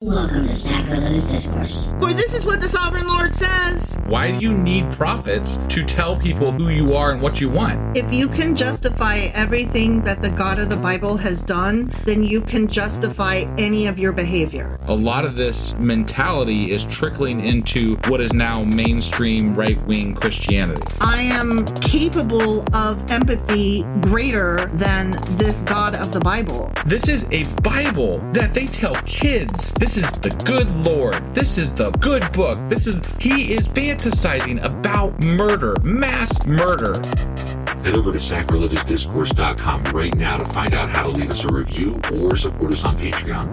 Welcome to Sacrilegious Discourse. For this is what the Sovereign Lord says. Why do you need prophets to tell people who you are and what you want? If you can justify everything that the God of the Bible has done, then you can justify any of your behavior. A lot of this mentality is trickling into what is now mainstream right-wing Christianity. I am capable of empathy greater than this God of the Bible. This is a Bible that they tell kids. This is the good Lord. This is the good book. He is fantasizing about murder, mass murder. Head over to sacrilegiousdiscourse.com right now to find out how to leave us a review or support us on Patreon.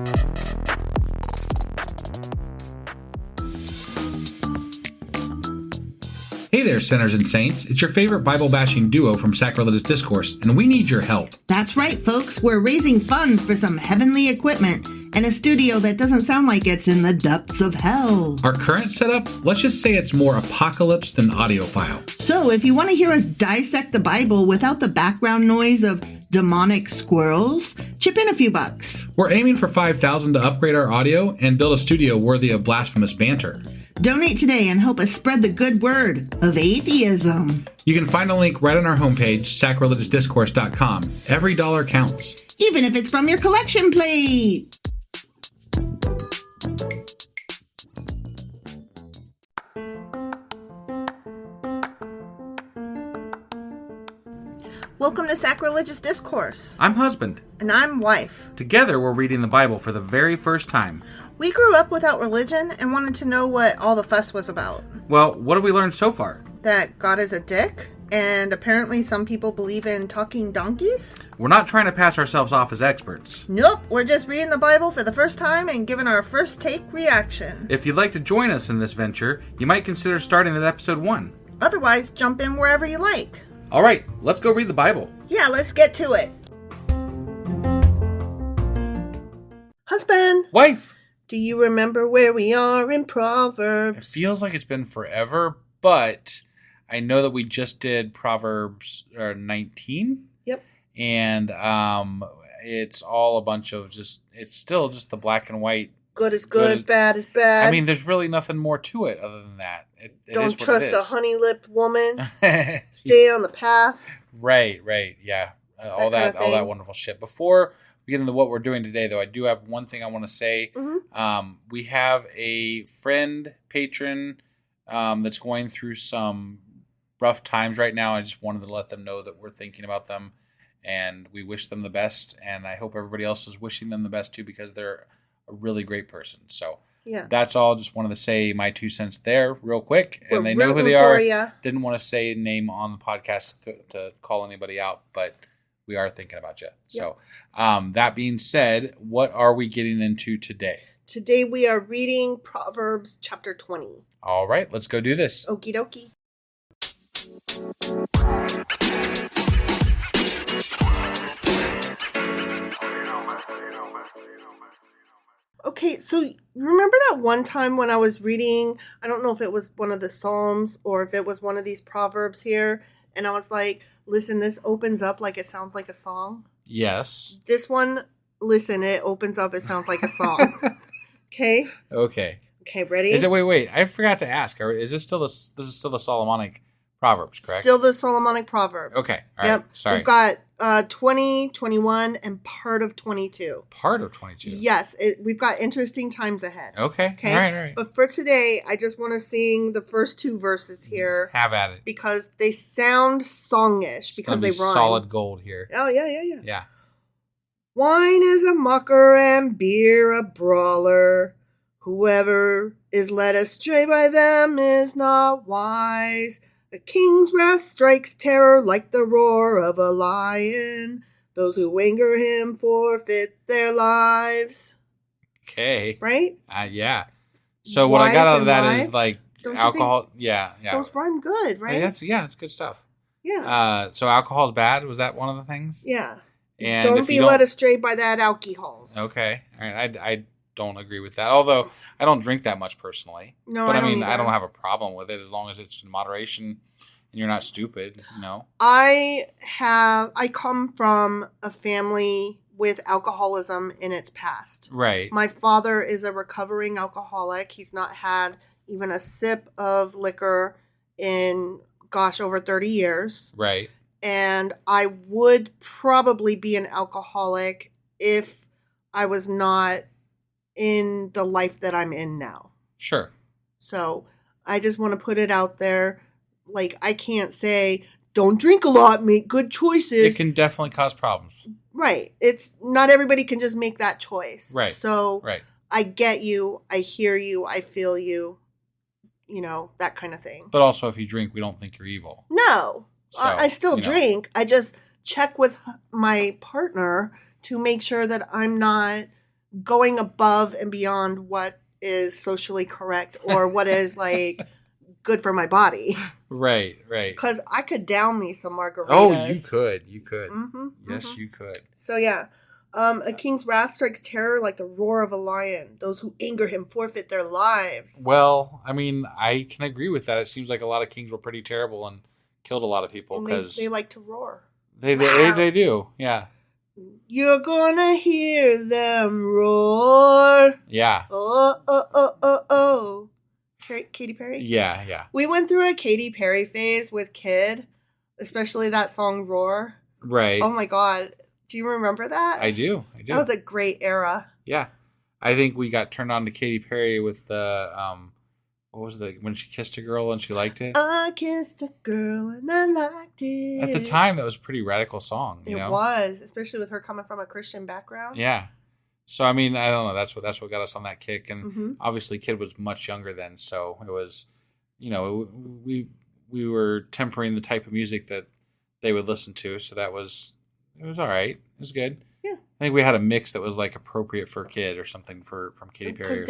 Hey there, sinners and saints. It's your favorite Bible-bashing duo from Sacrilegious Discourse, and we need your help. That's right, folks. We're raising funds for some heavenly equipment and a studio that doesn't sound like it's in the depths of hell. Our current setup, let's just say it's more apocalypse than audiophile. So if you want to hear us dissect the Bible without the background noise of demonic squirrels, chip in a few bucks. We're aiming for $5,000 to upgrade our audio and build a studio worthy of blasphemous banter. Donate today and help us spread the good word of atheism. You can find a link right on our homepage, sacrilegiousdiscourse.com. Every dollar counts. Even if it's from your collection plate. Welcome to Sacrilegious Discourse. I'm husband. And I'm wife. Together, we're reading the Bible for the very first time. We grew up without religion and wanted to know what all the fuss was about. Well, what have we learned so far? That God is a dick, and apparently some people believe in talking donkeys? We're not trying to pass ourselves off as experts. Nope, we're just reading the Bible for the first time and giving our first take reaction. If you'd like to join us in this venture, you might consider starting at episode 1. Otherwise, jump in wherever you like. All right, let's go read the Bible. Yeah, let's get to it. Husband! Wife! Do you remember where we are in Proverbs? It feels like it's been forever, but I know that we just did Proverbs 19. Yep. And it's all a bunch of it's still just the black and white. Good is good, bad is bad. I mean, there's really nothing more to it other than that. It Don't trust a honey-lipped woman. Stay on the path. Right, yeah. All that wonderful shit. Before we get into what we're doing today, though, I do have one thing I want to say. Mm-hmm. We have a friend, patron, that's going through some rough times right now. I just wanted to let them know that we're thinking about them, and we wish them the best, and I hope everybody else is wishing them the best, too, because they're a really great person. So that's all. Just wanted to say my 2 cents there real quick, and they know who they are. Didn't want to say name on the podcast to call anybody out, but we are thinking about you. So that being said, what are we getting into today? Today we are reading Proverbs Chapter 20. All right, let's go do this. Okie dokie. Okay, so remember that one time when I was reading, I don't know if it was one of the Psalms or if it was one of these Proverbs here, and I was like, listen, this opens up like it sounds like a song. Yes. This one, listen, it opens up, it sounds like a song. Okay? Okay, ready? Is it, wait, I forgot to ask. Is this still this is still the Solomonic Proverbs, correct? Still the Solomonic Proverbs. Okay, all right, yep. Sorry. We've got 20, 21, and part of 22. Part of 22? Yes, we've got interesting times ahead. Okay, all right. But for today, I just want to sing the first 2 verses here. Have at it. Because they sound songish, because they rhyme. Solid gold here. Oh, yeah. Yeah. Wine is a mocker and beer a brawler. Whoever is led astray by them is not wise. A king's wrath strikes terror like the roar of a lion. Those who anger him forfeit their lives. Okay. Right? Yeah. So what I got out of that is like Don't alcohol. Yeah. Those rhyme good, right? It's good stuff. Yeah. So alcohol is bad. Was that one of the things? Yeah. And don't be led astray by that alcohols. Okay. All right. I don't agree with that. Although I don't drink that much personally. No, but I don't either. I don't have a problem with it as long as it's in moderation and you're not stupid, I come from a family with alcoholism in its past. Right. My father is a recovering alcoholic. He's not had even a sip of liquor in, over 30 years. Right. And I would probably be an alcoholic if I was not in the life that I'm in now. Sure. So I just want to put it out there. Like, I can't say, don't drink a lot, make good choices. It can definitely cause problems. Right. It's not everybody can just make that choice. Right. So right. I get you. I hear you. I feel you. You know, that kind of thing. But also, if you drink, we don't think you're evil. No. So, I still drink. I just check with my partner to make sure that I'm not going above and beyond what is socially correct or what is like good for my body. Right. Because I could down me some margaritas. Oh, you could. Mm-hmm, Yes, you could. So yeah, a king's wrath strikes terror like the roar of a lion. Those who anger him forfeit their lives. Well, I mean, I can agree with that. It seems like a lot of kings were pretty terrible and killed a lot of people because they like to roar. They do. Yeah. You're gonna hear them roar. Yeah. Oh. Katy Perry? Yeah. We went through a Katy Perry phase with Kid, especially that song Roar. Right. Oh my God. Do you remember that? I do. That was a great era. Yeah. I think we got turned on to Katy Perry with the, what was when she kissed a girl and she liked it? I kissed a girl and I liked it. At the time, that was a pretty radical song. It was, especially with her coming from a Christian background. Yeah. So, I mean, I don't know. That's what got us on that kick. And obviously, Kid was much younger then. So, it was, we were tempering the type of music that they would listen to. So, it was all right. It was good. Yeah. I think we had a mix that was like appropriate for a kid or something from Katy Perry. Because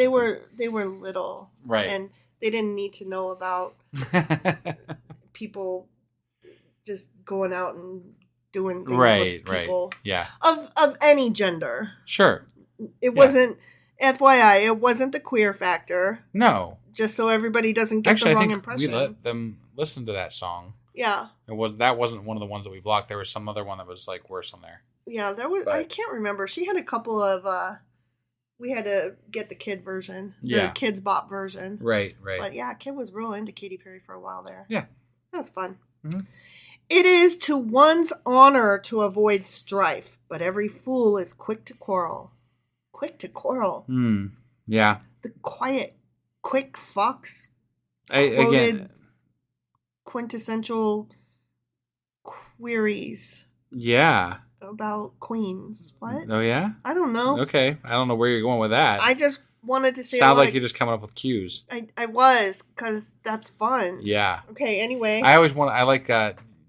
they were little. Right. And they didn't need to know about people just going out and doing things with people. Yeah. Of any gender. Sure. It wasn't, FYI, it wasn't the queer factor. No. Just so everybody doesn't get the wrong impression. We let them listen to that song. Yeah. That wasn't one of the ones that we blocked. There was some other one that was like worse on there. Yeah, there was. But I can't remember. She had a couple of. We had to get the Kid version, the Kids Bop version. Right. But yeah, Kid was real into Katy Perry for a while there. Yeah, that was fun. Mm-hmm. It is to one's honor to avoid strife, but every fool is quick to quarrel. Quick to quarrel. Yeah. The quick fox. Again, quintessential queries. Yeah. About queens. What? Oh, yeah? I don't know. Okay. I don't know where you're going with that. I just wanted to say... Sounds like you're just coming up with cues. I was, because that's fun. Yeah. Okay, anyway. I like...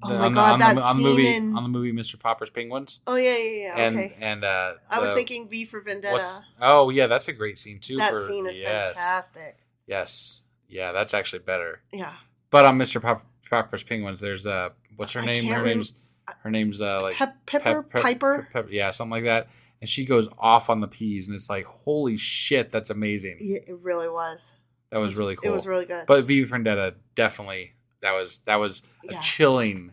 oh my God, that scene on the movie Mr. Popper's Penguins. Oh, yeah. Okay. And I was thinking V for Vendetta. Oh, yeah, that's a great scene, too. That scene is fantastic. Yes. Yeah, that's actually better. Yeah. But on Mr. Popper's Penguins, there's... what's her name? Her name's like Piper. Yeah, something like that. And she goes off on the peas, and it's like, holy shit, that's amazing. Yeah, it really was. That was really cool. It was really good. But V for Vendetta, definitely, that was a chilling.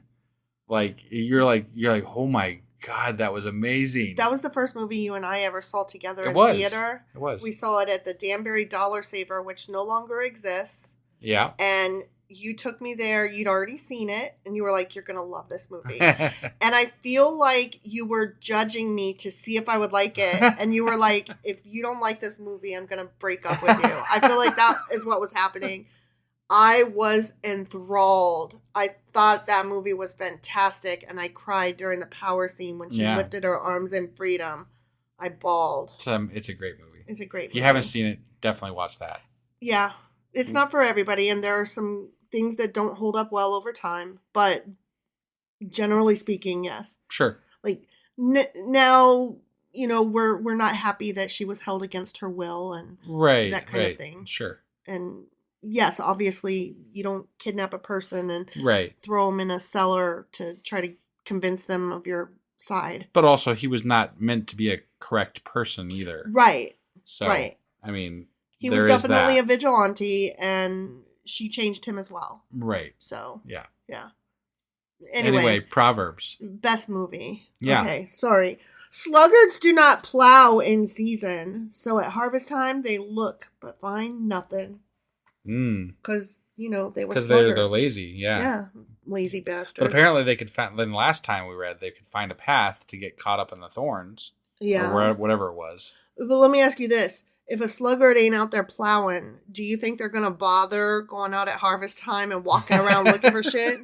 Like you're like, oh my God, that was amazing. That was the first movie you and I ever saw together in the theater. It was. We saw it at the Danbury Dollar Saver, which no longer exists. Yeah. And you took me there. You'd already seen it, and you were like, "You're gonna love this movie." And I feel like you were judging me to see if I would like it, and you were like, "If you don't like this movie, I'm gonna break up with you." I feel like that is what was happening. I was enthralled. I thought that movie was fantastic, and I cried during the power scene when she lifted her arms in freedom. I bawled. It's a great movie. It's a great movie. If you haven't seen it, definitely watch that. Yeah. It's not for everybody, and there are some things that don't hold up well over time, but generally speaking, yes. Sure. Like now, we're not happy that she was held against her will and that kind of thing. Sure. And yes, obviously, you don't kidnap a person and throw them in a cellar to try to convince them of your side. But also, he was not meant to be a correct person either. Right. So, I mean, he was definitely a vigilante, and she changed him as well. Right. So. Yeah. Anyway, Proverbs. Best movie. Yeah. Okay, sorry. Sluggards do not plow in season, so at harvest time they look but find nothing. Because, they were Because sluggards. they're lazy, yeah. Yeah, lazy bastards. But apparently they could find, then last time we read, they could find a path to get caught up in the thorns. Yeah. Or whatever it was. But let me ask you this. If a sluggard ain't out there plowing, do you think they're going to bother going out at harvest time and walking around looking for shit?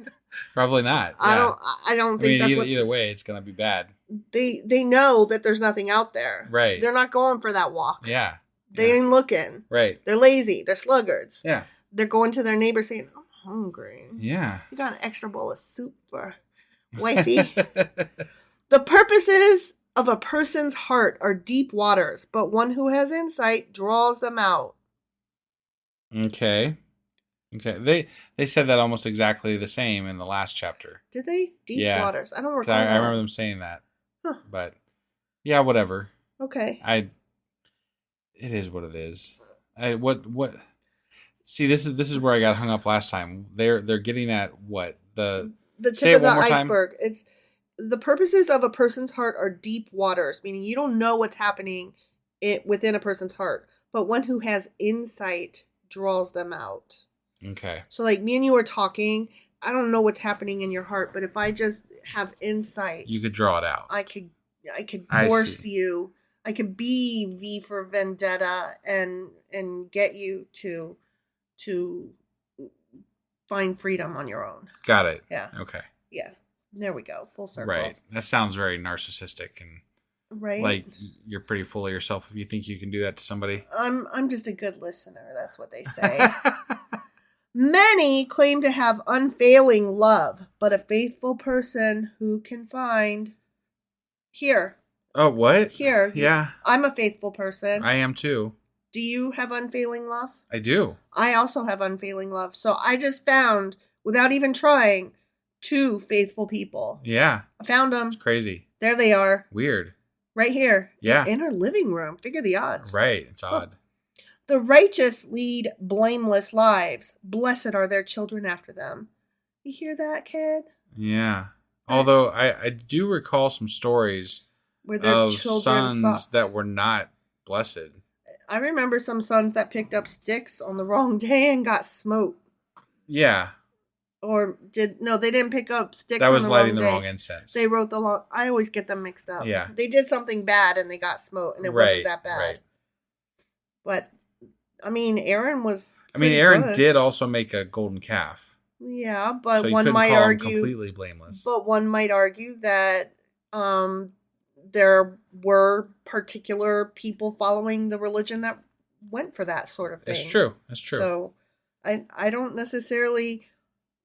Probably not. Yeah. I don't think that's either way, it's going to be bad. They know that there's nothing out there. Right. They're not going for that walk. Yeah. They ain't looking. Right. They're lazy. They're sluggards. Yeah. They're going to their neighbor saying, I'm hungry. Yeah. You got an extra bowl of soup for wifey? The purposes of a person's heart are deep waters, but one who has insight draws them out. Okay. They said that almost exactly the same in the last chapter. Did they? Deep waters. I don't recall. I remember them saying that. Huh. But yeah, whatever. Okay. It is what it is. What? See, this is where I got hung up last time. They're getting at what the tip of the iceberg. It's the purposes of a person's heart are deep waters, meaning you don't know what's happening within a person's heart, but one who has insight draws them out. Okay. So like me and you are talking, I don't know what's happening in your heart, but if I just have insight, you could draw it out. I could force you. I could be V for Vendetta and get you to find freedom on your own. Got it. Yeah. Okay. Yeah. There we go. Full circle. Right. That sounds very narcissistic and right. Like you're pretty full of yourself if you think you can do that to somebody. I'm just a good listener. That's what they say. Many claim to have unfailing love, but a faithful person who can find here. Oh, what? Here. Yeah. I'm a faithful person. I am too. Do you have unfailing love? I do. I also have unfailing love. So I just found, without even trying, 2 faithful people. Yeah. I found them. It's crazy. There they are. Weird. Right here. Yeah. In our living room. Figure the odds. Right. It's odd. The righteous lead blameless lives. Blessed are their children after them. You hear that, kid? Yeah. Although I do recall some stories where their of children sons sucked. that were not blessed. I remember some sons that picked up sticks on the wrong day and got smoked. Yeah. Or they didn't pick up sticks that was on the lighting wrong the day. wrong incense. They wrote I always get them mixed up. Yeah. They did something bad and they got smoked and it wasn't that bad. Right. But, Aaron was Aaron good. did also make a golden calf. Yeah, but so one might call argue him completely blameless. But one might argue that there were particular people following the religion that went for that sort of thing. It's true. It's true. So I don't necessarily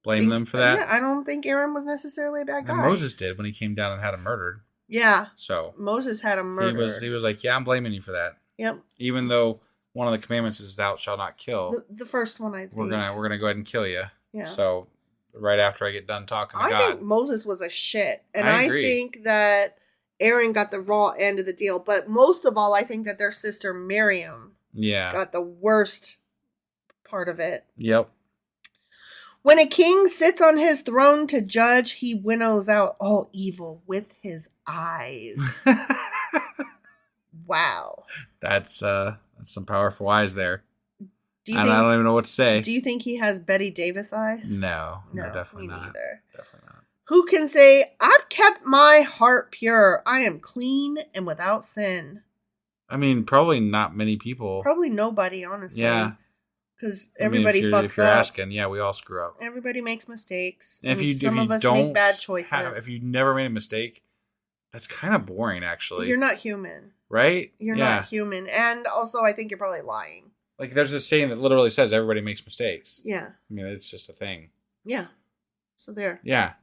blame them for that. Yeah, I don't think Aaron was necessarily a bad guy. And Moses did when he came down and had him murdered. Yeah. So Moses had him murdered. He was like, yeah, I'm blaming you for that. Yep. Even though one of the commandments is thou shalt not kill. The first one, I think. We're gonna go ahead and kill you. Yeah. So right after I get done talking to God. I think Moses was a shit. And I I agree. think that Aaron got the raw end of the deal. But most of all, I think that their sister Miriam got the worst part of it. Yep. When a king sits on his throne to judge, he winnows out all evil with his eyes. Wow. That's some powerful eyes there. I don't even know what to say. Do you think he has Betty Davis eyes? No, definitely me not. Neither. Definitely not. Who can say, I've kept my heart pure. I am clean and without sin. Probably not many people. Probably nobody, honestly. Yeah. Because everybody fucks up. If you're asking, yeah, we all screw up. Everybody makes mistakes. And some of us make bad choices. If you never made a mistake, that's kind of boring, actually. You're not human. Right? You're not human. And also, I think you're probably lying. Like, there's a saying that literally says everybody makes mistakes. Yeah. It's just a thing. Yeah. So there. Yeah.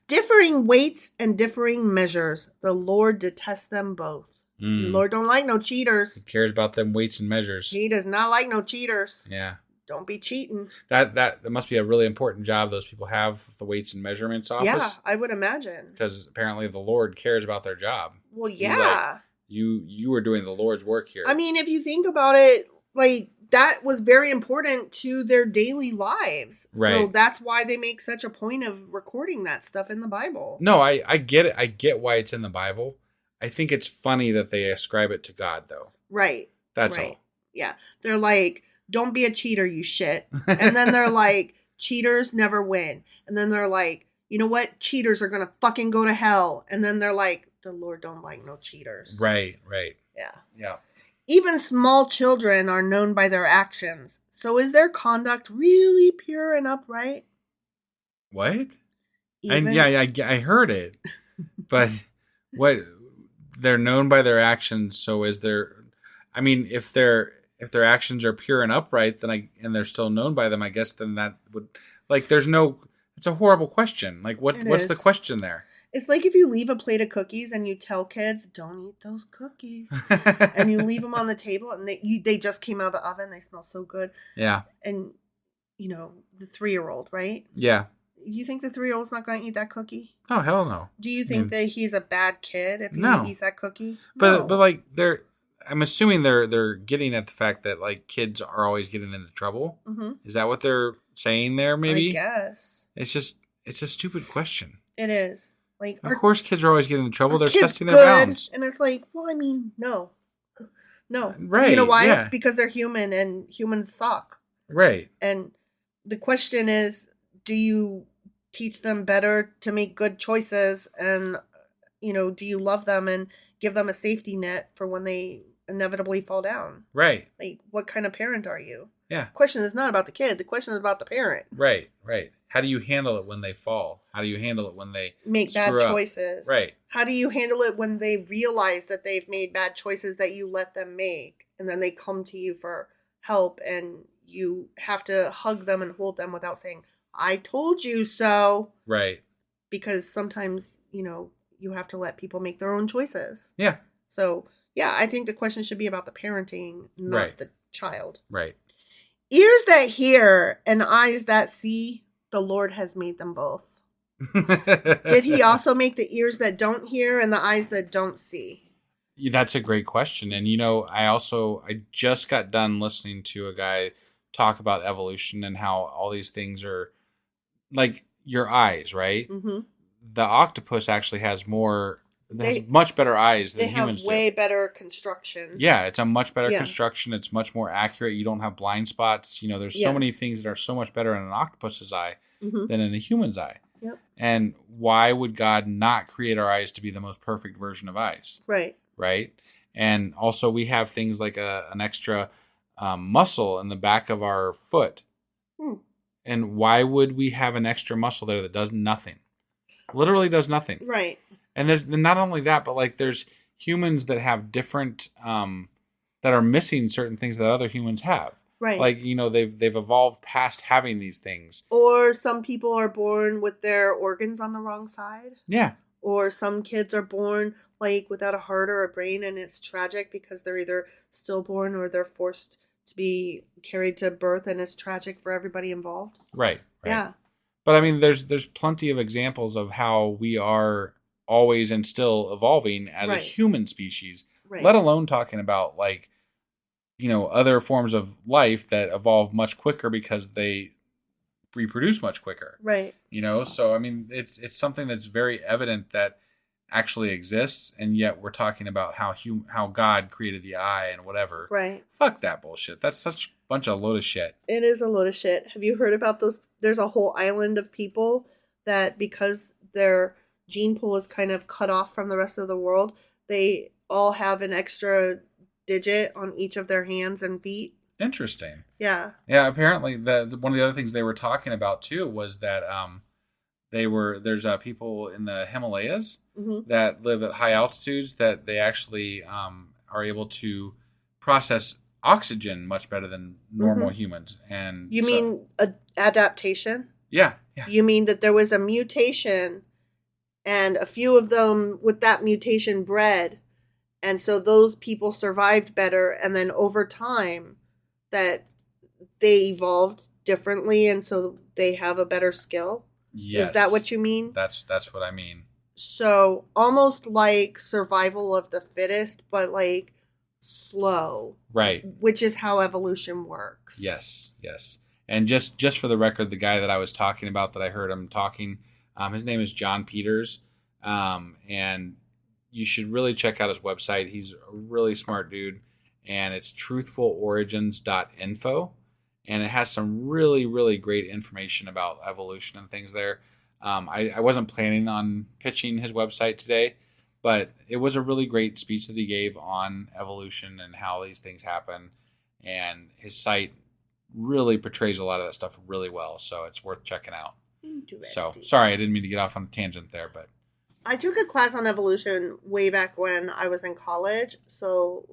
Differing weights and differing measures. The Lord detests them both. The Lord don't like no cheaters. He cares about them weights and measures. He does not like no cheaters. Yeah. Don't be cheating. That must be a really important job those people have, the weights and measurements office. Yeah, I would imagine. Because apparently the Lord cares about their job. Well, yeah. You were doing the Lord's work here. If you think about it, that was very important to their daily lives. Right. So that's why they make such a point of recording that stuff in the Bible. No, I get it. I get why it's in the Bible. I think it's funny that they ascribe it to God, though. Right. That's right. all. Yeah. They're like, don't be a cheater, you shit. And then they're like, cheaters never win. And then they're like, you know what? Cheaters are going to fucking go to hell. And then they're like, the Lord don't like no cheaters. Right. Yeah. Yeah. Even small children are known by their actions. So is their conduct really pure and upright? What? Even? And yeah, I heard it. But what, they're known by their actions, so is there, I mean, if their actions are pure and upright, then and they're still known by them, I guess then that would, like, there's no, it's a horrible question. Like, what's the question there? It's like if you leave a plate of cookies and you tell kids, don't eat those cookies. And you leave them on the table and they just came out of the oven. They smell so good. Yeah. And, the 3-year-old, right? Yeah. You think the 3-year-old's not going to eat that cookie? Oh, hell no. Do you think that he's a bad kid if he eats that cookie? But like, I'm assuming they're getting at the fact that, like, kids are always getting into trouble. Mm-hmm. Is that what they're saying there, maybe? I guess. It's a stupid question. It is. Like, of course kids are always getting in trouble. They're testing their bounds. And it's like, well, I mean, no. Right. You know why? Yeah. Because they're human and humans suck. Right. And the question is, do you teach them better to make good choices? And, do you love them and give them a safety net for when they inevitably fall down? Right. Like, what kind of parent are you? Yeah. The question is not about the kid. The question is about the parent. Right. How do you handle it when they fall? How do you handle it when they make bad choices? Right. How do you handle it when they realize that they've made bad choices that you let them make, and then they come to you for help, and you have to hug them and hold them without saying, I told you so. Right. Because sometimes, you have to let people make their own choices. Yeah. So, yeah, I think the question should be about the parenting, not the child. Right. Ears that hear and eyes that see, the Lord has made them both. Did he also make the ears that don't hear and the eyes that don't see? That's a great question. And, I just got done listening to a guy talk about evolution and how all these things are like your eyes, right? Mm-hmm. The octopus actually has much better eyes than humans do. They have way better construction. Yeah, it's a much better construction. It's much more accurate. You don't have blind spots. There's so many things that are so much better in an octopus's eye than in a human's eye. Yep. And why would God not create our eyes to be the most perfect version of eyes? Right. Right? And also we have things like an extra muscle in the back of our foot. And why would we have an extra muscle there that does nothing? Literally does nothing. Right. And there's not only that, but like there's humans that have different that are missing certain things that other humans have. Right. Like, they've evolved past having these things. Or some people are born with their organs on the wrong side. Yeah. Or some kids are born like without a heart or a brain, and it's tragic because they're either stillborn or they're forced to be carried to birth, and it's tragic for everybody involved. Right. Yeah. But I mean, there's plenty of examples of how we are always and still evolving as a human species, let alone talking about like, other forms of life that evolve much quicker because they reproduce much quicker. Right. So I mean, it's something that's very evident that actually exists, and yet we're talking about how God created the eye and whatever. Right. Fuck that bullshit. That's such a bunch of load of shit. It is a load of shit. Have you heard about those? There's a whole island of people that because their gene pool is kind of cut off from the rest of the world, they all have an extra digit on each of their hands and feet. Interesting. Yeah. Yeah. Apparently, one of the other things they were talking about too was that there's people in the Himalayas that live at high altitudes that they actually are able to process oxygen much better than normal humans. And you mean adaptation? Yeah. You mean that there was a mutation, and a few of them with that mutation bred. And so those people survived better. And then over time that they evolved differently. And so they have a better skill. Yes. Is that what you mean? That's what I mean. So almost like survival of the fittest, but like slow. Right. Which is how evolution works. Yes. And just for the record, the guy that I was talking about that I heard him talking, his name is John Peters. And you should really check out his website. He's a really smart dude, and it's truthfulorigins.info, and it has some really, really great information about evolution and things there. I wasn't planning on pitching his website today, but it was a really great speech that he gave on evolution and how these things happen, and his site really portrays a lot of that stuff really well, so it's worth checking out. So, sorry, I didn't mean to get off on a tangent there, but I took a class on evolution way back when I was in college, so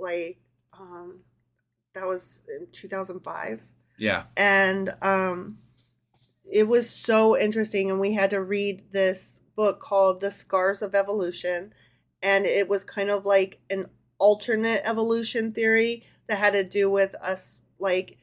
that was in 2005. Yeah. And it was so interesting, and we had to read this book called The Scars of Evolution, and it was kind of like an alternate evolution theory that had to do with us like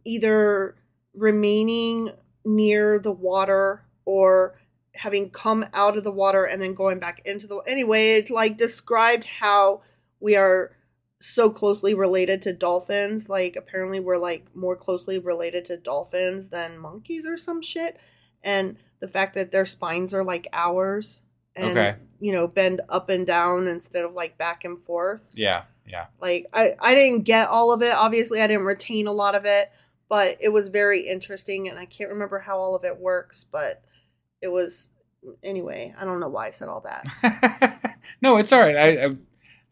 either remaining near the water or having come out of the water and then going back into the... Anyway, it like described how we are so closely related to dolphins. Like, apparently we're like more closely related to dolphins than monkeys or some shit. And the fact that their spines are like ours and, bend up and down instead of like back and forth. Yeah, yeah. Like, I didn't get all of it. Obviously, I didn't retain a lot of it, but it was very interesting, and I can't remember how all of it works, but it was... Anyway, I don't know why I said all that. No, it's all right.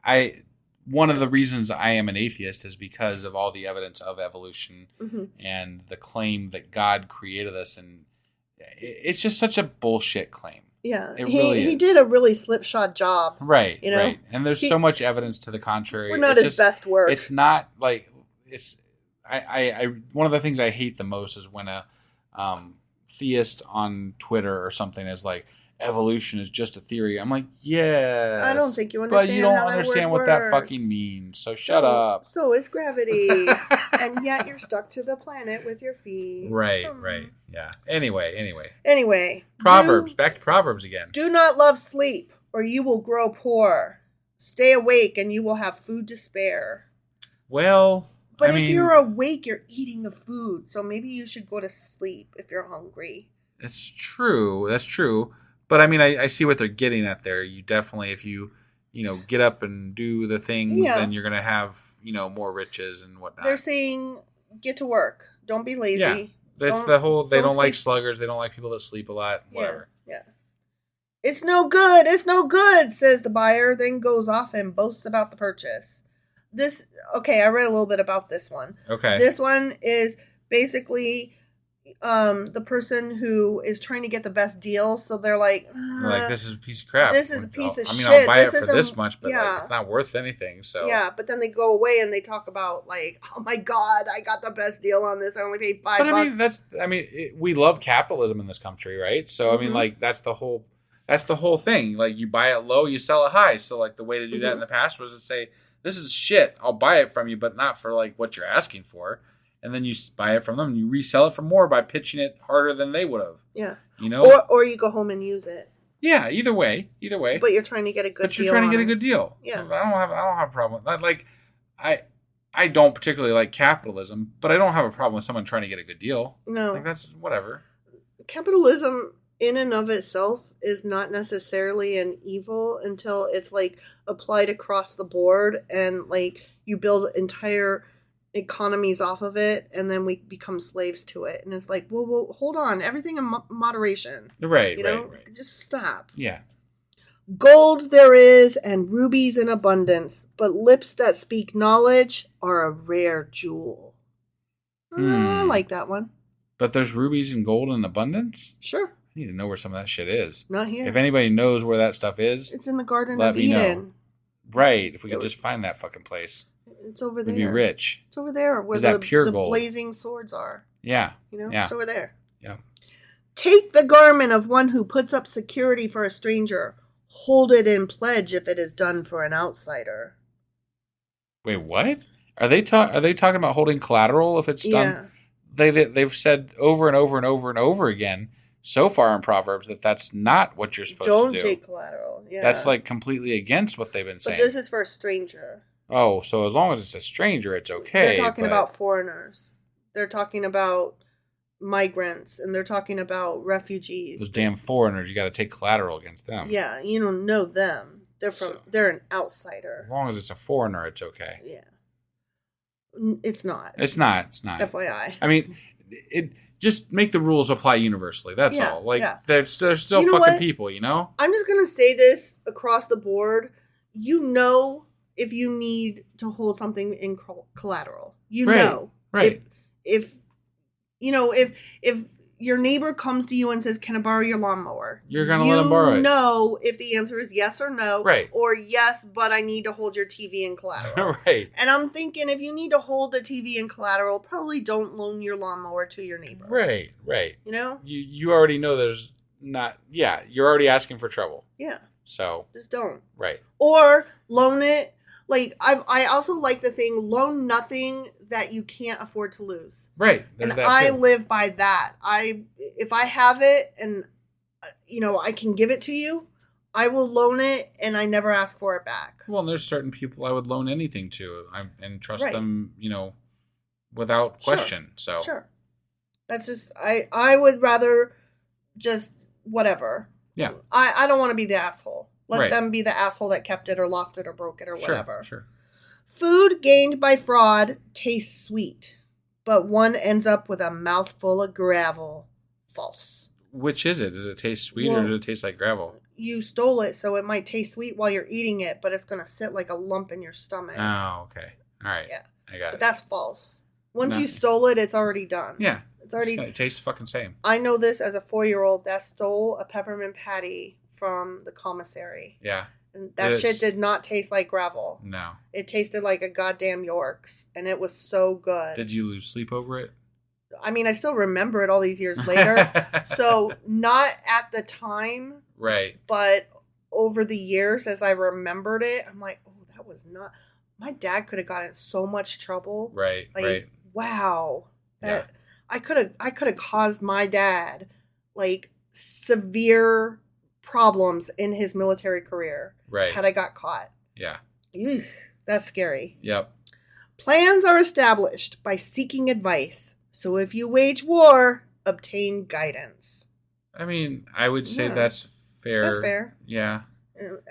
I one of the reasons I am an atheist is because of all the evidence of evolution and the claim that God created us, and it's just such a bullshit claim. Yeah, he did a really slipshod job. Right, right. And there's so much evidence to the contrary. We're not his best work. It's not like it's. I one of the things I hate the most is when a theist on Twitter or something is like, evolution is just a theory. I'm like, yeah, I don't think you understand. But you don't how understand that what works. that fucking means. So shut up. So is gravity, and yet you're stuck to the planet with your feet. Right, right, yeah. Anyway. Proverbs. Back to Proverbs again. Do not love sleep, or you will grow poor. Stay awake, and you will have food to spare. Well, but if you're awake, you're eating the food. So maybe you should go to sleep if you're hungry. That's true. But I mean, I see what they're getting at there. You definitely, if you get up and do the things, then you're going to have, more riches and whatnot. They're saying, get to work. Don't be lazy. Yeah. That's the whole, they don't like sluggards. They don't like people that sleep a lot. Whatever. Yeah. It's no good, says the buyer, then goes off and boasts about the purchase. I read a little bit about this one. Okay. This one is basically the person who is trying to get the best deal. So they're like, this is a piece of crap. This is a piece of shit. I'll buy it for this much, but it's not worth anything. So but then they go away and they talk about like, oh my God, I got the best deal on this. I only paid $5. But we love capitalism in this country, right? So I mean, like that's the whole thing. Like you buy it low, you sell it high. So like the way to do that in the past was to say, this is shit. I'll buy it from you, but not for like what you're asking for. And then you buy it from them and you resell it for more by pitching it harder than they would have. Yeah. Or you go home and use it. Yeah, either way. But you're trying to get a good deal. But you're trying to get a good deal. Yeah. I don't have a problem. I don't particularly like capitalism, but I don't have a problem with someone trying to get a good deal. No. Like that's whatever. Capitalism in and of itself is not necessarily an evil until it's like applied across the board and like you build entire economies off of it and then we become slaves to it. And it's like, well hold on, everything in moderation. Right, right. Just stop. Yeah. Gold there is and rubies in abundance, but lips that speak knowledge are a rare jewel. I like that one. But there's rubies and gold in abundance? Sure. I need to know where some of that shit is. Not here. If anybody knows where that stuff is, it's in the Garden let of me Eden. Know. Right. If we could just find that fucking place. It's over there. We'd be rich. It's over there where the the blazing swords are. Yeah. Yeah. It's over there. Yeah. Take the garment of one who puts up security for a stranger. Hold it in pledge if it is done for an outsider. Wait, what? Are they talking about holding collateral if it's done? They've said over and over and over and over again so far in Proverbs that that's not what you're supposed to do. Don't take collateral. Yeah. That's like completely against what they've been saying. But this is for a stranger. Oh, so as long as it's a stranger, it's okay. They're talking about foreigners. They're talking about migrants, and they're talking about refugees. Those damn foreigners, you got to take collateral against them. Yeah, you don't know them. They're an outsider. As long as it's a foreigner, it's okay. Yeah. It's not. It's not. It's not. FYI. I mean, just make the rules apply universally. That's all. Like, they're still You know fucking what? people, you know? I'm just going to say this across the board. You know if you need to hold something in collateral. You know. Right. If your neighbor comes to you and says, "Can I borrow your lawnmower?" You're going to let them borrow it. You know if the answer is yes or no. Right. Or yes, but I need to hold your TV in collateral. Right. And I'm thinking if you need to hold the TV in collateral, probably don't loan your lawnmower to your neighbor. Right. You know? You already know there's not... Yeah, you're already asking for trouble. Yeah. So... Just don't. Right. Or loan it. Like, I also like the thing, loan nothing that you can't afford to lose. Right. And I live by that. If I have it and, I can give it to you, I will loan it and I never ask for it back. Well, and there's certain people I would loan anything to and trust them, without question. So Sure. That's just, I would rather just whatever. Yeah. I don't want to be the asshole. Let them be the asshole that kept it or lost it or broke it or whatever. Sure. Food gained by fraud tastes sweet, but one ends up with a mouthful of gravel. False. Which is it? Does it taste sweet or does it taste like gravel? You stole it, so it might taste sweet while you're eating it, but it's going to sit like a lump in your stomach. Oh, okay. All right. Yeah. I got it. But that's false. Once you stole it, it's already done. Yeah. It tastes fucking same. I know this as a 4-year-old that stole a peppermint patty from the commissary. Yeah. And that shit did not taste like gravel. No. It tasted like a goddamn York's, and it was so good. Did you lose sleep over it? I mean, I still remember it all these years later. So, not at the time. Right. But over the years, as I remembered it, I'm like, oh, that was not... My dad could have gotten in so much trouble. Right, like, wow. I could have caused my dad, like, severe problems in his military career. Right. Had I got caught. Yeah. Eugh, that's scary. Yep. Plans are established by seeking advice. So if you wage war, obtain guidance. I mean, I would say that's fair. That's fair. Yeah.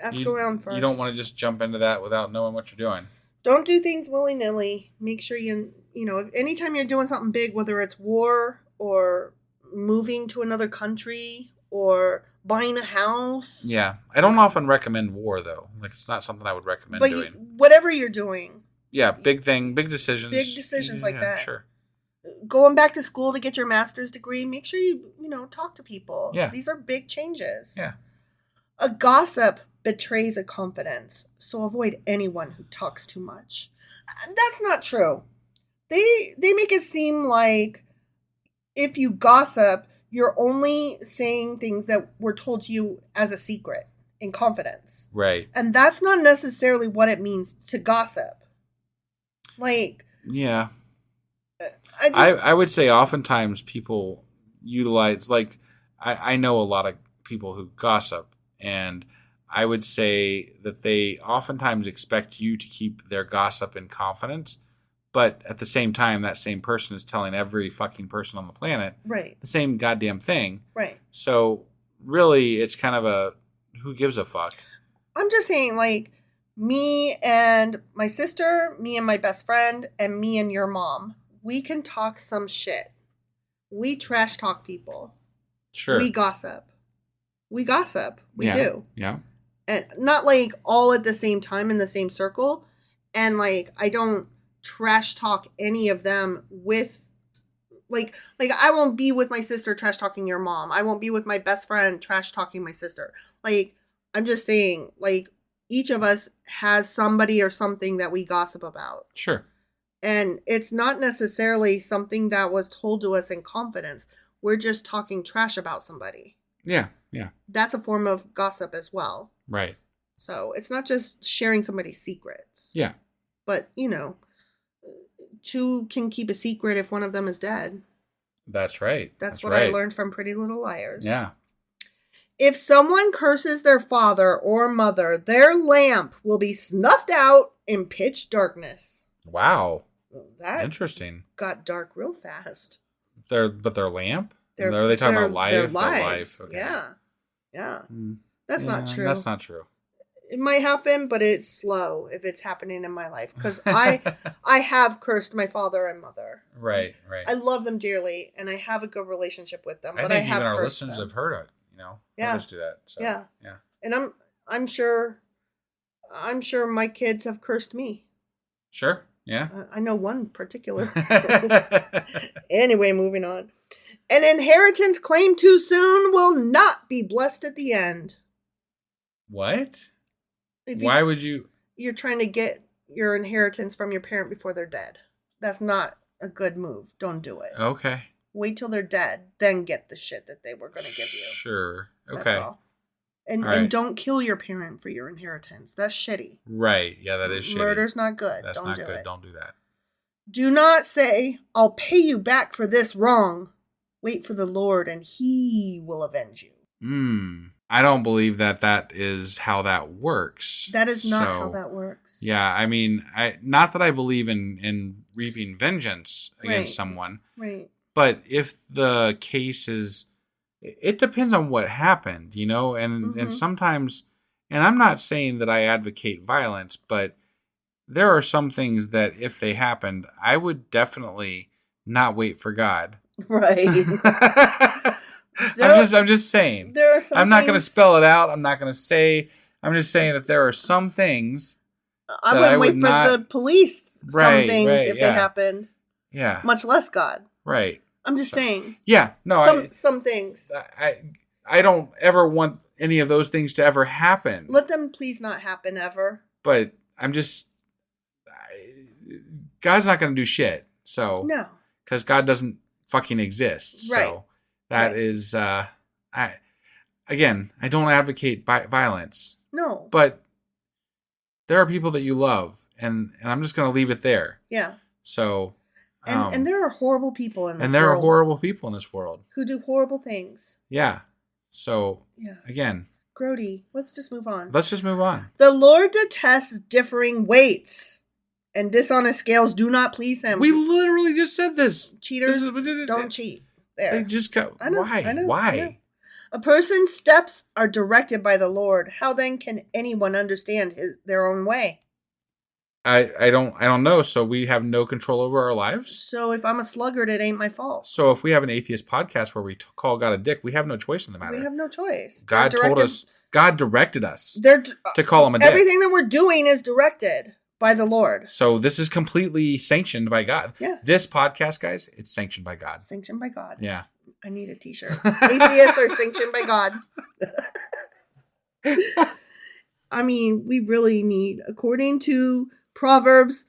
Ask around first. You don't want to just jump into that without knowing what you're doing. Don't do things willy-nilly. Make sure anytime you're doing something big, whether it's war or moving to another country or buying a house. Yeah. I don't often recommend war, though. Like, it's not something I would recommend doing. Whatever you're doing. Yeah, big decisions. Big decisions like that. Sure. Going back to school to get your master's degree, make sure you talk to people. Yeah. These are big changes. Yeah. A gossip betrays a confidence, so avoid anyone who talks too much. That's not true. They make it seem like if you gossip, you're only saying things that were told to you as a secret in confidence. Right. And that's not necessarily what it means to gossip. Like... Yeah. I would say oftentimes people utilize, like, I know a lot of people who gossip, and I would say that they oftentimes expect you to keep their gossip in confidence, but at the same time, that same person is telling every fucking person on the planet the same goddamn thing. Right. So really, it's kind of a who gives a fuck. I'm just saying, like, me and my sister, me and my best friend, and me and your mom, we can talk some shit. We trash talk people. Sure. We gossip. We do. Yeah. And not like all at the same time in the same circle. And like, I don't trash talk any of them with, like I won't be with my sister trash talking your mom. I won't be with my best friend trash talking my sister. Like, I'm just saying, like, each of us has somebody or something that we gossip about. Sure. And it's not necessarily something that was told to us in confidence. We're just talking trash about somebody. Yeah. That's a form of gossip as well. Right. So it's not just sharing somebody's secrets. Yeah. But, two can keep a secret if one of them is dead. That's right. That's what I learned from Pretty Little Liars. Yeah. If someone curses their father or mother, their lamp will be snuffed out in pitch darkness. Wow. That interesting. Got dark real fast. Their lamp? Are they talking about life? Their lives. Okay. Yeah. That's not true. That's not true. It might happen, but it's slow if it's happening in my life. Because I have cursed my father and mother. Right. I love them dearly, and I have a good relationship with them. I But think I have even our cursed listeners them. have heard it. Heard us do that. So, Yeah. Yeah. And I'm sure my kids have cursed me. Sure. Yeah. I know one particular. Anyway, moving on. An inheritance claimed too soon will not be blessed at the end. What? If Why would you? You're trying to get your inheritance from your parent before they're dead. That's not a good move. Don't do it. Okay. Wait till they're dead, then get the shit that they were going to give you. Sure. Okay. That's all. And don't kill your parent for your inheritance. That's shitty. Right. Yeah, that is shitty. Murder's not good. That's not good. Don't do that. Do not say, I'll pay you back for this wrong. Wait for the Lord, and he will avenge you. I don't believe that is how that works. That is not how that works. Yeah, I mean, not that I believe in reaping vengeance against someone. Right. But if the case is, it depends on what happened, and sometimes, and I'm not saying that I advocate violence, but there are some things that if they happened, I would definitely not wait for God. Right. I'm just saying. There are some I'm not going to spell it out. I'm not going to say. I'm just saying that there are some things. I wouldn't wait for the police. Some things if they happened. Yeah. Much less God. Right. I'm just saying. Yeah. No. Some things. I don't ever want any of those things to ever happen. Let them please not happen ever. But I'm just. God's not going to do shit. So. No. Because God doesn't fucking exist. Right. So that is. I don't advocate violence. No. But there are people that you love, and I'm just going to leave it there. Yeah. So. And there are horrible people in this world. And there are horrible people in this world. Who do horrible things. Yeah. So, yeah. Again. Grody, let's just move on. Let's just move on. The Lord detests differing weights, and dishonest scales do not please him. We literally just said this. Cheaters don't cheat. There. They just go. I know, why? I know, Why? I know. A person's steps are directed by the Lord. How then can anyone understand their own way? I don't know. So we have no control over our lives. So if I'm a sluggard, it ain't my fault. So if we have an atheist podcast where we call God a dick, we have no choice in the matter. We have no choice. God directed us to call him a dick. Everything that we're doing is directed by the Lord. So this is completely sanctioned by God. Yeah. This podcast, guys, it's sanctioned by God. Sanctioned by God. Yeah. I need a t-shirt. Atheists are sanctioned by God. I mean, we really need, according to Proverbs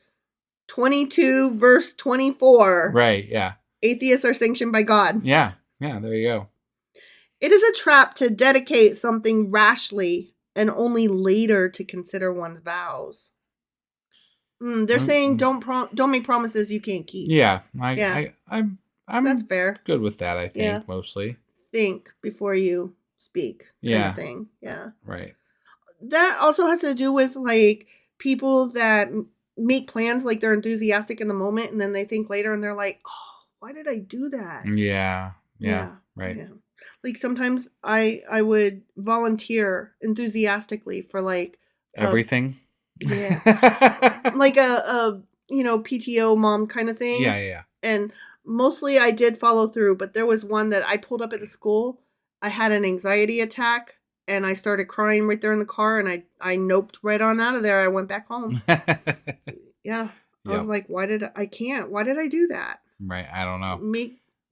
22, verse 24. Right, yeah. Atheists are sanctioned by God. Yeah, there you go. It is a trap to dedicate something rashly and only later to consider one's vows. They're saying don't make promises you can't keep. Yeah, I'm that's fair. Good with that, I think, mostly. Think before you speak kind of thing. Yeah. Right. That also has to do with like people that make plans like they're enthusiastic in the moment and then they think later and they're like, oh, why did I do that? Yeah. Right. Yeah. Like sometimes I would volunteer enthusiastically for like everything. Like a PTO mom kind of thing. Yeah. And mostly I did follow through, but there was one that I pulled up at the school. I had an anxiety attack and I started crying right there in the car and I noped right on out of there. I went back home. Yeah. I was like, why did I do that? Right. I don't know.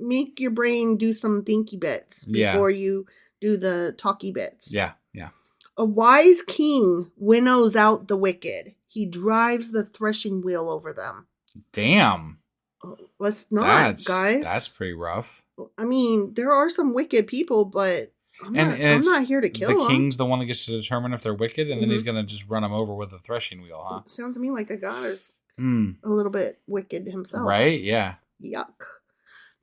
Make your brain do some thinky bits before you do the talky bits. Yeah. A wise king winnows out the wicked. He drives the threshing wheel over them. Damn. Let's not, guys. That's pretty rough. I mean, there are some wicked people, but I'm not here to kill them. The king's the one that gets to determine if they're wicked, and then he's going to just run them over with a threshing wheel, huh? Sounds to me like the God is a little bit wicked himself. Right? Yeah. Yuck.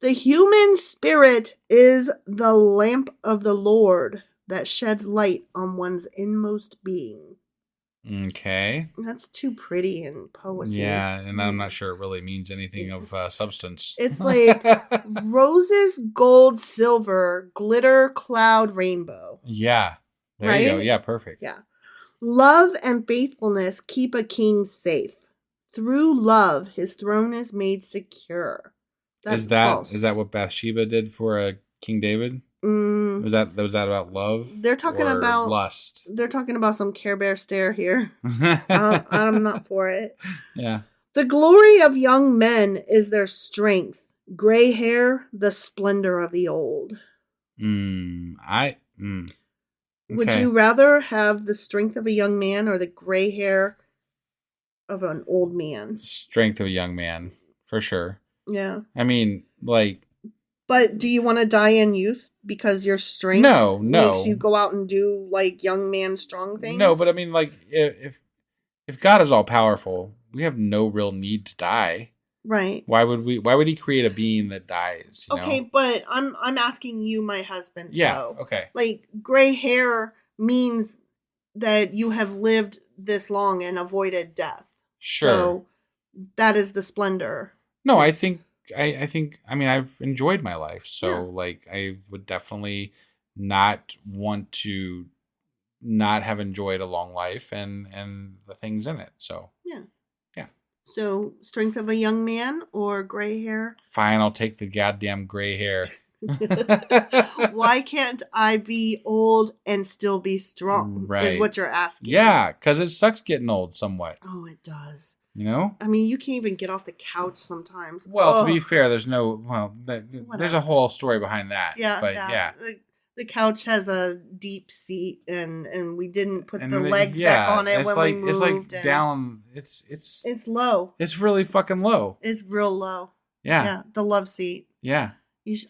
The human spirit is the lamp of the Lord that sheds light on one's inmost being. Okay. That's too pretty in poesy. Yeah, and I'm not sure it really means anything of substance. It's like roses, gold, silver, glitter, cloud, rainbow. Yeah. There you go. Yeah, perfect. Yeah. Love and faithfulness keep a king safe. Through love, his throne is made secure. That's false. Is that what Bathsheba did for King David? Was that about love? They're talking or about lust. They're talking about some Care Bear stare here. I'm not for it. Yeah. The glory of young men is their strength. Gray hair, the splendor of the old. Okay. Would you rather have the strength of a young man or the gray hair of an old man? Strength of a young man, for sure. Yeah. I mean, like... But do you want to die in youth because your strength makes you go out and do, like, young man strong things? No, but I mean, like, if God is all powerful, we have no real need to die. Right. Why would he create a being that dies? Okay, but I'm asking you, my husband. Yeah. Though. Okay. Like, gray hair means that you have lived this long and avoided death. Sure. So that is the splendor. No, I think I've enjoyed my life. So like I would definitely not want to not have enjoyed a long life and the things in it. So yeah. So strength of a young man or gray hair? Fine, I'll take the goddamn gray hair. Why can't I be old and still be strong? Right. Is what you're asking. Yeah, because it sucks getting old somewhat. Oh, it does. You know? I mean, you can't even get off the couch sometimes. Well, to be fair, there's a whole story behind that. Yeah. But yeah. The couch has a deep seat, and we didn't put the legs back on it when we moved. It's like down. It's low. It's really fucking low. It's real low. Yeah. Yeah. The love seat. Yeah.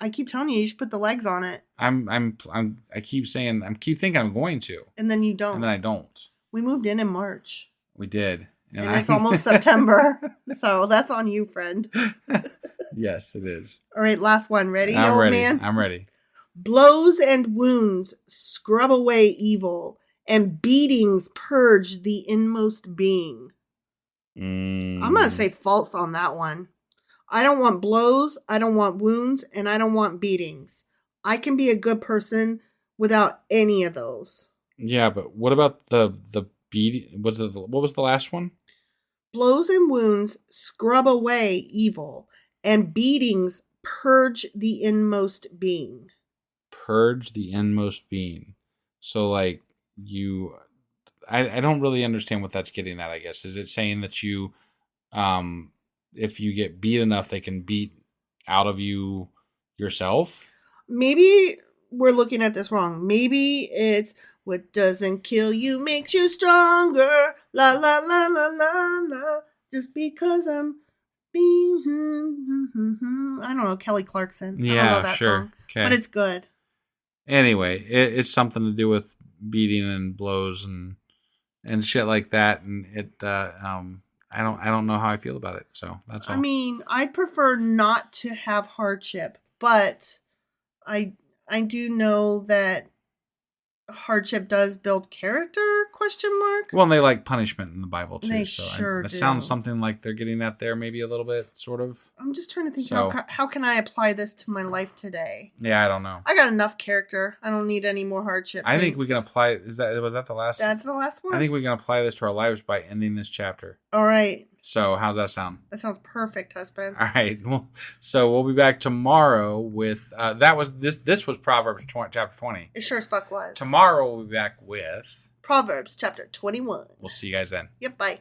I keep telling you should put the legs on it. I keep thinking I'm going to. And then you don't. And then I don't. We moved in March. We did. And it's almost September. So that's on you, friend. Yes, it is. All right, last one. Ready, I'm old ready. man? I'm ready. Blows and wounds scrub away evil, and beatings purge the inmost being. I'm going to say false on that one. I don't want blows, I don't want wounds, and I don't want beatings. I can be a good person without any of those. Yeah, but what about the beating? What was the last one? Blows and wounds scrub away evil, and beatings purge the inmost being. Purge the inmost being. So, like, I don't really understand what that's getting at, I guess. Is it saying that you, if you get beat enough, they can beat out of you yourself? Maybe we're looking at this wrong. Maybe it's what doesn't kill you makes you stronger. La, la, la, la, la, la. Just because I'm being... I don't know, Kelly Clarkson. I don't know that song. Okay. But it's good. Anyway, it's something to do with beating and blows and shit like that, and I don't know how I feel about it. So that's all. I mean, I prefer not to have hardship, but I do know that hardship does build character, ? Well, and they like punishment in the Bible too. They so sure it do. sounds something like they're getting at there, maybe a little bit, sort of. I'm just trying to think how can I apply this to my life today? Yeah, I don't know. I got enough character. I don't need any more hardship. I think we can apply. Was that the last? That's the last one. I think we can apply this to our lives by ending this chapter. All right. So how's that sound? That sounds perfect, husband. All right. Well, so we'll be back tomorrow with This was Proverbs chapter 20. It sure as fuck was. Tomorrow we'll be back with Proverbs chapter 21. We'll see you guys then. Yep. Bye.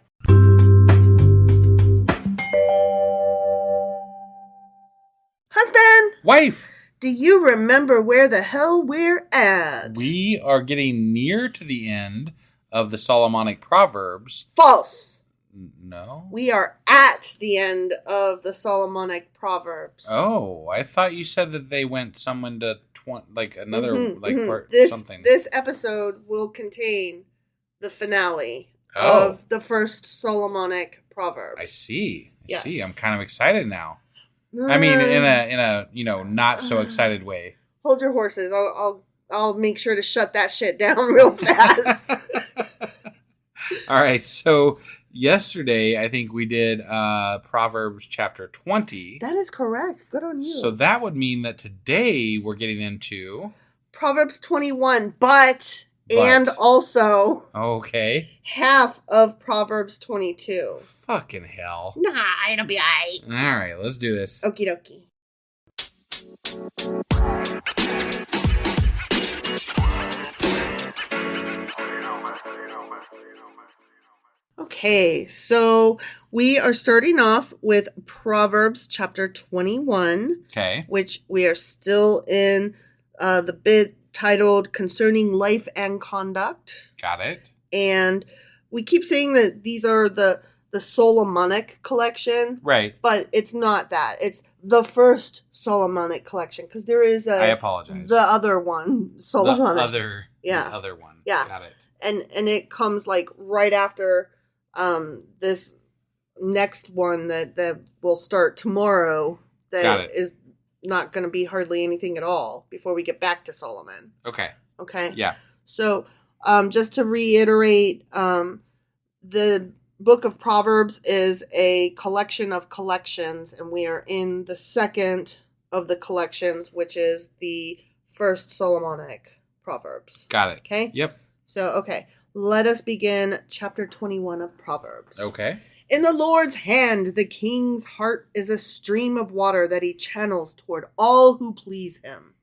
Husband. Wife. Do you remember where the hell we're at? We are getting near to the end of the Solomonic Proverbs. False. No. We are at the end of the Solomonic Proverbs. Oh, I thought you said that they went some into another part something. This episode will contain the finale of the first Solomonic Proverb. I see. Yes. See. I'm kind of excited now. I mean, in a not so excited way. Hold your horses. I'll make sure to shut that shit down real fast. All right, so yesterday I think we did Proverbs chapter 20. That is correct. Good on you. So that would mean that today we're getting into Proverbs 21, but And also Okay. half of Proverbs 22. Fucking hell. Nah, it'll be alright. All right, let's do this. Okie dokie. Okay, so we are starting off with Proverbs chapter 21, Okay. which we are still in the bit titled Concerning Life and Conduct. Got it. And we keep saying that these are the Solomonic collection. Right. But it's not that. It's the first Solomonic collection, because there is I apologize. the other one, Solomonic. The other one. Yeah. Got it. And it comes like right after this next one that will start tomorrow. That is not going to be hardly anything at all before we get back to Solomon. Okay. Okay. Yeah. So just to reiterate, the Book of Proverbs is a collection of collections, and we are in the second of the collections, which is the first Solomonic Proverbs. Got it. Okay? Yep. So, okay. Let us begin chapter 21 of Proverbs. Okay. In the Lord's hand, the king's heart is a stream of water that he channels toward all who please him.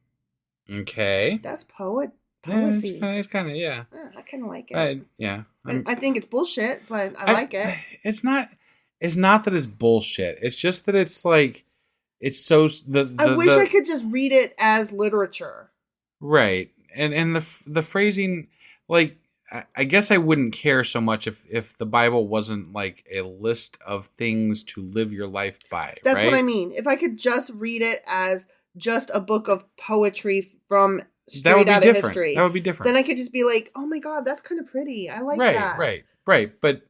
Okay. That's poetry. It's kind of, yeah. I kind of like it. Yeah. I think it's bullshit, but I like it. It's not that it's bullshit. It's just that it's like, it's so... I wish I could just read it as literature. Right. And the phrasing, like, I guess I wouldn't care so much if the Bible wasn't like a list of things to live your life by. That's right? what I mean. If I could just read it as just a book of poetry from straight out of history. That would be different. Then I could just be like, oh my God, that's kind of pretty. I like that. Right. But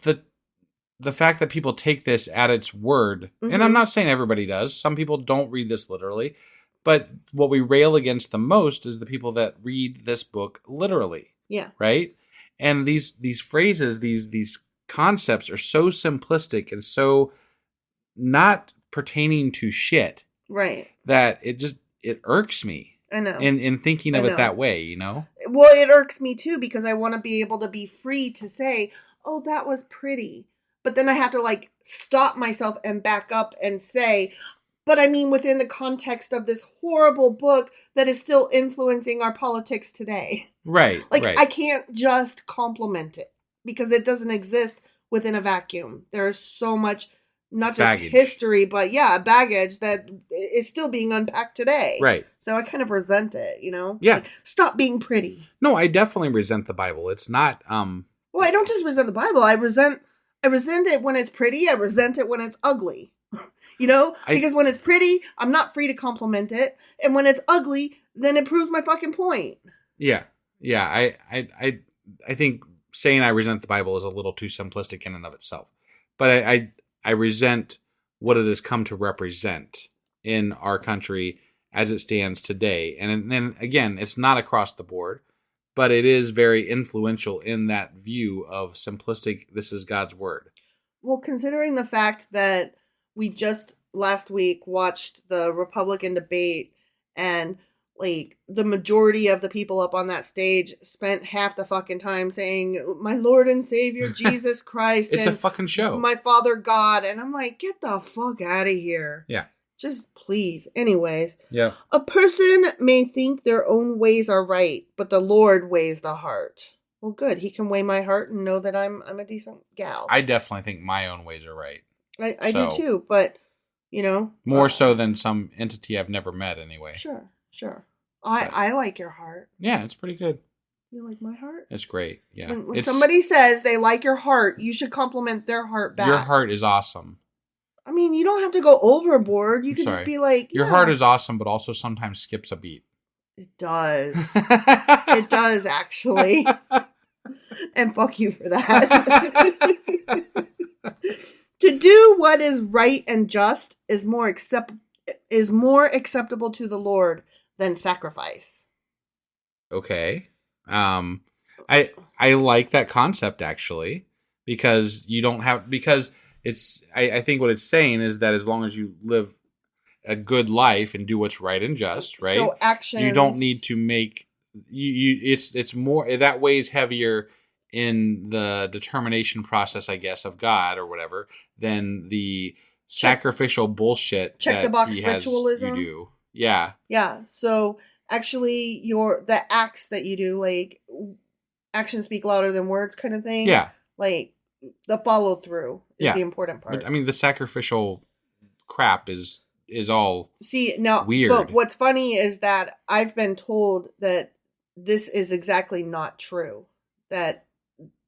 the fact that people take this at its word, and I'm not saying everybody does. Some people don't read this literally. But what we rail against the most is the people that read this book literally. Yeah. Right? And these phrases, these concepts are so simplistic and so not pertaining to shit. Right. That it irks me. I know. In thinking of it that way, you know? Well, it irks me too, because I want to be able to be free to say, oh, that was pretty. But then I have to like stop myself and back up and say, but I mean within the context of this horrible book that is still influencing our politics today. Right. Like, right. I can't just compliment it because it doesn't exist within a vacuum. There is so much, not just baggage. History, but baggage that is still being unpacked today. Right. So I kind of resent it, you know? Yeah. Like, stop being pretty. No, I definitely resent the Bible. It's not, Well, I don't just resent the Bible. I resent it when it's pretty. I resent it when it's ugly. You know, because when it's pretty, I'm not free to compliment it, and when it's ugly, then it proves my fucking point. Yeah. I think saying I resent the Bible is a little too simplistic in and of itself, but I resent what it has come to represent in our country as it stands today, and then again, it's not across the board, but it is very influential in that view of simplistic. This is God's word. Well, considering the fact that we just last week watched the Republican debate, and like the majority of the people up on that stage spent half the fucking time saying, my Lord and Savior, Jesus Christ. It's a fucking show. My Father God. And I'm like, get the fuck out of here. Yeah. Just please. Anyways. Yeah. A person may think their own ways are right, but the Lord weighs the heart. Well, good. He can weigh my heart and know that I'm a decent gal. I definitely think my own ways are right. I do too, but, you know. More so than some entity I've never met anyway. Sure. I like your heart. Yeah, it's pretty good. You like my heart? It's great, yeah. When somebody says they like your heart, you should compliment their heart back. Your heart is awesome. I mean, you don't have to go overboard. You could just be like, Your heart is awesome, but also sometimes skips a beat. It does. It does, actually. And fuck you for that. To do what is right and just is more acceptable to the Lord than sacrifice. Okay. I like that concept actually, because I think what it's saying is that as long as you live a good life and do what's right and just, right? So actions. You don't need to make it's more that weighs heavier in the determination process, I guess, of God or whatever, than the sacrificial bullshit check that the box he has ritualism. you do. Yeah. Yeah. So actually the acts that you do, like actions speak louder than words kind of thing. Yeah. Like the follow through is the important part. But I mean, the sacrificial crap is all weird. But what's funny is that I've been told that this is exactly not true. That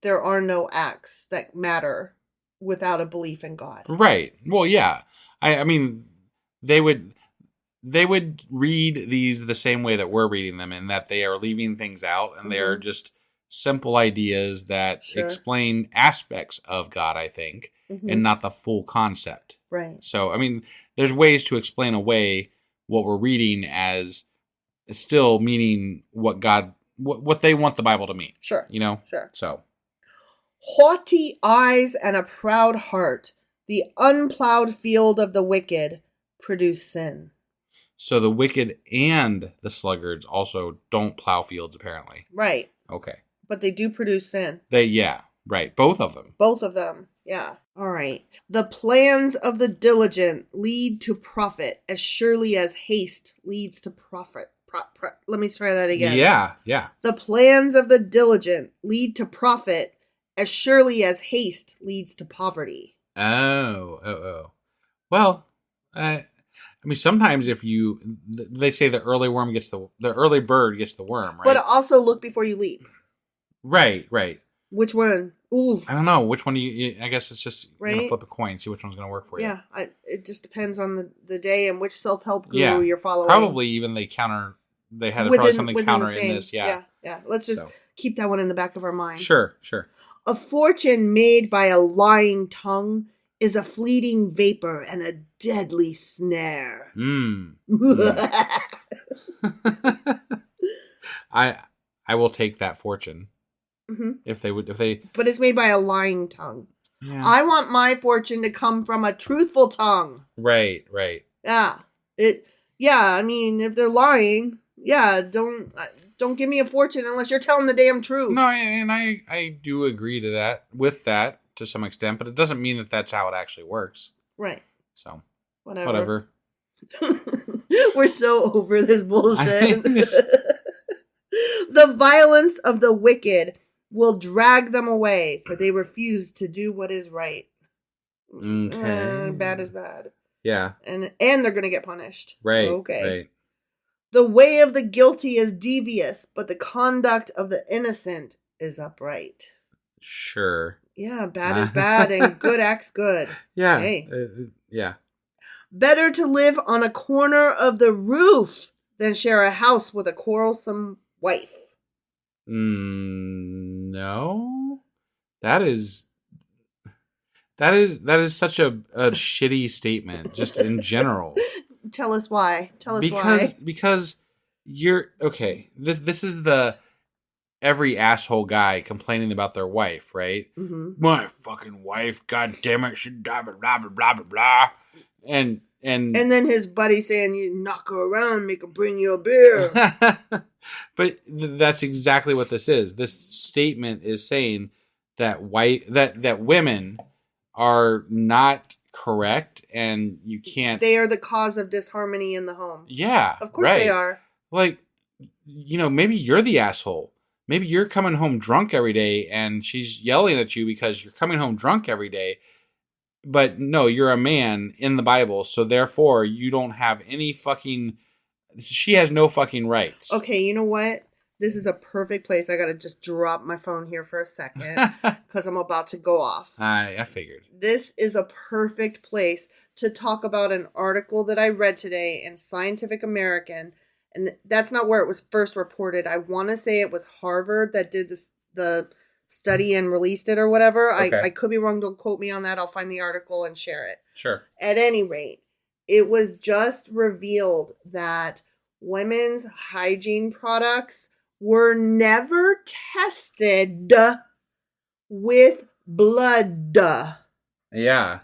there are no acts that matter without a belief in God. Right. Well, yeah. I mean, they would read these the same way that we're reading them, in that they are leaving things out, and they are just simple ideas that explain aspects of God, I think, and not the full concept. Right. So, I mean, there's ways to explain away what we're reading as still meaning what God, what they want the Bible to mean. Sure. You know? Sure. So. Haughty eyes and a proud heart, the unplowed field of the wicked, produce sin. So the wicked and the sluggards also don't plow fields, apparently. Right. Okay. But they do produce sin. Right. Both of them. Both of them. Yeah. All right. The plans of the diligent lead to profit as surely as haste leads to profit. Let me try that again. Yeah. The plans of the diligent lead to profit as surely as haste leads to poverty. Oh. Well, I mean, sometimes they say the early bird gets the worm, right? But also look before you leap. Right. Which one? Ooh. I don't know. Which one do you, I guess it's just right? going to flip a coin, see which one's going to work for you. Yeah. It just depends on the day and which self-help guru you're following. Probably even they had probably something counter in this. Yeah. Let's just keep that one in the back of our mind. Sure. A fortune made by a lying tongue is a fleeting vapor and a deadly snare. I will take that fortune. If they. But it's made by a lying tongue. Yeah. I want my fortune to come from a truthful tongue. Right. Yeah. I mean, if they're lying, don't give me a fortune unless you're telling the damn truth. No, and I do agree to that, with that to some extent, but it doesn't mean that that's how it actually works. Right. So, whatever. We're so over this bullshit. The violence of the wicked will drag them away, for they refuse to do what is right. Okay. Bad is bad. Yeah. And they're going to get punished. Right. Okay. Right. The way of the guilty is devious, but the conduct of the innocent is upright. Sure. Yeah, bad is bad and good acts good. Yeah. Hey. Yeah. Better to live on a corner of the roof than share a house with a quarrelsome wife. No. That is such a shitty statement, just in general. Tell us why. Why. Because you're okay. This is the every asshole guy complaining about their wife, right? Mm-hmm. My fucking wife, god damn it, she blah blah blah blah blah blah. And then his buddy saying, you knock her around, make her bring you a beer. But that's exactly what this is. This statement is saying that that women are not correct, and you can't. They are the cause of disharmony in the home. Yeah, of course they are. Like, maybe you're the asshole. Maybe you're coming home drunk every day, and she's yelling at you because you're coming home drunk every day. But no, you're a man in the Bible, so therefore you don't have any fucking. She has no fucking rights. Okay, you know what? This is a perfect place. I gotta just drop my phone here for a second because I'm about to go off. I figured. This is a perfect place to talk about an article that I read today in Scientific American, and that's not where it was first reported. I want to say it was Harvard that did the study and released it or whatever. Okay. I could be wrong. Don't quote me on that. I'll find the article and share it. Sure. At any rate, it was just revealed that women's hygiene products were never tested with blood. Yeah.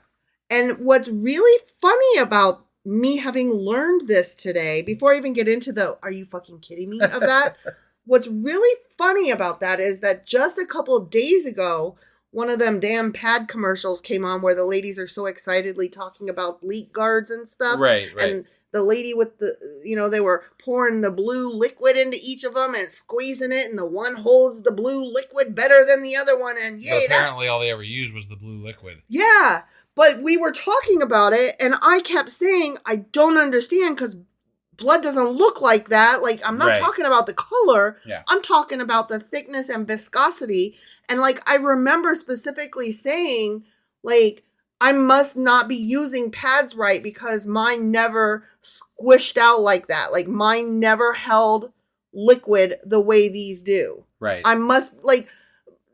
And what's really funny about me having learned this today, before I even get into the "are you fucking kidding me" of that, what's really funny about that is that just a couple of days ago, one of them damn pad commercials came on where the ladies are so excitedly talking about leak guards and stuff. Right. And the lady with the, they were pouring the blue liquid into each of them and squeezing it, and the one holds the blue liquid better than the other one. And yay, apparently all they ever used was the blue liquid. Yeah, but we were talking about it, and I kept saying, I don't understand, because blood doesn't look like that. Like, I'm not talking about the color. Yeah. I'm talking about the thickness and viscosity. And, like, I remember specifically saying, like, I must not be using pads right because mine never squished out like that. Like, mine never held liquid the way these do. Right. I must, like,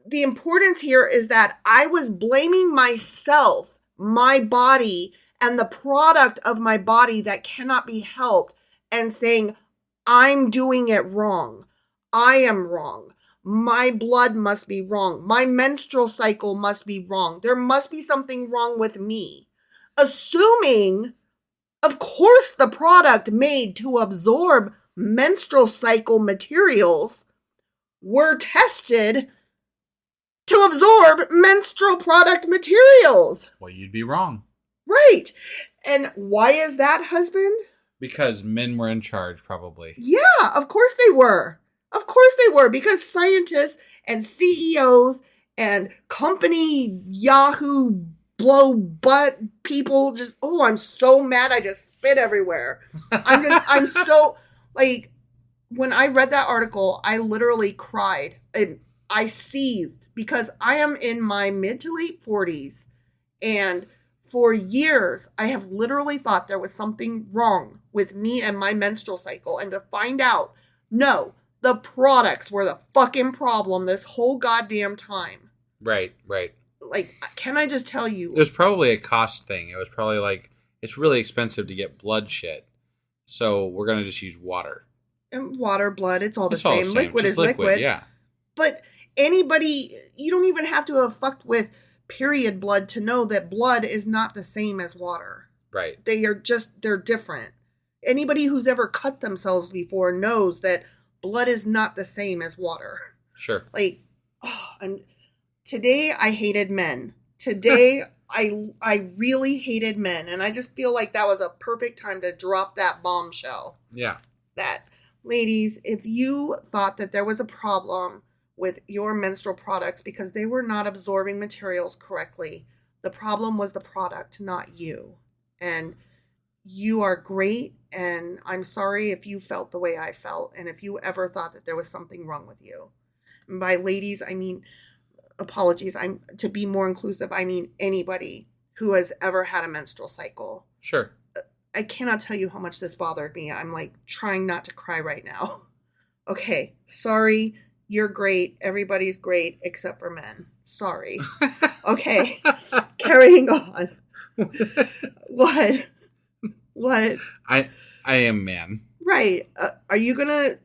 the importance here is that I was blaming myself, my body, and the product of my body that cannot be helped, and saying, I'm doing it wrong. I am wrong. My blood must be wrong. My menstrual cycle must be wrong. There must be something wrong with me. Assuming, of course, the product made to absorb menstrual cycle materials were tested to absorb menstrual product materials. Well, you'd be wrong. Right. And why is that, husband? Because men were in charge, probably. Yeah, of course they were. Of course they were, because scientists and CEOs and company Yahoo blow butt people just, I'm so mad I just spit everywhere. I'm so, like, when I read that article, I literally cried and I seethed because I am in my mid to late 40s, and for years I have literally thought there was something wrong with me and my menstrual cycle, and to find out, no, the products were the fucking problem this whole goddamn time. Right. Like, can I just tell you? It was probably a cost thing. It was probably like, it's really expensive to get blood shit, so we're going to just use water. And water, blood, it's all the same. Liquid is liquid. Yeah. But anybody, you don't even have to have fucked with period blood to know that blood is not the same as water. Right. They're different. Anybody who's ever cut themselves before knows that blood is not the same as water. Sure. Like, and today I hated men. Today I really hated men. And I just feel like that was a perfect time to drop that bombshell. Yeah. That, ladies, if you thought that there was a problem with your menstrual products because they were not absorbing materials correctly, the problem was the product, not you. And you are great, and I'm sorry if you felt the way I felt, and if you ever thought that there was something wrong with you. And by ladies, I mean, apologies, to be more inclusive, I mean anybody who has ever had a menstrual cycle. Sure. I cannot tell you how much this bothered me. I'm like trying not to cry right now. Okay, sorry, you're great. Everybody's great except for men. Sorry. Okay, carrying on. What? I am man. Right. Are you gonna?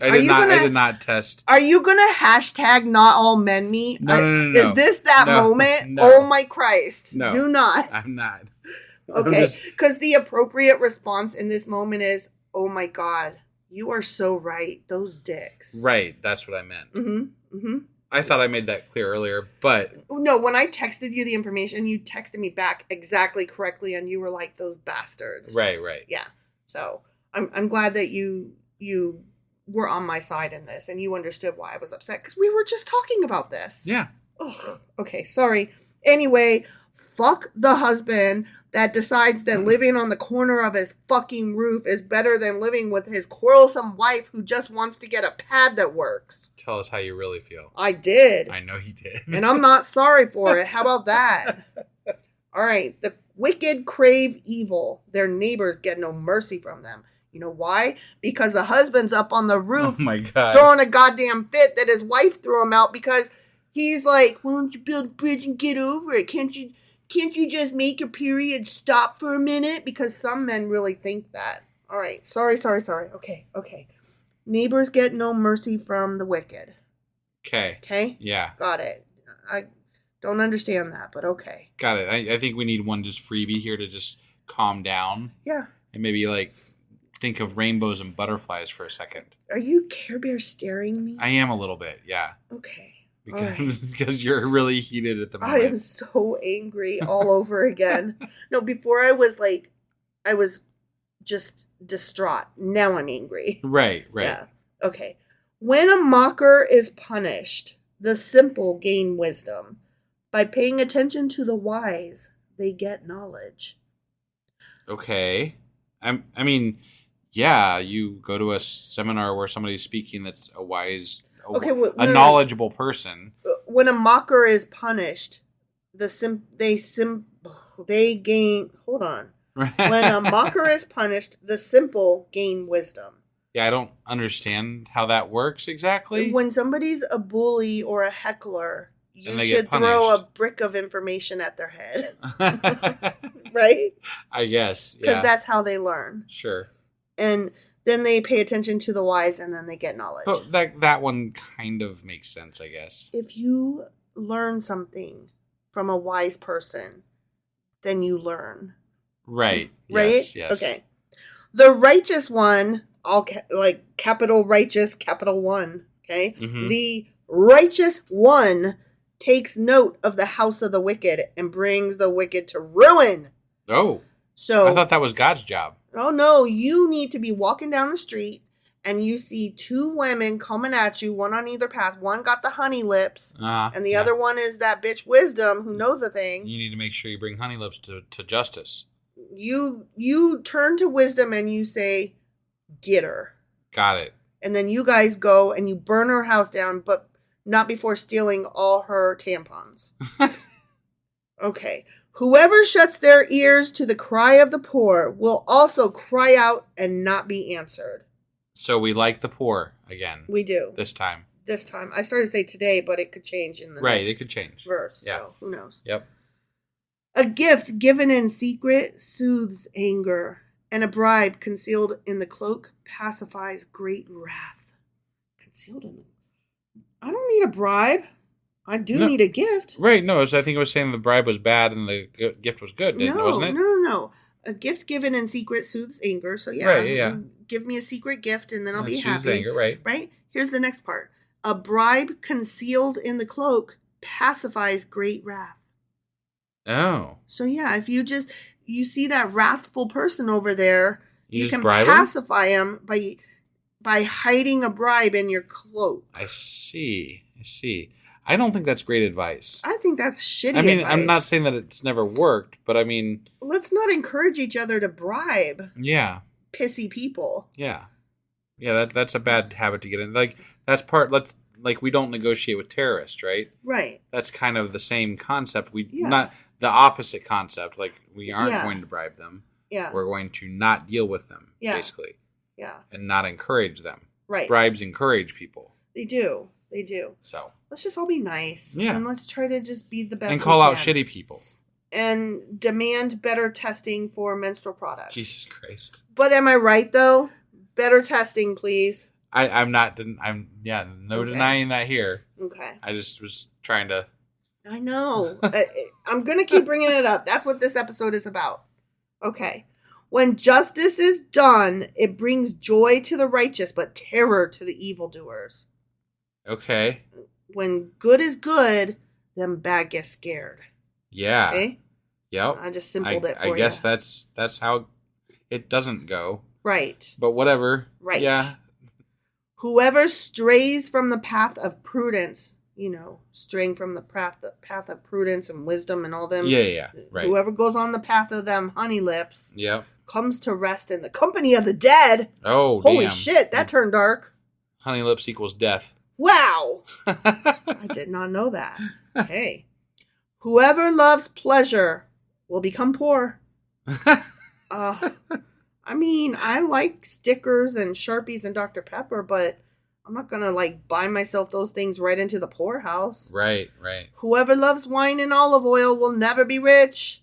I did not test. Are you gonna hashtag not all men me? No. Is this that moment? No. Oh my Christ! No, do not. I'm not. Okay, because the appropriate response in this moment is, "Oh my God, you are so right. Those dicks." Right. That's what I meant. Mm-hmm. I thought I made that clear earlier, but no, when I texted you the information, you texted me back exactly correctly, and you were like, "Those bastards." Right. Yeah. So I'm glad that you were on my side in this, and you understood why I was upset, because we were just talking about this. Yeah. Ugh. Okay. Sorry. Anyway, fuck the husband that decides that living on the corner of his fucking roof is better than living with his quarrelsome wife who just wants to get a pad that works. Tell us how you really feel. I did. I know you did. And I'm not sorry for it. How about that? All right. The wicked crave evil. Their neighbors get no mercy from them. You know why? Because the husband's up on the roof oh my God, throwing a goddamn fit that his wife threw him out because he's like, why don't you build a bridge and get over it? Can't you just make your period stop for a minute? Because some men really think that. All right. Sorry. Okay. Neighbors get no mercy from the wicked. Okay? Yeah. Got it. I don't understand that, but okay. Got it. I think we need one just freebie here to just calm down. Yeah. And maybe like think of rainbows and butterflies for a second. Are you Care Bear staring me? I am a little bit, yeah. Okay. Because you're really heated at the moment. I am so angry all over again. No, before I was just distraught. Now I'm angry. Right. Yeah. Okay. When a mocker is punished, the simple gain wisdom. By paying attention to the wise, they get knowledge. Okay. I mean, yeah, you go to a seminar where somebody's speaking that's a wise, a knowledgeable person. When a mocker is punished, they gain. Hold on. When a mocker is punished, the simple gain wisdom. Yeah, I don't understand how that works exactly. When somebody's a bully or a heckler, you should throw a brick of information at their head. Right? I guess, yeah. Because that's how they learn. Sure. And then they pay attention to the wise, and then they get knowledge. But that one kind of makes sense, I guess. If you learn something from a wise person, then you learn. Right. Right? Yes. Okay. The righteous one, capital righteous, capital one. Okay. Mm-hmm. The righteous one takes note of the house of the wicked and brings the wicked to ruin. Oh. So I thought that was God's job. Oh no, you need to be walking down the street and you see two women coming at you, one on either path. One got the honey lips, and the other one is that bitch Wisdom who knows a thing. You need to make sure you bring honey lips to justice. You turn to Wisdom and you say, "Get her." Got it. And then you guys go and you burn her house down, but not before stealing all her tampons. Okay. Whoever shuts their ears to the cry of the poor will also cry out and not be answered. So we like the poor again. We do. This time. I started to say today, but it could change in the next it could change. verse. Yeah. So who knows? Yep. A gift given in secret soothes anger, and a bribe concealed in the cloak pacifies great wrath. Concealed in the... I don't need a bribe. I do need a gift. Right, no, I think it was saying the bribe was bad and the gift was good, wasn't it? No. A gift given in secret soothes anger. So yeah, right, yeah. Give me a secret gift and then I'll be soothes happy. Anger, right. Right? Here's the next part. A bribe concealed in the cloak pacifies great wrath. Oh. So yeah, if you see that wrathful person over there, you can bribe pacify him by hiding a bribe in your cloak. I see. I don't think that's great advice. I think that's shitty advice. advice. I'm not saying that it's never worked, but I mean... Let's not encourage each other to bribe. Yeah. Pissy people. Yeah. Yeah, that's a bad habit to get in. That's part... we don't negotiate with terrorists, right? Right. That's kind of the same concept. Not the opposite concept. We aren't going to bribe them. Yeah. We're going to not deal with them, basically. Yeah. And not encourage them. Right. Bribes encourage people. They do. So let's just all be nice. Yeah. And let's try to just be the best and call out shitty people. And demand better testing for menstrual products. Jesus Christ. But am I right, though? Better testing, please. I'm not... denying that here. Okay. I just was trying to... I know. I'm going to keep bringing it up. That's what this episode is about. Okay. When justice is done, it brings joy to the righteous, but terror to the evildoers. Okay. When good is good, then bad gets scared. Yeah. Okay? Yep. I just simpled it for you. I guess that's how it doesn't go. Right. But whatever. Right. Yeah. Whoever strays from the path of prudence, straying from the path of prudence and wisdom and all them. Yeah. Right. Whoever goes on the path of them honey lips. Yep. Comes to rest in the company of the dead. Oh, holy damn. shit, that turned dark. Honey lips equals death. Wow. I did not know that. Okay. Whoever loves pleasure will become poor. I like stickers and Sharpies and Dr. Pepper, but I'm not going to buy myself those things right into the poorhouse. Right. Whoever loves wine and olive oil will never be rich.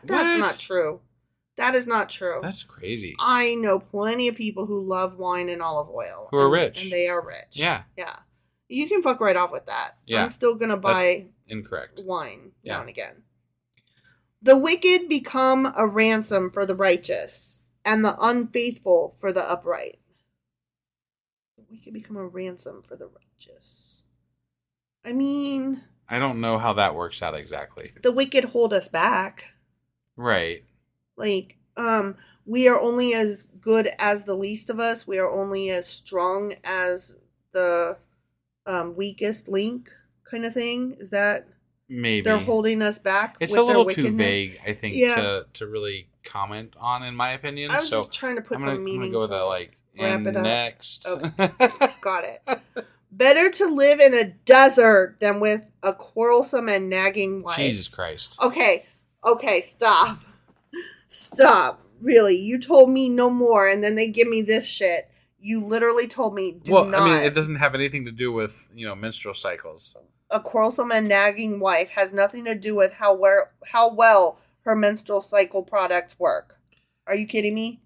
That's not true. That is not true. That's crazy. I know plenty of people who love wine and olive oil. Who are rich. And they are rich. Yeah. Yeah. You can fuck right off with that. Yeah. I'm still going to buy incorrect wine now and again. The wicked become a ransom for the righteous, and the unfaithful for the upright. We can become a ransom for the righteous. I mean, I don't know how that works out exactly. the wicked hold us back. Right. Like, we are only as good as the least of us. We are only as strong as the weakest link, kind of thing. Is that maybe they're holding us back? It's with a little their too wickedness? vague, I think, to really comment on, in my opinion. I was so just trying to put some meaning. I'm gonna go with to that. it. Like, Wrap and it up. next. Okay. Got it. Better to live in a desert than with a quarrelsome and nagging wife. Jesus Christ. Okay, stop. Really, you told me no more, and then they give me this shit. You literally told me not. I mean, it doesn't have anything to do with, menstrual cycles. A quarrelsome and nagging wife has nothing to do with how well her menstrual cycle products work. Are you kidding me?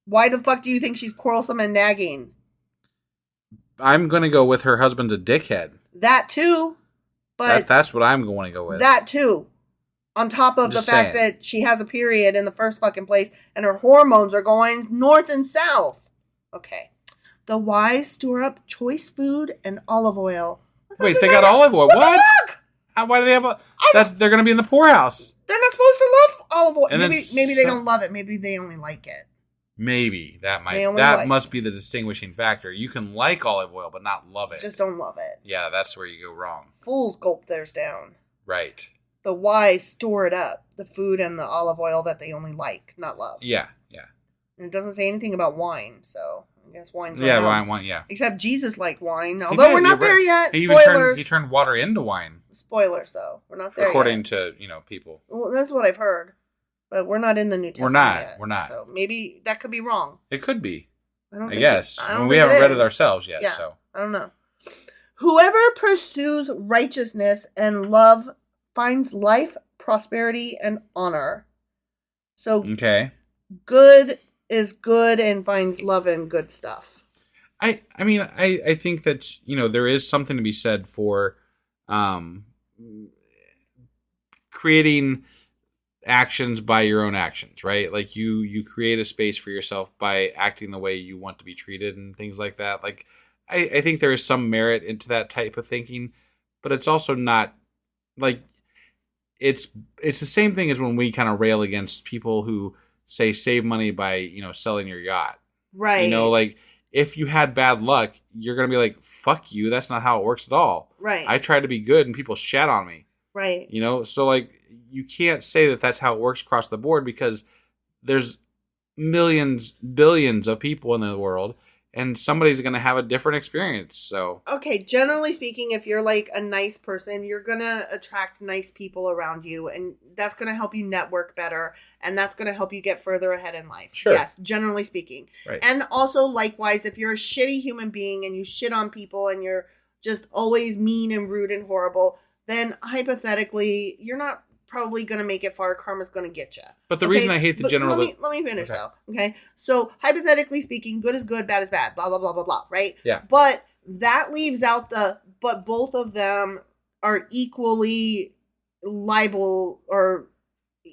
Why the fuck do you think she's quarrelsome and nagging? I'm going to go with her husband's a dickhead. That too. But that's what I'm going to go with. That too. On top of the fact that she has a period in the first fucking place and her hormones are going north and south. Okay. The wise store up choice food and olive oil. Wait, they got olive oil? What? The fuck? Why do they have they're going to be in the poorhouse. They're not supposed to love olive oil. And maybe they don't love it. Maybe they only like it. Maybe that must be the distinguishing factor. You can like olive oil but not love it. Just don't love it. Yeah, that's where you go wrong. Fools gulp theirs down. Right. The wise store it up, the food and the olive oil that they only like, not love. Yeah. And it doesn't say anything about wine, so I guess wine's wine, yeah. Except Jesus liked wine, although we're not there yet. He turned water into wine. Spoilers, though. We're not there According yet. to, people. Well, that's what I've heard. But we're not in the New Testament yet. We're not. So maybe that could be wrong. It could be. I guess. We haven't read it ourselves yet, so. I don't know. Whoever pursues righteousness and love finds life, prosperity, and honor. So good is good and finds love and good stuff. I think that, there is something to be said for creating actions by your own actions, right? Like you create a space for yourself by acting the way you want to be treated and things like that. Like I think there is some merit into that type of thinking, but it's also not like it's the same thing as when we kind of rail against people who say save money by, selling your yacht. Right. Like if you had bad luck, you're going to be like, fuck you. That's not how it works at all. Right. I tried to be good and people shat on me. Right. So like you can't say that that's how it works across the board because there's millions, billions of people in the world and somebody's going to have a different experience. So, okay, generally speaking, if you're like a nice person, you're going to attract nice people around you and that's going to help you network better and that's going to help you get further ahead in life. Sure. Yes, generally speaking. Right. And also likewise, if you're a shitty human being and you shit on people and you're just always mean and rude and horrible, then hypothetically, you're not probably going to make it far. Karma's going to get you. But the reason I hate the general... Let me finish, though. Okay? So, hypothetically speaking, good is good, bad is bad, blah, blah, blah, blah, blah, right? Yeah. But that leaves out but both of them are equally liable or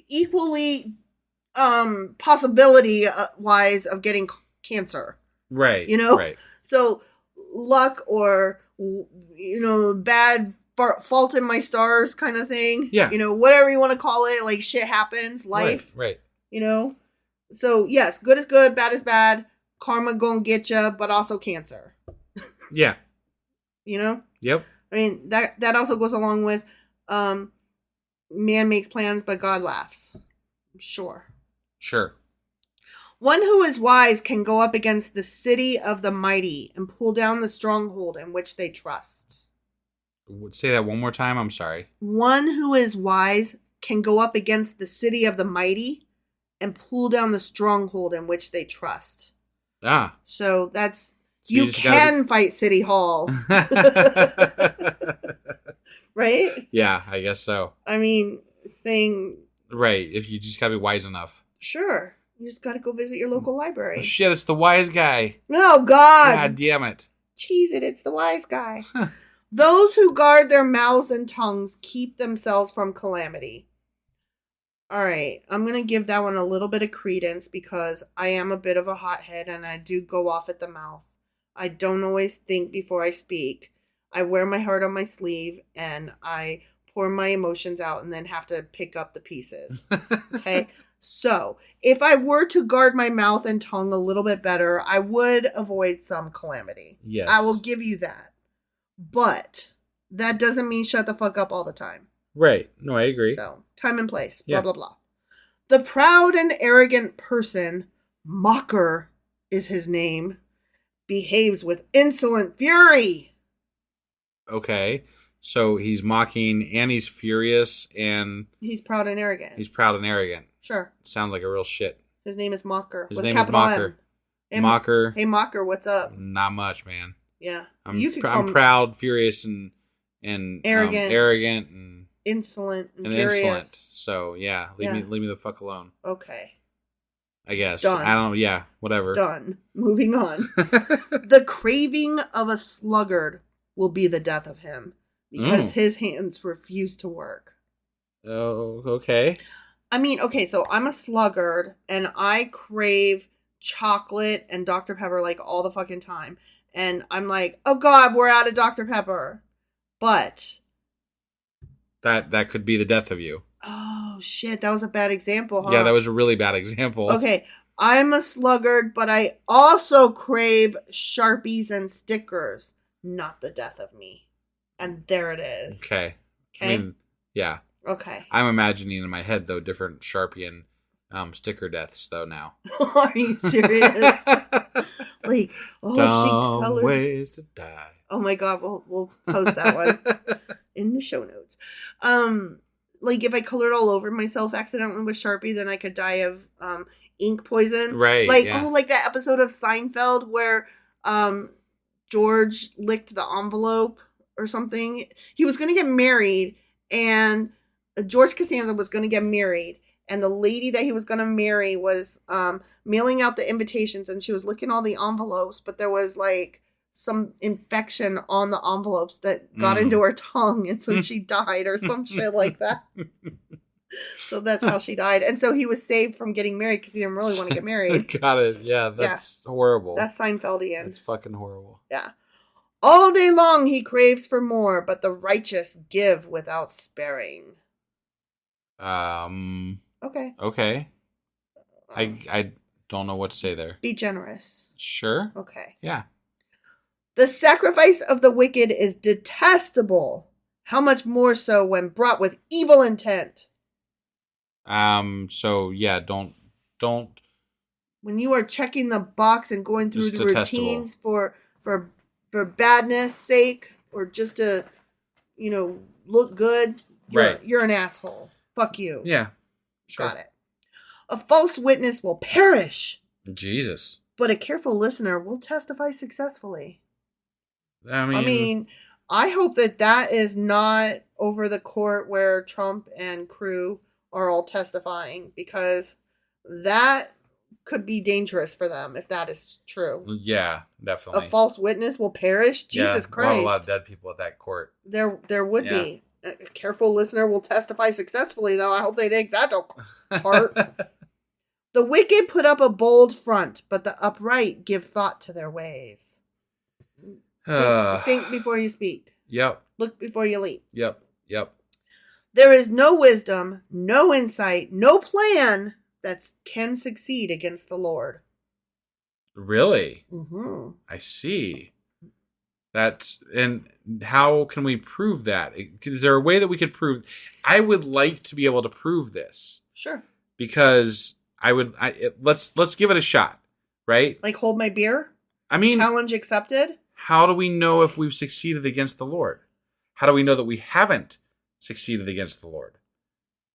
equally possibility-wise of getting cancer. Right. Right. So, luck or, bad... fault in my stars kind of thing. Yeah. Whatever you want to call it, like shit happens, life. Right. So yes, good is good, bad is bad. Karma gonna get you, but also cancer. Yeah. Yep. I mean, that also goes along with man makes plans, but God laughs. Sure. One who is wise can go up against the city of the mighty and pull down the stronghold in which they trust. Say that one more time. I'm sorry. One who is wise can go up against the city of the mighty and pull down the stronghold in which they trust. Ah. So that's... You can fight City Hall. Right? Yeah, I guess so. I mean, saying... Right, if you just gotta be wise enough. Sure. You just gotta go visit your local library. Oh, shit, it's the wise guy. Oh, God. God damn it. Cheese it, it's the wise guy. Huh. Those who guard their mouths and tongues keep themselves from calamity. All right, I'm going to give that one a little bit of credence because I am a bit of a hothead and I do go off at the mouth. I don't always think before I speak. I wear my heart on my sleeve and I pour my emotions out and then have to pick up the pieces. Okay? So, if I were to guard my mouth and tongue a little bit better, I would avoid some calamity. Yes. I will give you that. But that doesn't mean shut the fuck up all the time. Right. No, I agree. So, time and place. Yeah. Blah, blah, blah. The proud and arrogant person, mocker is his name, behaves with insolent fury. Okay. So he's mocking and he's furious and... He's proud and arrogant. He's proud and arrogant. Sure. Sounds like a real shit. His name is Mocker. His with name is capital Mocker. M. Hey, Mocker. Hey, Mocker, what's up? Not much, man. Yeah. I'm call proud, furious, and arrogant and insolent and furious. Insolent. So yeah, leave me the fuck alone. Okay. I guess. Done. I don't. Yeah. Whatever. Done. Moving on. The craving of a sluggard will be the death of him because his hands refuse to work. Oh, okay. I mean, okay, so I'm a sluggard and I crave chocolate and Dr. Pepper like all the fucking time. And I'm like, oh God, we're out of Dr. Pepper. But that could be the death of you. Oh shit, that was a bad example, huh? Yeah, that was a really bad example. Okay, I'm a sluggard, but I also crave Sharpies and stickers. Not the death of me. And there it is. Okay. Okay. I mean, yeah. Okay. I'm imagining in my head though different Sharpie and sticker deaths though now. Are you serious? Like, oh, Dumb she colored ways to die. Oh my God, we'll post that one in the show notes. Like if I colored all over myself accidentally with Sharpie, then I could die of ink poison. Right. Like yeah. like that episode of Seinfeld where George licked the envelope or something. He was gonna get married and George Costanza was gonna get married. And the lady that he was going to marry was mailing out the invitations and she was licking all the envelopes, but there was like some infection on the envelopes that got into her tongue. And so she died or some shit like that. So that's how she died. And so he was saved from getting married because he didn't really want to get married. Got it. Yeah, that's horrible. That's Seinfeldian. That's fucking horrible. Yeah. All day long he craves for more, but the righteous give without sparing. Okay. Okay. I don't know what to say there. Be generous. Sure. Okay. Yeah. The sacrifice of the wicked is detestable. How much more so when brought with evil intent? So yeah, don't. When you are checking the box and going through the routines for badness sake or just to, look good, you're an asshole. Fuck you. Yeah. Sure. Got it. A false witness will perish. Jesus. But a careful listener will testify successfully. I mean, I hope that is not over the court where Trump and crew are all testifying because that could be dangerous for them if that is true. Yeah, definitely. A false witness will perish? Jesus Christ. A lot of dead people at that court. There would be. A careful listener will testify successfully, though. I hope they take that to heart. The wicked put up a bold front, but the upright give thought to their ways. Think before you speak. Yep. Look before you leap. Yep. There is no wisdom, no insight, no plan that can succeed against the Lord. Really? Mm-hmm. I see. And how can we prove that? Is there a way that we could prove? I would like to be able to prove this. Sure. Because let's give it a shot, right? Like hold my beer? I mean, challenge accepted? How do we know if we've succeeded against the Lord? How do we know that we haven't succeeded against the Lord?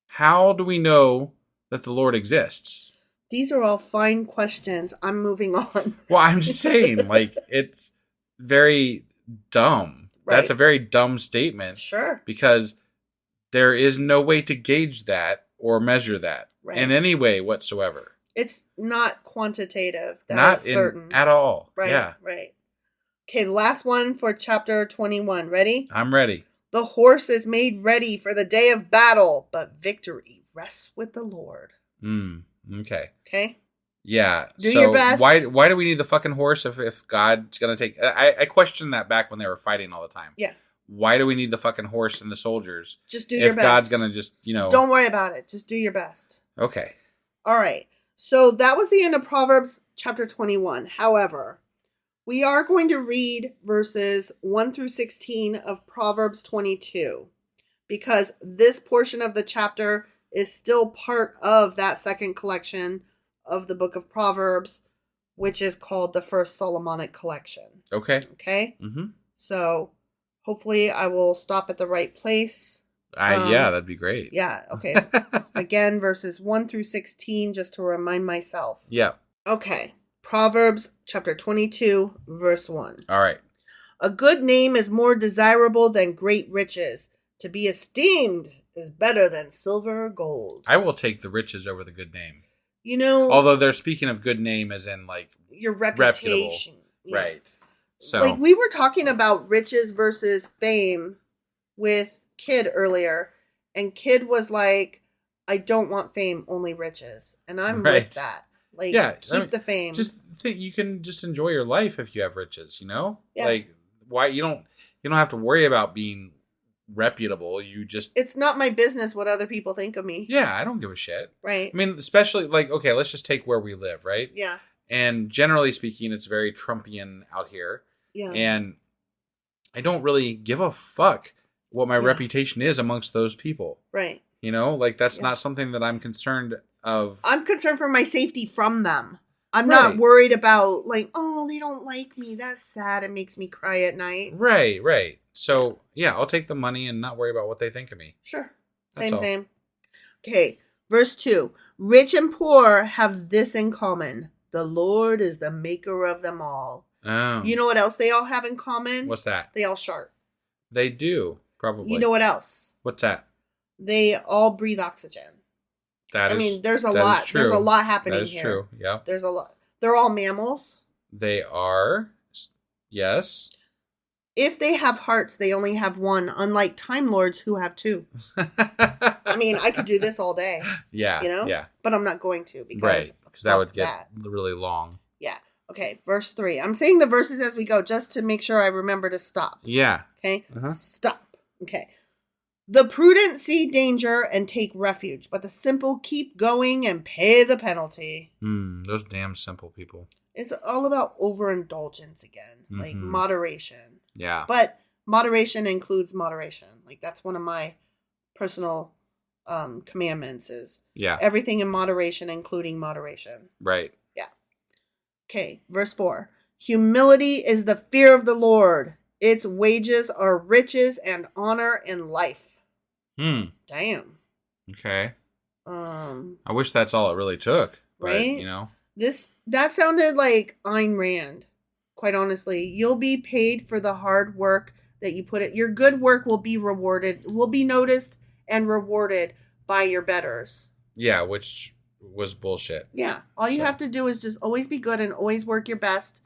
How do we know that the Lord exists? These are all fine questions. I'm moving on. Well, I'm just saying, it's very dumb. Right. That's a very dumb statement. Sure. Because there is no way to gauge that or measure that in any way whatsoever. It's not quantitative. That's certain. At all. Right. Yeah. Right. Okay, the last one for chapter 21. Ready? I'm ready. The horse is made ready for the day of battle, but victory rest with the Lord. Okay. Okay? Yeah. Do your best. Why do we need the fucking horse if God's going to take... I questioned that back when they were fighting all the time. Yeah. Why do we need the fucking horse and the soldiers? Just do your best. If God's going to just, Don't worry about it. Just do your best. Okay. All right. So that was the end of Proverbs chapter 21. However, we are going to read verses 1 through 16 of Proverbs 22 because this portion of the chapter is still part of that second collection of the book of Proverbs, which is called the First Solomonic Collection. Okay. Okay? Mm-hmm. So hopefully I will stop at the right place. Yeah, that'd be great. Yeah, okay. Again, verses 1 through 16, just to remind myself. Yeah. Okay. Proverbs chapter 22, verse 1. All right. A good name is more desirable than great riches. To be esteemed is better than silver or gold. I will take the riches over the good name. Although they're speaking of good name as in like your reputation. Yeah. Right. So like we were talking about riches versus fame with Kid earlier, and Kid was like, I don't want fame, only riches. And I'm with that. Like, keep the fame. Just think you can just enjoy your life if you have riches, Yeah. Like, why you don't have to worry about being reputable. It's not my business what other people think of me. Yeah, I don't give a shit. Right. I mean, especially like, okay, let's just take where we live, right? Yeah. And generally speaking, it's very Trumpian out here. Yeah. And I don't really give a fuck what my reputation is amongst those people. Right. Like that's not something that I'm concerned of. I'm concerned for my safety from them. I'm not worried about like, oh, they don't like me. That's sad. It makes me cry at night. Right, right. So, yeah, I'll take the money and not worry about what they think of me. Sure. Same. Okay. Verse 2. Rich and poor have this in common. The Lord is the maker of them all. Oh. You know what else they all have in common? What's that? They all shark. They do, probably. You know what else? What's that? They all breathe oxygen. There's a lot. There's a lot happening here. That is true, yeah. There's a lot. They're all mammals. They are, yes. If they have hearts, they only have one, unlike Time Lords who have two. I could do this all day. Yeah, yeah. But I'm not going to because that would get really long. Yeah. Okay, verse 3. I'm saying the verses as we go just to make sure I remember to stop. Yeah. Okay? Stop. Okay. The prudent see danger and take refuge, but the simple keep going and pay the penalty. Those damn simple people. It's all about overindulgence again, like moderation. Yeah. But moderation includes moderation. Like that's one of my personal commandments is everything in moderation, including moderation. Right. Yeah. Okay, verse 4. Humility is the fear of the Lord. Its wages are riches and honor in life. Damn. Okay. I wish that's all it really took. Right? But, that sounded like Ayn Rand. Quite honestly, you'll be paid for the hard work that you put in. Your good work will be rewarded, will be noticed and rewarded by your betters. Yeah, which was bullshit. Yeah. All you have to do is just always be good and always work your best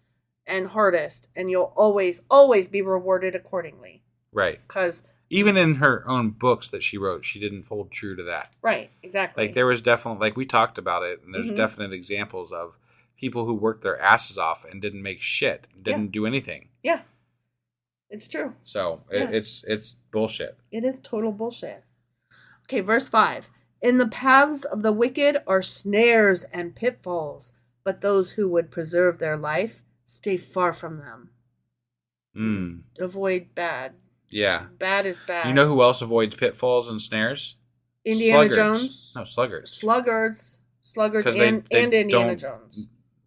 and hardest, and you'll always, always be rewarded accordingly. Right. Because even in her own books that she wrote, she didn't hold true to that. Right, exactly. Like there was definitely, like we talked about it, and there's definite examples of people who worked their asses off and didn't make shit, didn't do anything. Yeah, it's true. So it's bullshit. It is total bullshit. Okay, verse 5. In the paths of the wicked are snares and pitfalls, but those who would preserve their life stay far from them. Avoid bad. Yeah. Bad is bad. You know who else avoids pitfalls and snares? Sluggards. Jones? No, sluggards. Sluggards they and Indiana Jones.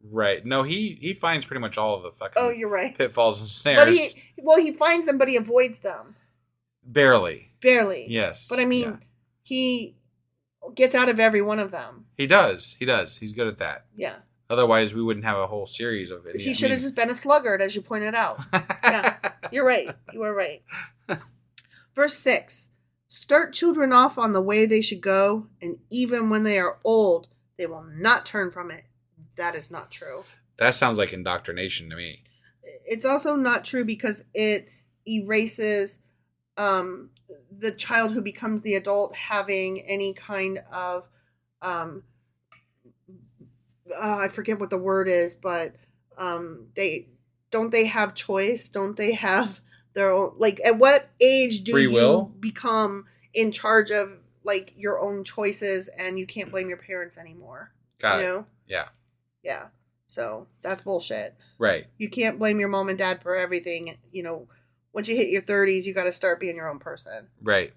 Right. No, he finds pretty much all of the fucking you're right. pitfalls and snares. But he finds them, but he avoids them. Barely. Yes. But he gets out of every one of them. He does. He's good at that. Yeah. Otherwise, we wouldn't have a whole series of it. He should have just been a sluggard, as you pointed out. Yeah, you're right. You are right. Verse 6. Start children off on the way they should go, and even when they are old, they will not turn from it. That is not true. That sounds like indoctrination to me. It's also not true because it erases the child who becomes the adult having any kind of I forget what the word is, but they have choice? Don't they have their own, like, at what age do Free will? you become in charge of like your own choices and you can't blame your parents anymore? Got you it. know? Yeah. Yeah. So that's bullshit. Right. You can't blame your mom and dad for everything. Once you hit your 30s, you got to start being your own person. Right.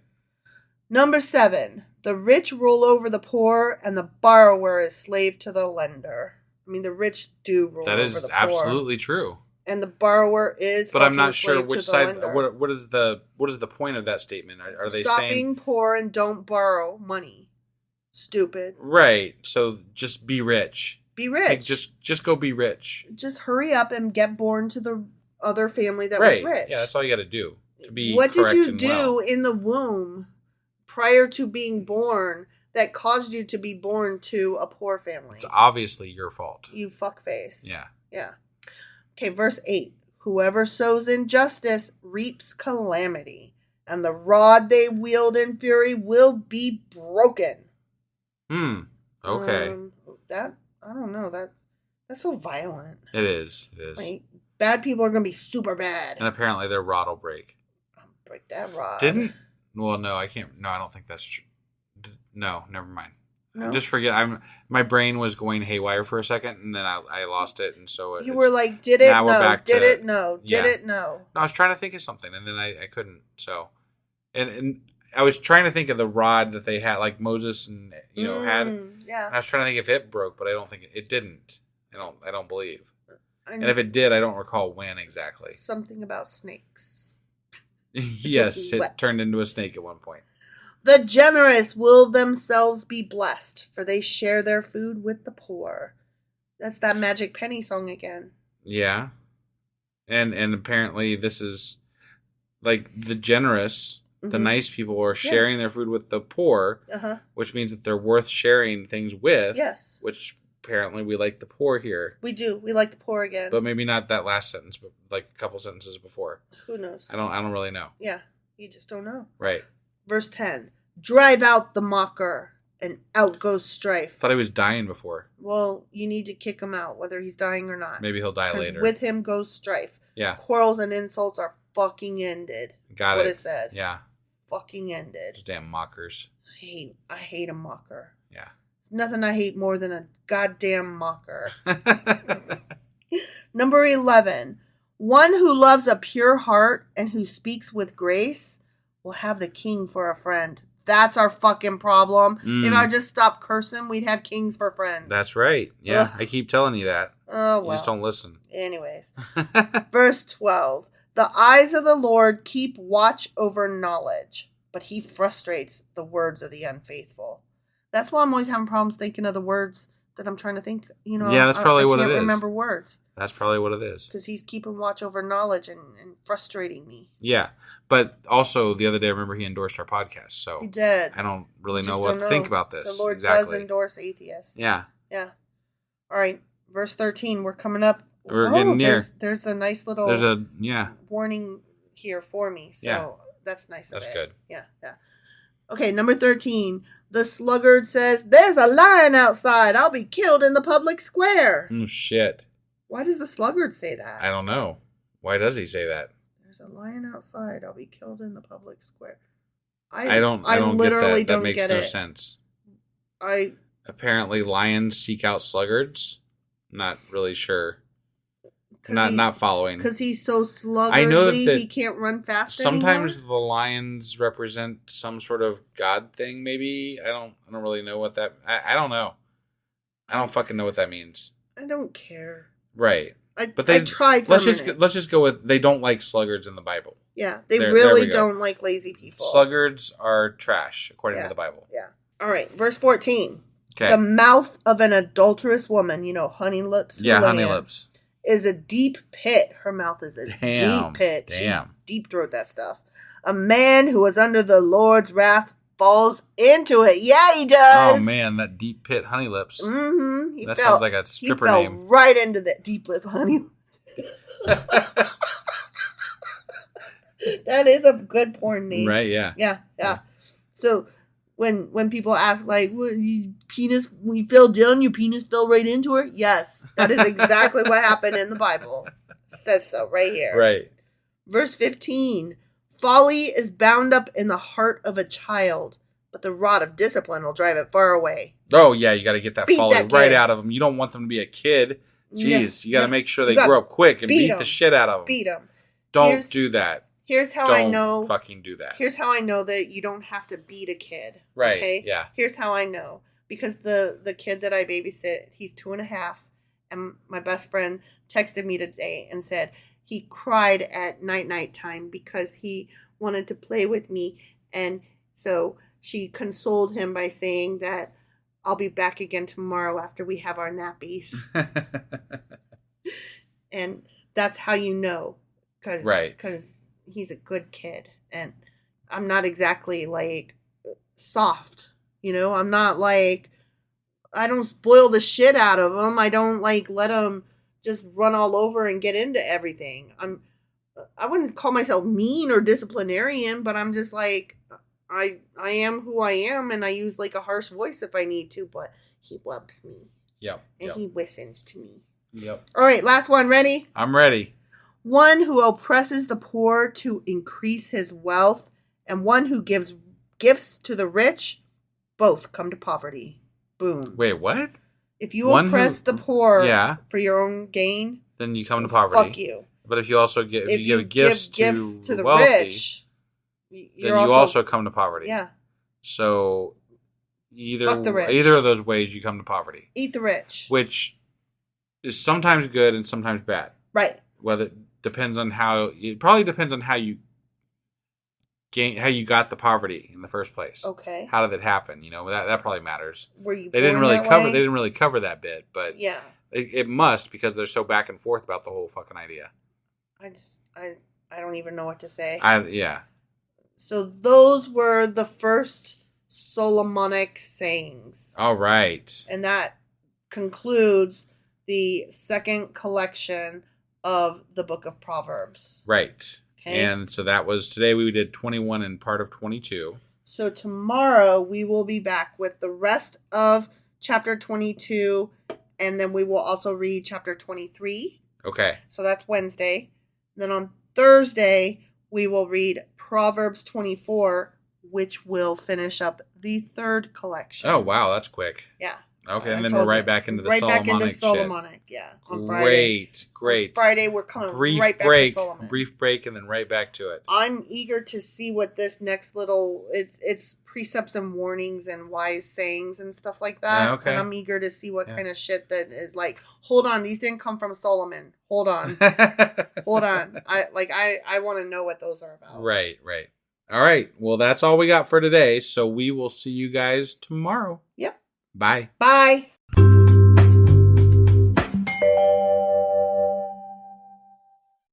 Number 7, the rich rule over the poor and the borrower is slave to the lender. I mean, the rich do rule over the poor. That is absolutely true. And the borrower is but I'm not sure slave which to the side. lender. What is the point of that statement? Are they Stop saying being poor and don't borrow money? Stupid. right? So just be rich. Be rich. Like, just go be rich. Just hurry up and get born to the other family that Right. was rich. Yeah, that's all you got to do to be. What did correct you and do well. in the womb prior to being born that caused you to be born to a poor family? It's obviously your fault. You fuckface. Yeah. Yeah. Okay, verse 8. Whoever sows injustice reaps calamity, and the rod they wield in fury will be broken. Okay. I don't know. That's so violent. It is. Like, bad people are going to be super bad. And apparently their rod will break. Break that rod. Well, no, I can't. No, I don't think that's true. No, never mind. No? Just forget. My brain was going haywire for a second, and then I lost it, and so you were like, did it? Now we're No. back Did to- it? No. Did yeah. it? No. No, I was trying to think of something, and then I couldn't. So, and I was trying to think of the rod that they had, like Moses and had. Yeah. And I was trying to think if it broke, but I don't think it didn't. I don't believe. And if it did, I don't recall when exactly. Something about snakes. Yes, it What? turned into a snake at one point. The generous will themselves be blessed, for they share their food with the poor. That's that Magic Penny song again. Yeah. And apparently this is like the generous, the nice people are sharing their food with the poor, which means that they're worth sharing things with. Yes. Which apparently we like the poor here. We do. We like the poor again. But maybe not that last sentence, but like a couple sentences before. Who knows? I don't really know. Yeah. You just don't know. Right. Verse 10. Drive out the mocker, and out goes strife. Thought he was dying before. Well, you need to kick him out, whether he's dying or not. Maybe he'll die later. With him goes strife. Yeah. Quarrels and insults are fucking ended. Got That's it. what it says. Yeah. Fucking ended. Those damn mockers. I hate a mocker. Yeah. Nothing I hate more than a goddamn mocker. Number 11. One who loves a pure heart and who speaks with grace will have the king for a friend. That's our fucking problem. If I just stopped cursing, we'd have kings for friends. That's right. Yeah, Ugh. I keep telling you that. Oh, well. You just don't listen. Anyways. Verse 12. The eyes of the Lord keep watch over knowledge, but he frustrates the words of the unfaithful. That's why I'm always having problems thinking of the words that I'm trying to think. Yeah, that's probably what it is. I can't remember words. That's probably what it is. Because he's keeping watch over knowledge and frustrating me. Yeah. But also, the other day, I remember he endorsed our podcast. So He did. I don't really Just know what don't to think about this. The Lord exactly. does endorse atheists. Yeah. Yeah. All right. Verse 13. We're coming up. We're getting near. There's a nice little warning here for me. So that's nice of That's it. good. Yeah. Okay, number 13. The sluggard says, "There's a lion outside. I'll be killed in the public square." Oh, shit. Why does the sluggard say that? I don't know. Why does he say that? There's a lion outside. I'll be killed in the public square. I don't literally get that. That don't makes get no it. sense. Apparently lions seek out sluggards. Not really sure. Not Not following. Because he's so sluggardly, I know that he can't run fast sometimes anymore? the lions represent some sort of god thing. Maybe I don't really know what that. I don't know. I don't fucking know what that means. I don't care. Right. I tried. Let's just go with they don't like sluggards in the Bible. Yeah, they There really we go. don't like lazy people. Sluggards are trash according to the Bible. Yeah. All right, verse 14. Okay. The mouth of an adulterous woman, honey lips. Yeah, honey lips. Is a deep pit. Her mouth is a deep pit. Damn. She deep throat that stuff. A man who is under the Lord's wrath falls into it. Yeah, he does. Oh man, that deep pit honey lips. Mm-hmm. That sounds like a stripper he fell name. right into that deep lip honey. That is a good porn name. Right? Yeah. Yeah. So when people ask like, penis, when you fell down, your penis fell right into her? Yes, that is exactly what happened in the Bible. It says so right here. Right. Verse 15. Folly is bound up in the heart of a child, but the rod of discipline will drive it far away. Oh, yeah, you got to get that Beat folly that right kid. out of them. You don't want them to be a kid. Jeez, you got to make sure they You gotta grow up quick and beat them. the shit out of them. Beat them. Don't do that. Here's how Don't I know. fucking do that. Here's how I know that you don't have to beat a kid. Right, Okay? yeah. Here's how I know. Because the kid that I babysit, he's 2.5, and my best friend texted me today and said he cried at night time because he wanted to play with me, and so she consoled him by saying that I'll be back again tomorrow after we have our nappies. And that's how you know, because he's a good kid, and I'm not exactly like soft, I'm not like, I don't spoil the shit out of him. I don't like let him just run all over and get into everything. I wouldn't call myself mean or disciplinarian, but I'm just like, I am who I am, and I use like a harsh voice if I need to, but he loves me. Yep. And he listens to me. Yep. All right, last one. Ready? I'm ready. One who oppresses the poor to increase his wealth, and one who gives gifts to the rich, both come to poverty. Boom. Wait, what? If you oppress the poor for your own gain, then you come to poverty. Fuck you. But if you also give gifts to the wealthy, rich, then you also come to poverty. Yeah. So Fuck the rich. either of those ways you come to poverty. Eat the rich. Which is sometimes good and sometimes bad. Right. Whether it probably depends on how you got the poverty in the first place. Okay. How did it happen? That probably matters. Were you They didn't really cover that bit, but yeah. It must, because they're so back and forth about the whole fucking idea. I don't even know what to say. Yeah. So those were the first Solomonic sayings. All right. And that concludes the second collection of the book of Proverbs. Right. Okay. And so that was today. We did 21 and part of 22. So tomorrow we will be back with the rest of chapter 22, and then we will also read chapter 23. Okay. So that's Wednesday. Then on Thursday we will read Proverbs 24, which will finish up the third collection. Oh wow, that's quick. Yeah. Okay, and then we're right back into the Solomonic shit. Yeah. On Friday. Great. On Friday, we're coming right back to Solomon. Brief break, and then right back to it. I'm eager to see what this next little, it's precepts and warnings and wise sayings and stuff like that. Okay. And I'm eager to see what kind of shit that is like, hold on, these didn't come from Solomon. Hold on. Hold on. I want to know what those are about. Right. All right. Well, that's all we got for today. So we will see you guys tomorrow. Yep. Bye. Bye.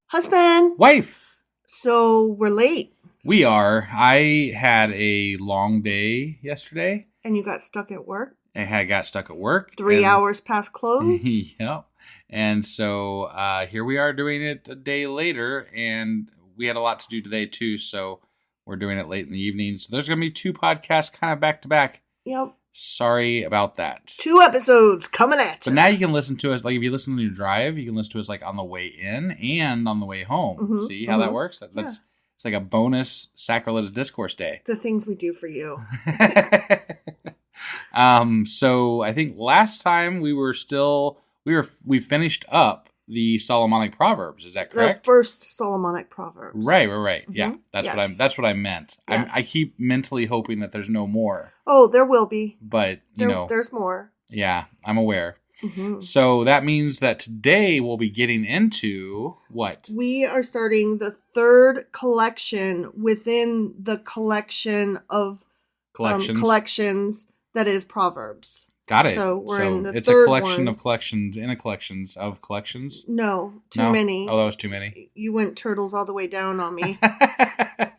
Husband. Wife. So we're late. We are. I had a long day yesterday. And you got stuck at work? I got stuck at work. 3 hours past close? Yep. And so here we are doing it a day later. And we had a lot to do today, too. So we're doing it late in the evening. So there's going to be 2 podcasts kind of back to back. Yep. Sorry about that. 2 episodes coming at you. But now you can listen to us, like if you listen on your drive, you can listen to us like on the way in and on the way home. Mm-hmm, See how that works? It's like a bonus Sacrilegious Discourse day. The things we do for you. So I think last time we finished up the Solomonic Proverbs. Is that correct? The first Solomonic Proverbs. Right. Mm-hmm. Yeah, that's what I meant. Yes. I keep mentally hoping that there's no more. Oh, there will be. But there's more. Yeah, I'm aware. Mm-hmm. So that means that today we'll be getting into what? We are starting the third collection within the collection of collections that is Proverbs. Got it. So we're in the it's third a collection one. of collections in a collections of collections? No, too many. Oh, that was too many. You went turtles all the way down on me.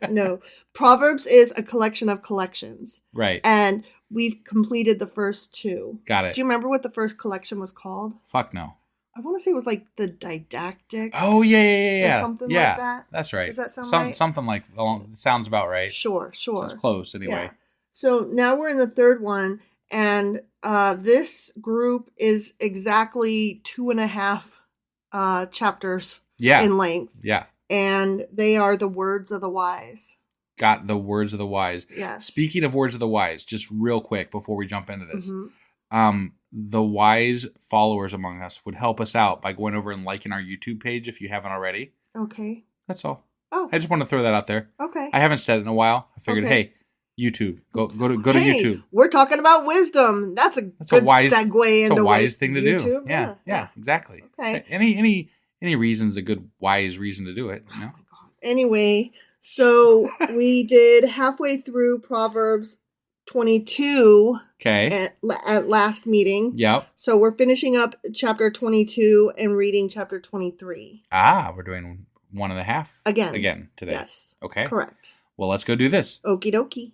No. Proverbs is a collection of collections. Right. And we've completed the first 2. Got it. Do you remember what the first collection was called? Fuck no. I want to say it was like the didactic. Oh, yeah. Or something yeah, like that. That's right. Does that sound right? Something like, sounds about right. Sure. Sounds close anyway. Yeah. So now we're in the third one, and this group is exactly 2.5 chapters in length. Yeah. And they are the words of the wise. Got the words of the wise. Yes. Speaking of words of the wise, just real quick before we jump into this. Mm-hmm. The wise followers among us would help us out by going over and liking our YouTube page if you haven't already. Okay. That's all. Oh. I just want to throw that out there. Okay. I haven't said it in a while. I figured, hey, YouTube. Go to YouTube. We're talking about wisdom. That's a good wise segue into It's a wise thing to YouTube. do. Yeah, exactly. Okay. Any reason's a good wise reason to do it, you know? Oh my God. Anyway, so we did halfway through Proverbs 22 at last meeting. Yep. So we're finishing up chapter 22 and reading chapter 23. We're doing 1.5 again today. Yes. Okay. Correct. Well, let's go do this. Okie dokie.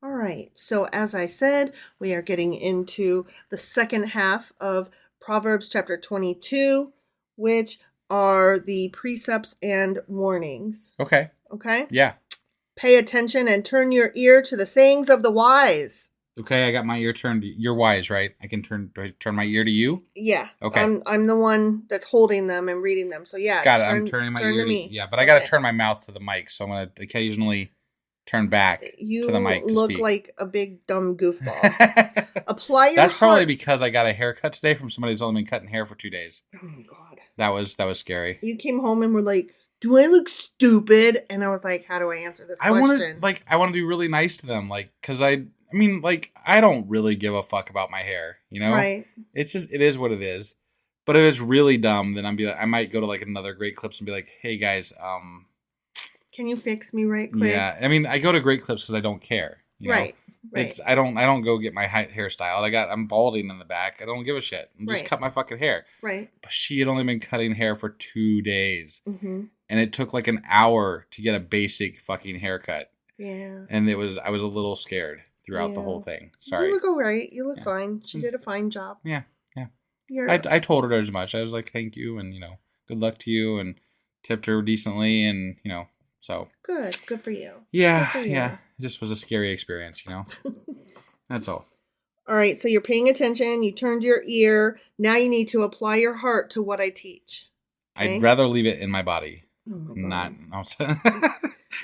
All right. So as I said, we are getting into the second half of Proverbs chapter 22, which are the precepts and warnings. Okay. Okay? Yeah. Pay attention and turn your ear to the sayings of the wise. Okay, I got my ear turned. You're wise, right? I can turn my ear to you? Yeah. Okay. I'm the one that's holding them and reading them. So yeah. Got it. I'm turning my ear to me. Yeah, but I got to turn my mouth to the mic, so I'm going to occasionally turn back to the mic to look speak. like a big dumb goofball. Apply your That's heart. probably because I got a haircut today from somebody who's only been cutting hair for 2 days. Oh my God. That was scary. You came home and were like, "Do I look stupid?" And I was like, "How do I answer this question?" I want to be really nice to them, because I don't really give a fuck about my hair, you know? Right. It's just, it is what it is. But if it's really dumb, then I might go to like another Great Clips and be like, "Hey guys, can you fix me right quick?" Yeah, I mean, I go to Great Clips because I don't care. You know? Right. I don't go get my hair styled. I'm balding in the back. I don't give a shit. Just cut my fucking hair. Right. But she had only been cutting hair for 2 days, mm-hmm. and it took like an hour to get a basic fucking haircut. Yeah. And I was a little scared throughout the whole thing. Sorry. You look all right. You look fine. She did a fine job. Yeah. I told her as much. I was like, "Thank you, and good luck to you," and tipped her decently, and so. Good for you. Yeah, Good for you. yeah. It just was a scary experience, That's all. All right, so you're paying attention. You turned your ear. Now you need to apply your heart to what I teach. Okay? I'd rather leave it in my body. Oh my God.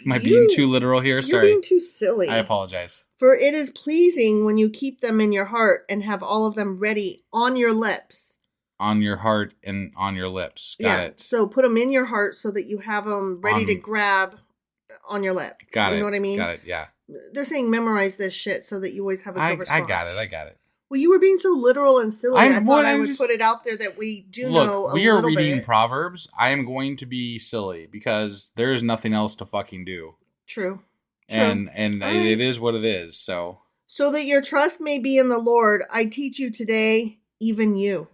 Am I being too literal here? You're Sorry. being too silly. I apologize. For it is pleasing when you keep them in your heart and have all of them ready on your lips. On your heart and on your lips. Got it. So put them in your heart so that you have them ready to grab on your lip. Got it. You know what I mean? Got it, yeah. They're saying memorize this shit so that you always have a good response. I got it. Well, you were being so literal and silly. I thought I would just put it out there that we do Look, know a little bit. we are reading Proverbs. I am going to be silly because there is nothing else to fucking do. True. And it is what it is, so. So that your trust may be in the Lord, I teach you today, even you.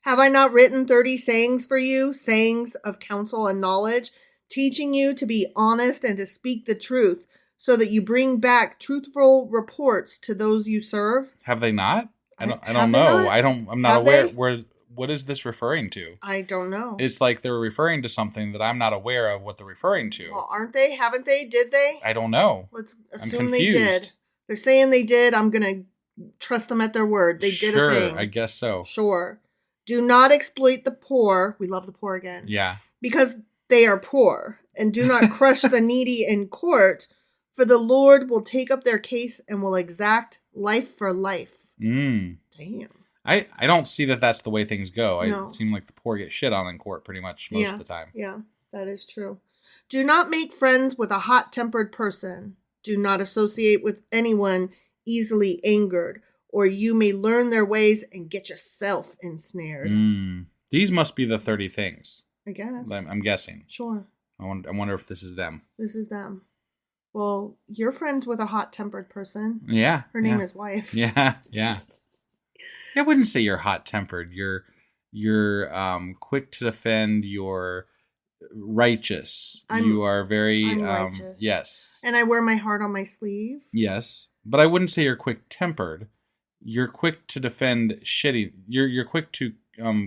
Have I not written 30 sayings for you, sayings of counsel and knowledge, teaching you to be honest and to speak the truth, so that you bring back truthful reports to those you serve? Have they not? I don't know. I'm not aware. What is this referring to? I don't know. It's like they're referring to something that I'm not aware of what they're referring to. Well, aren't they? Haven't they? Did they? I don't know. Let's assume they did. They're saying they did. I'm going to trust them at their word. They did a thing. Sure, I guess so. Sure. Do not exploit the poor. We love the poor again. Yeah. Because they are poor. And do not crush the needy in court, for the Lord will take up their case and will exact life for life. Damn. I don't see that that's the way things go. No. It seems like the poor get shit on in court pretty much most of the time. Yeah, that is true. Do not make friends with a hot-tempered person. Do not associate with anyone easily angered, or you may learn their ways and get yourself ensnared. These must be the 30 things. I guess. I'm guessing. Sure. I wonder if this is them. This is them. Well, you're friends with a hot-tempered person. Yeah. Her name is Wife. Yeah. I wouldn't say you're hot-tempered. You're quick to defend. You're righteous. I'm righteous. Yes. And I wear my heart on my sleeve. Yes. But I wouldn't say you're quick-tempered. You're quick to defend shitty. You're quick to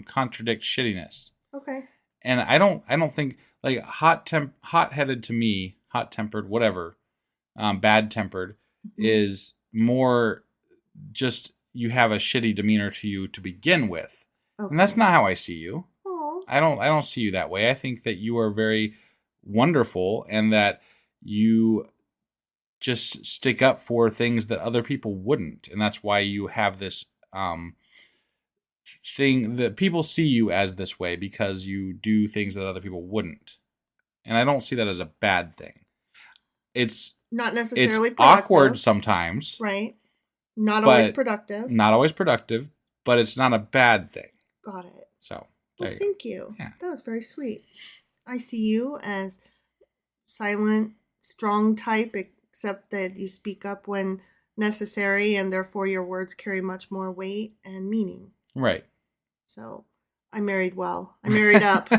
contradict shittiness. Okay. And I don't think like hot-headed to me, hot-tempered, whatever, bad-tempered is more just you have a shitty demeanor to you to begin with. Okay. And that's not how I see you. Aww. I don't see you that way. I think that you are very wonderful and that you just stick up for things that other people wouldn't. And that's why you have this thing that people see you as this way because you do things that other people wouldn't. And I don't see that as a bad thing. It's not necessarily it's productive. Awkward sometimes. Right. Not always productive. Not always productive, but it's not a bad thing. Got it. So, well, thank you. Yeah. That was very sweet. I see you as silent, strong type, except that you speak up when necessary, and therefore your words carry much more weight and meaning. Right. So, I married well. I married up.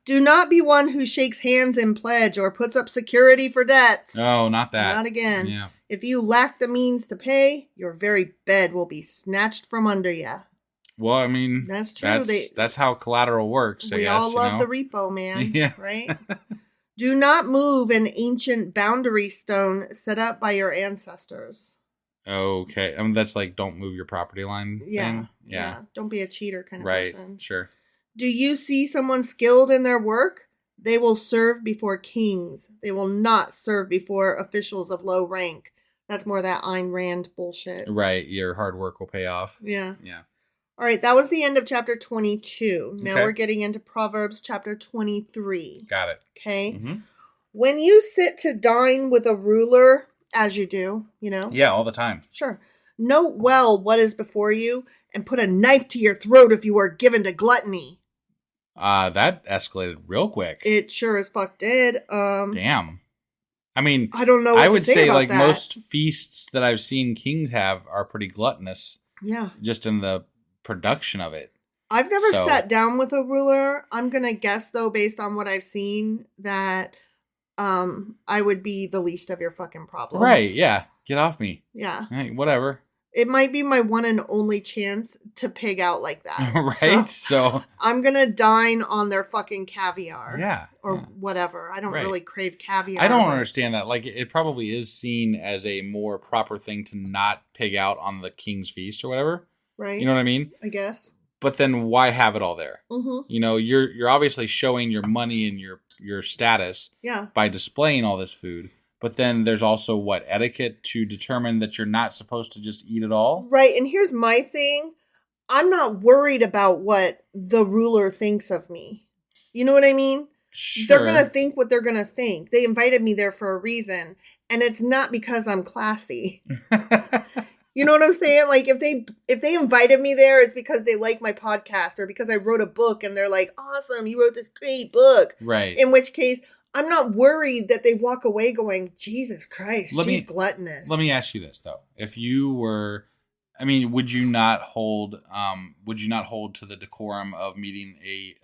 Do not be one who shakes hands in pledge or puts up security for debts. No, not that. Not again. Yeah. If you lack the means to pay, your very bed will be snatched from under you. Well, I mean, that's true. That's how collateral works. We all love the repo man, yeah. Right? Do not move an ancient boundary stone set up by your ancestors. Okay, that's like don't move your property line. Thing? Yeah. Don't be a cheater kind of person. Right. Sure. Do you see someone skilled in their work? They will serve before kings. They will not serve before officials of low rank. That's more that Ayn Rand bullshit. Right. Your hard work will pay off. Yeah. Yeah. All right. That was the end of chapter 22. Now we're getting into Proverbs chapter 23. Got it. Okay. Mm-hmm. When you sit to dine with a ruler, as you do, Yeah, all the time. Sure. Note well what is before you and put a knife to your throat if you are given to gluttony. That escalated real quick. It sure as fuck did. Damn. I mean, I don't know what I would to say say about like that. most feasts that I've seen kings have are pretty gluttonous. Yeah. Just in the production of it. I've never sat down with a ruler. I'm going to guess though, based on what I've seen, that I would be the least of your fucking problems. Right. Yeah. Get off me. Yeah. Hey, whatever. It might be my one and only chance to pig out like that. Right? So I'm going to dine on their fucking caviar. Yeah. Or whatever. I don't really crave caviar. I don't understand that. Like, it probably is seen as a more proper thing to not pig out on the king's feast or whatever. Right. You know what I mean? I guess. But then why have it all there? Mm-hmm. You're obviously showing your money and your status by displaying all this food. But then there's also etiquette to determine that you're not supposed to just eat it all? Right. And here's my thing. I'm not worried about what the ruler thinks of me. You know what I mean? Sure. They're going to think what they're going to think. They invited me there for a reason. And it's not because I'm classy. You know what I'm saying? Like if they invited me there, it's because they like my podcast or because I wrote a book and they're like, awesome, you wrote this great book. Right. In which case, I'm not worried that they walk away going, Jesus Christ, she's gluttonous. Let me ask you this though. If you were, would you not hold to the decorum of meeting a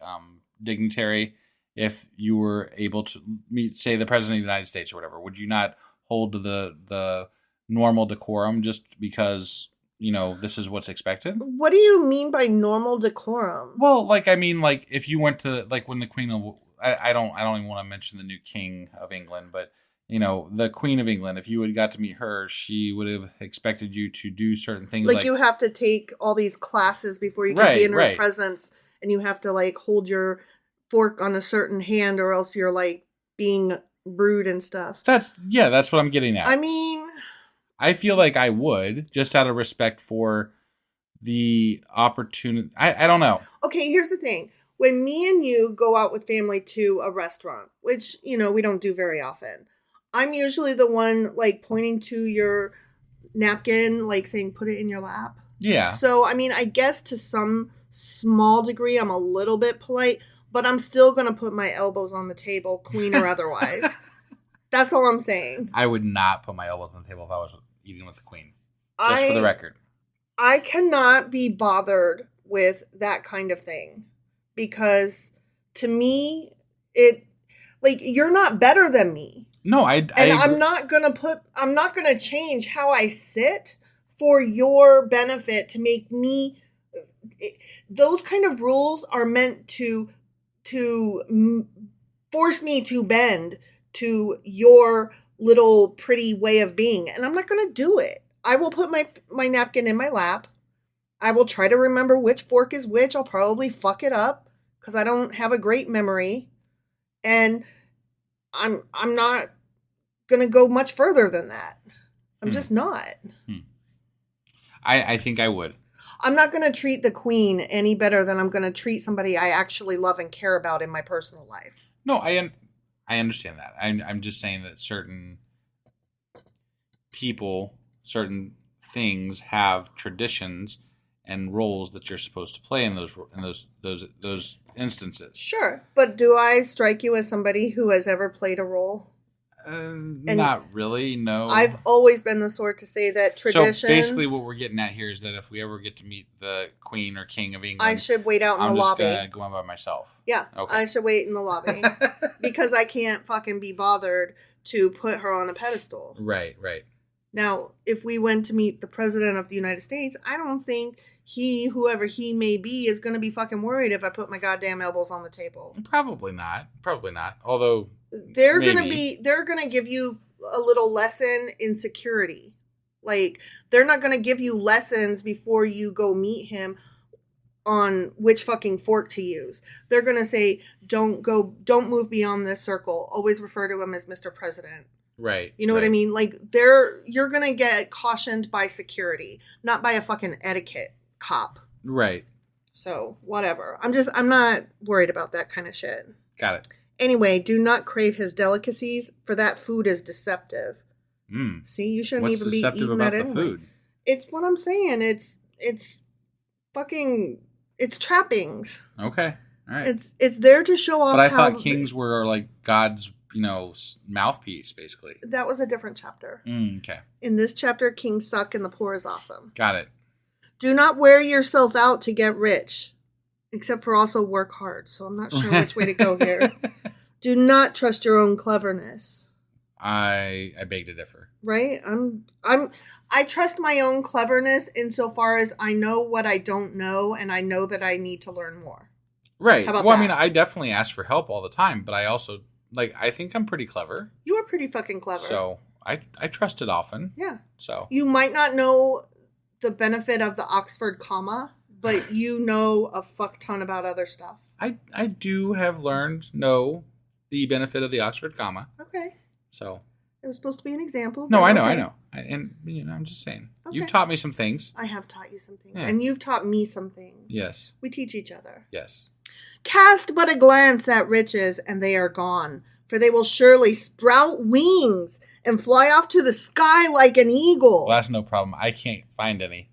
dignitary if you were able to meet, say, the President of the United States or whatever? Would you not hold to the normal decorum just because, this is what's expected? What do you mean by normal decorum? Well, if you went to, when the Queen of, I don't even want to mention the new King of England, but, the Queen of England, if you had got to meet her, she would have expected you to do certain things. Like you have to take all these classes before you can be in her presence, and you have to, hold your fork on a certain hand or else you're, being rude and stuff. That's what I'm getting at. I feel like I would, just out of respect for the opportunity. I don't know. Okay, here's the thing. When me and you go out with family to a restaurant, which, we don't do very often, I'm usually the one, pointing to your napkin, saying, put it in your lap. Yeah. So, I guess to some small degree, I'm a little bit polite, but I'm still going to put my elbows on the table, queen or otherwise. That's all I'm saying. I would not put my elbows on the table if I was eating with the queen. Just for the record. I cannot be bothered with that kind of thing. Because to me, You're not better than me. No, I'm not gonna change how I sit for your benefit to make me. Those kind of rules are meant to force me to bend to your little pretty way of being, and I'm not gonna do it. I will put my napkin in my lap. I will try to remember which fork is which. I'll probably fuck it up because I don't have a great memory, and I'm not gonna go much further than that. I'm just not. I think I would. I'm not gonna treat the queen any better than I'm gonna treat somebody I actually love and care about in my personal life. No, I understand that. I'm just saying that certain people, certain things have traditions and roles that you're supposed to play in those instances. Sure, but do I strike you as somebody who has ever played a role? Not really, no. I've always been the sort to say that traditions... So basically what we're getting at here is that if we ever get to meet the Queen or King of England... I should wait out in the lobby. I'm just going to go on by myself. Yeah, okay. I should wait in the lobby. Because I can't fucking be bothered to put her on a pedestal. Right. Now, if we went to meet the President of the United States, I don't think whoever he may be, is going to be fucking worried if I put my goddamn elbows on the table. Probably not. Although... They're going to give you a little lesson in security. Like, they're not going to give you lessons before you go meet him on which fucking fork to use. They're going to say, don't move beyond this circle. Always refer to him as Mr. President. Right. You know what I mean? Like, you're going to get cautioned by security, not by a fucking etiquette cop. Right. So, whatever. I'm not worried about that kind of shit. Got it. Anyway, do not crave his delicacies, for that food is deceptive. See, you shouldn't even be eating that anyway. Food? It's what I'm saying. It's fucking, it's trappings. Okay, all right. It's there to show off. But I thought kings were like God's, mouthpiece, basically. That was a different chapter. Okay. In this chapter, kings suck and the poor is awesome. Got it. Do not wear yourself out to get rich. Except for also work hard, so I'm not sure which way to go here. Do not trust your own cleverness. I beg to differ. Right? I trust my own cleverness insofar as I know what I don't know, and I know that I need to learn more. Right. How about that? I mean, I definitely ask for help all the time, but I also I think I'm pretty clever. You are pretty fucking clever. So I trust it often. Yeah. So you might not know the benefit of the Oxford comma, but you know a fuck ton about other stuff. I do have know the benefit of the Oxford comma. Okay. So. It was supposed to be an example. No, I know. And, I'm just saying. Okay. You've taught me some things. I have taught you some things. Yeah. And you've taught me some things. Yes. We teach each other. Yes. Cast but a glance at riches, and they are gone. For they will surely sprout wings and fly off to the sky like an eagle. Well, that's no problem. I can't find any.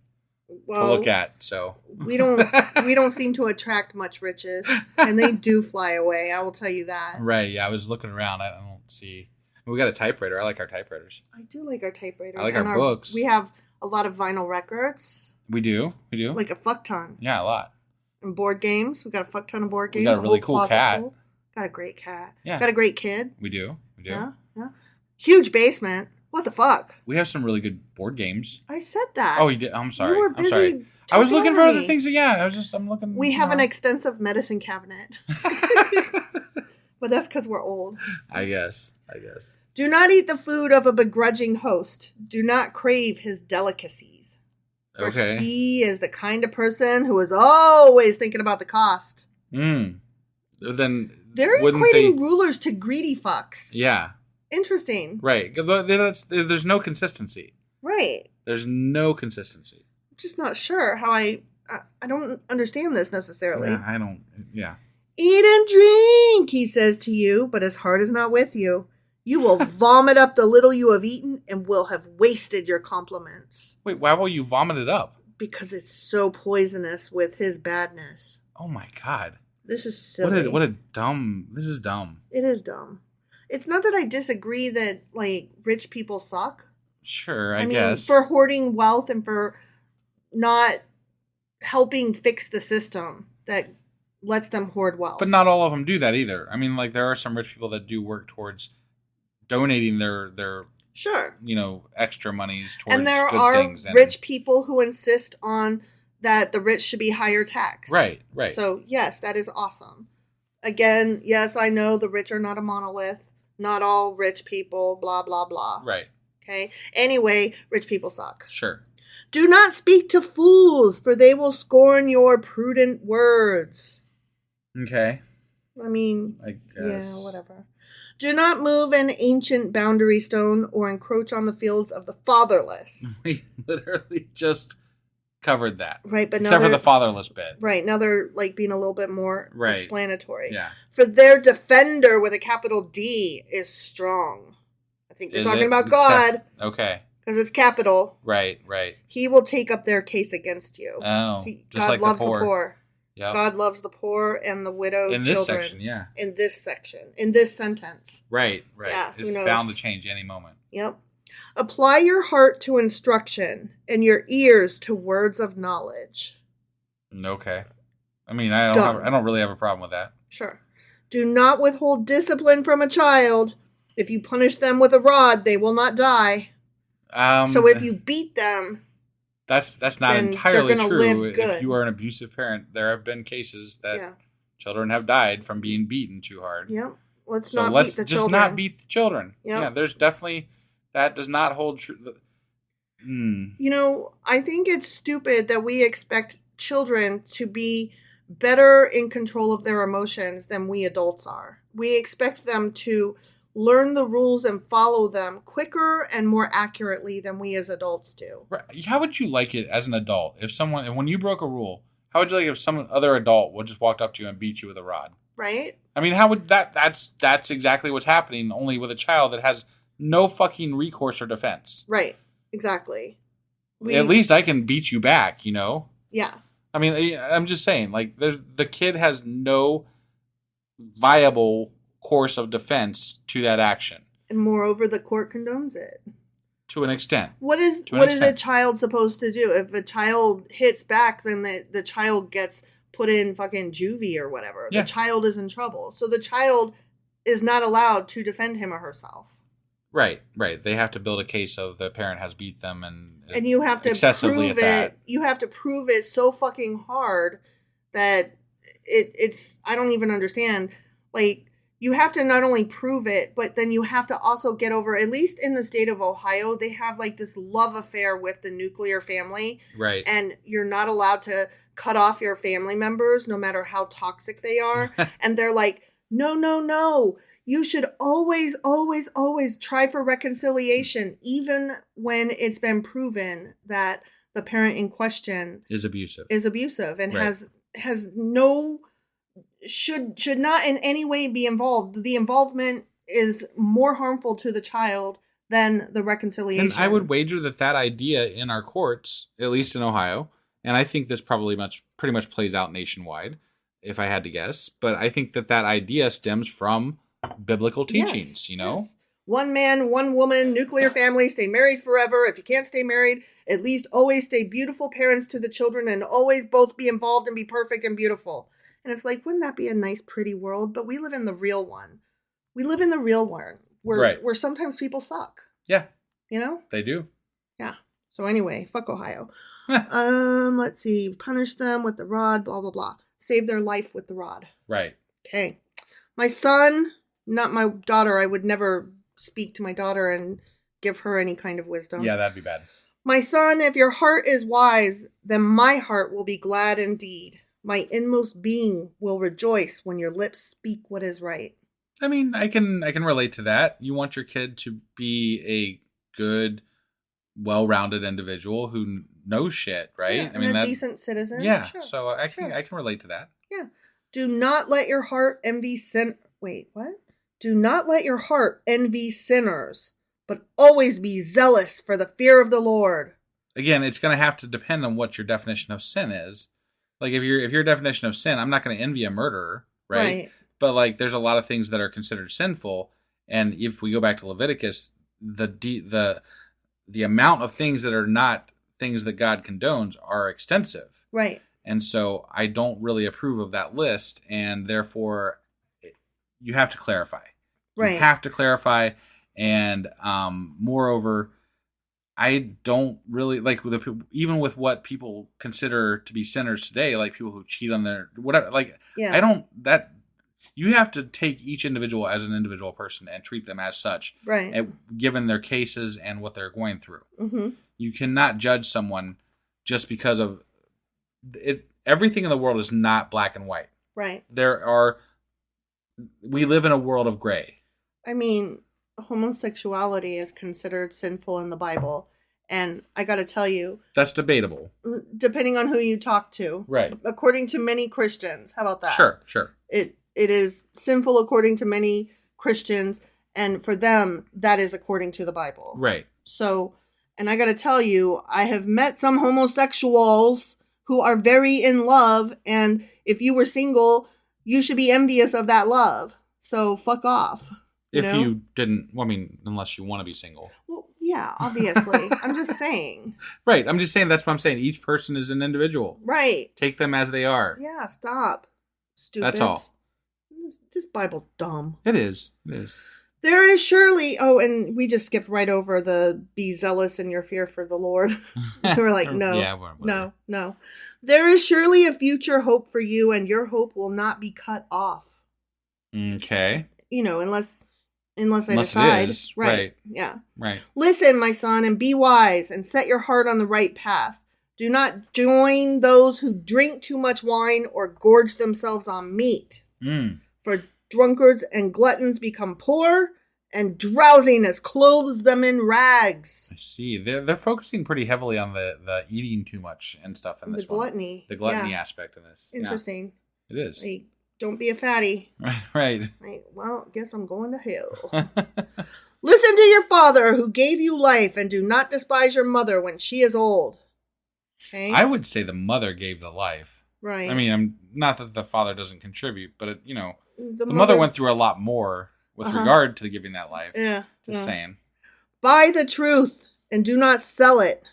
To look at, so we don't seem to attract much riches, and they do fly away. I will tell you that. Right? Yeah, I was looking around. I don't see. We got a typewriter. I like our typewriters. I do like our typewriters. I like our books. We have a lot of vinyl records. We do. Like a fuck ton. Yeah, a lot. And board games. We got a fuck ton of board games. We got a really cool cat. Full. Got a great cat. Yeah. Got a great kid. We do. Yeah. Huge basement. What the fuck? We have some really good board games. I said that. Oh, you did? I'm sorry. You were busy. I'm sorry. I was looking for other things. Yeah, I'm looking. We have an extensive medicine cabinet. But that's because we're old. I guess. Do not eat the food of a begrudging host. Do not crave his delicacies. For okay. He is the kind of person who is always thinking about the cost. Then they're equating rulers to greedy fucks. Yeah. Interesting. Right. There's no consistency. Right. There's no consistency. I'm just not sure how I don't understand this necessarily. Yeah, I don't. Yeah. Eat and drink, he says to you, but his heart is not with you. You will vomit up the little you have eaten and will have wasted your compliments. Wait, why will you vomit it up? Because it's so poisonous with his badness. Oh my God. This is silly. This is dumb. It is dumb. It's not that I disagree that, rich people suck. Sure, I guess. For hoarding wealth and for not helping fix the system that lets them hoard wealth. But not all of them do that either. I mean, like, there are some rich people that do work towards donating their sure, extra monies towards and there good are things. And rich people who insist on that the rich should be higher taxed. Right. So, yes, that is awesome. Again, yes, I know the rich are not a monolith. Not all rich people, blah, blah, blah. Right. Okay? Anyway, rich people suck. Sure. Do not speak to fools, for they will scorn your prudent words. Okay. I mean, I guess. yeah, whatever. Do not move an ancient boundary stone or encroach on the fields of the fatherless. We literally just covered that. Right, but except for the fatherless bit. Right, now they're like being a little bit more explanatory. Yeah. For their defender with a capital D is strong. I think they're talking about God. Okay. Because it's capital. Right. He will take up their case against you. Oh, see, just God like loves the poor. Yep. God loves the poor and the widowed in this children. section, yeah. In this section. In this sentence. Right. Yeah, it's bound to change any moment. Yep. Apply your heart to instruction and your ears to words of knowledge. Okay. I mean, I don't really have a problem with that. Sure. Do not withhold discipline from a child. If you punish them with a rod, they will not die. So if you beat them, that's not entirely true. Live good. If you are an abusive parent, there have been cases that children have died from being beaten too hard. Yep. Let's just not beat the children. Yep. Yeah, there's definitely that does not hold true. I think it's stupid that we expect children to be better in control of their emotions than we adults are. We expect them to learn the rules and follow them quicker and more accurately than we as adults do. Right. How would you like it as an adult when you broke a rule? How would you like if some other adult would just walked up to you and beat you with a rod? Right. I mean, how would that's exactly what's happening, only with a child that has no fucking recourse or defense. Right. Exactly. At least I can beat you back, Yeah. I mean, I'm just saying, like, the kid has no viable course of defense to that action. And moreover, the court condones it. To an extent. What is a child supposed to do? If a child hits back, then the child gets put in fucking juvie or whatever. Yeah. The child is in trouble. So the child is not allowed to defend him or herself. Right. They have to build a case of the parent has beat them and you have to prove it. You have to prove it so fucking hard that it's I don't even understand. Like, you have to not only prove it, but then you have to also get over, at least in the state of Ohio, they have like this love affair with the nuclear family. Right. And you're not allowed to cut off your family members no matter how toxic they are. And they're like, no. You should always, always, always try for reconciliation, even when it's been proven that the parent in question is abusive and has no... should not in any way be involved. The involvement is more harmful to the child than the reconciliation. And I would wager that idea in our courts, at least in Ohio, and I think this probably pretty much plays out nationwide, if I had to guess, but I think that idea stems from biblical teachings, Yes. One man, one woman, nuclear family, stay married forever. If you can't stay married, at least always stay beautiful parents to the children and always both be involved and be perfect and beautiful. And it's like, wouldn't that be a nice, pretty world? But we live in the real one. We live in the real one where sometimes people suck. Yeah. They do. Yeah. So anyway, fuck Ohio. Let's see. Punish them with the rod, blah, blah, blah. Save their life with the rod. Right. Okay. My son, not my daughter. I would never speak to my daughter and give her any kind of wisdom. Yeah, that'd be bad. My son, if your heart is wise, then my heart will be glad indeed. My inmost being will rejoice when your lips speak what is right. I mean, I can relate to that. You want your kid to be a good, well-rounded individual who knows shit, right? Yeah, I mean, a decent citizen. Yeah, sure. So I can relate to that. Yeah. Do not let your heart envy Do not let your heart envy sinners, but always be zealous for the fear of the Lord. Again, it's going to have to depend on what your definition of sin is. Like, if your definition of sin, I'm not going to envy a murderer, right? But like, there's a lot of things that are considered sinful, and if we go back to Leviticus, the amount of things that are not things that God condones are extensive, right? And so I don't really approve of that list, and therefore you have to clarify. Right. You have to clarify, and moreover, I don't really like even with what people consider to be sinners today, like people who cheat on their whatever. Like, Yeah. I don't that you have to take each individual as an individual person and treat them as such, Right. Given their cases and what they're going through. Mm-hmm. You cannot judge someone just because of it. Everything in the world is not black and white. Right. We live in a world of gray. I mean, homosexuality is considered sinful in the Bible. And I got to tell you, That's debatable. depending on who you talk to, Right. according to many Christians, how about that? Sure. It is sinful according to many Christians, and for them, that is according to the Bible. Right. So, and I got to tell you, I have met some homosexuals who are very in love, and if you were single, you should be envious of that love. So, fuck off. You didn't, well, I mean, unless you want to be single. Well, yeah, obviously. I'm just saying. Right. I'm just saying that's what I'm saying. Each person is an individual. Right. Take them as they are. Yeah, stop. Stupid. That's all. This Bible's dumb. It is. There is surely, and we just skipped right over the be zealous in your fear for the Lord. We're like, no, Yeah, no. There is surely a future hope for you, and your hope will not be cut off. Okay. Unless I Unless decide. it is. Right. Yeah. Right. Listen, my son, and be wise, and set your heart on the right path. Do not join those who drink too much wine or gorge themselves on meat. For drunkards and gluttons become poor, and drowsiness clothes them in rags. I see. They're focusing pretty heavily on the eating too much and stuff in this one. Gluttony. The gluttony aspect in this. Interesting. Yeah, it is. Like, don't be a fatty. Right. Like, well, guess I'm going to hell. Listen to your father who gave you life, and do not despise your mother when she is old. Okay? I would say the mother gave the life. Right. I mean, not that the father doesn't contribute, but the mother went through a lot more with regard to giving that life. Yeah. Just saying. Buy the truth and do not sell it.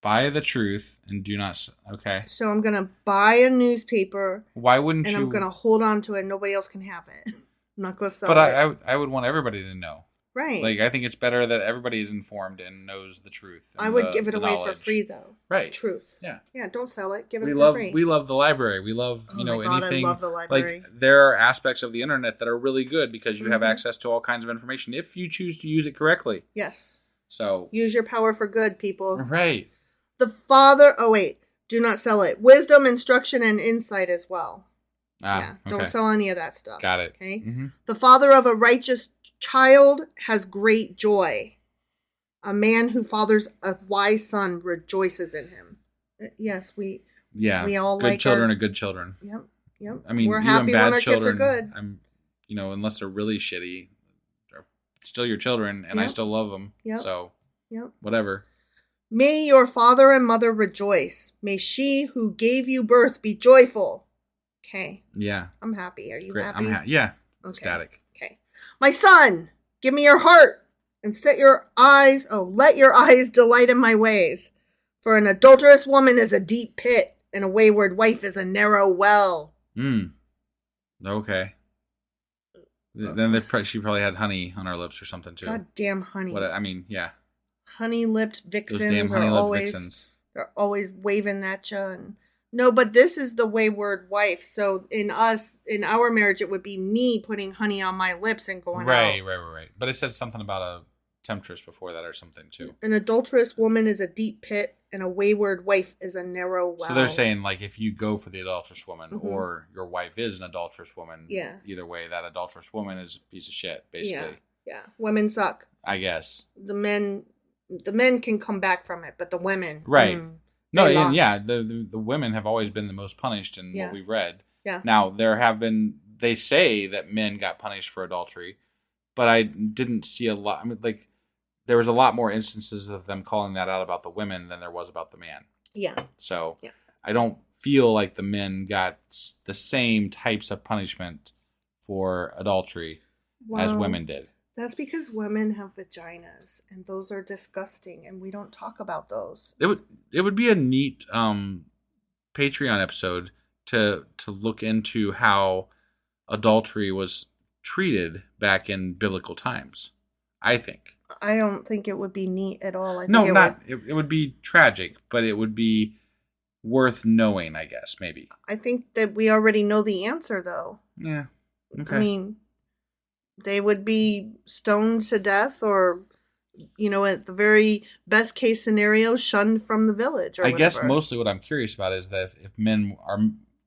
Buy the truth and do not. Okay. So I'm going to buy a newspaper. Why wouldn't you? And I'm going to hold on to it. Nobody else can have it. I'm not going to sell but it. I would want everybody to know. Right. Like, I think it's better that everybody is informed and knows the truth. I would give it away for free, though. Right. Truth. Yeah. Yeah, don't sell it. Give it for free. We love the library. We love, my God, anything. I love the library. Like, there are aspects of the internet that are really good because you have access to all kinds of information if you choose to use it correctly. Yes. So. Use your power for good, people. Right. The father, do not sell it. Wisdom, instruction, and insight as well. Okay. Don't sell any of that stuff. Got it. Okay. Mm-hmm. The father of a righteous child has great joy. A man who fathers a wise son rejoices in him. Yes, we all good like children are good children. Yep. I mean, we're even happy bad when our children, kids are good. Unless they're really shitty, they're still your children, and I still love them. Yep. So, Yep. whatever. May your father and mother rejoice. May she who gave you birth be joyful. Okay. Yeah. I'm happy. Are you Great. happy? Yeah. Okay. Ecstatic. Okay. My son, give me your heart and let your eyes delight in my ways. For an adulterous woman is a deep pit, and a wayward wife is a narrow well. Okay. Then she probably had honey on her lips or something too. Goddamn honey. Yeah. Honey-lipped vixens Those damn honey-lipped vixens. They're always waving at you. No, but this is the wayward wife. So in our marriage, it would be me putting honey on my lips and going out. Right. But it said something about a temptress before that or something too. An adulterous woman is a deep pit, and a wayward wife is a narrow well. So they're saying, like, if you go for the adulterous woman or your wife is an adulterous woman, either way, that adulterous woman is a piece of shit, basically. Yeah. Women suck. I guess. The men can come back from it, but the women. Right. No, and the women have always been the most punished in what we've read. Yeah. Now, they say that men got punished for adultery, but I didn't see a lot. I mean, like, there was a lot more instances of them calling that out about the women than there was about the man. Yeah. So I don't feel like the men got the same types of punishment for adultery as women did. That's because women have vaginas, and those are disgusting, and we don't talk about those. It would be a neat Patreon episode to look into how adultery was treated back in biblical times. I think. I don't think it would be neat at all. I think No, not. It would be tragic, but it would be worth knowing, I guess, maybe. I think that we already know the answer, though. Yeah. Okay. I mean, they would be stoned to death or, at the very best case scenario, shunned from the village or I whatever. guess mostly what I'm curious about is that if men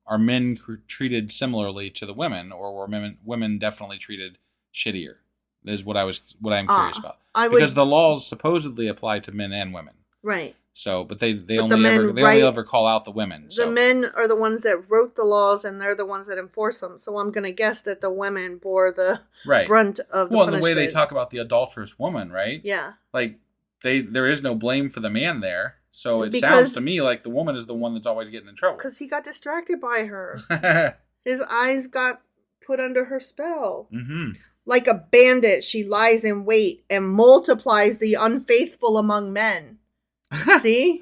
are men treated similarly to the women, or were women definitely treated shittier? Is what I'm curious about. Because the laws supposedly apply to men and women. Right. So, but they only ever call out the women. So. The men are the ones that wrote the laws, and they're the ones that enforce them. So I'm going to guess that the women bore the brunt of the punishment. And the way they talk about the adulterous woman, right? Yeah. Like there is no blame for the man there. So it sounds to me like the woman is the one that's always getting in trouble. Because he got distracted by her. His eyes got put under her spell. Mm-hmm. Like a bandit, she lies in wait and multiplies the unfaithful among men. See?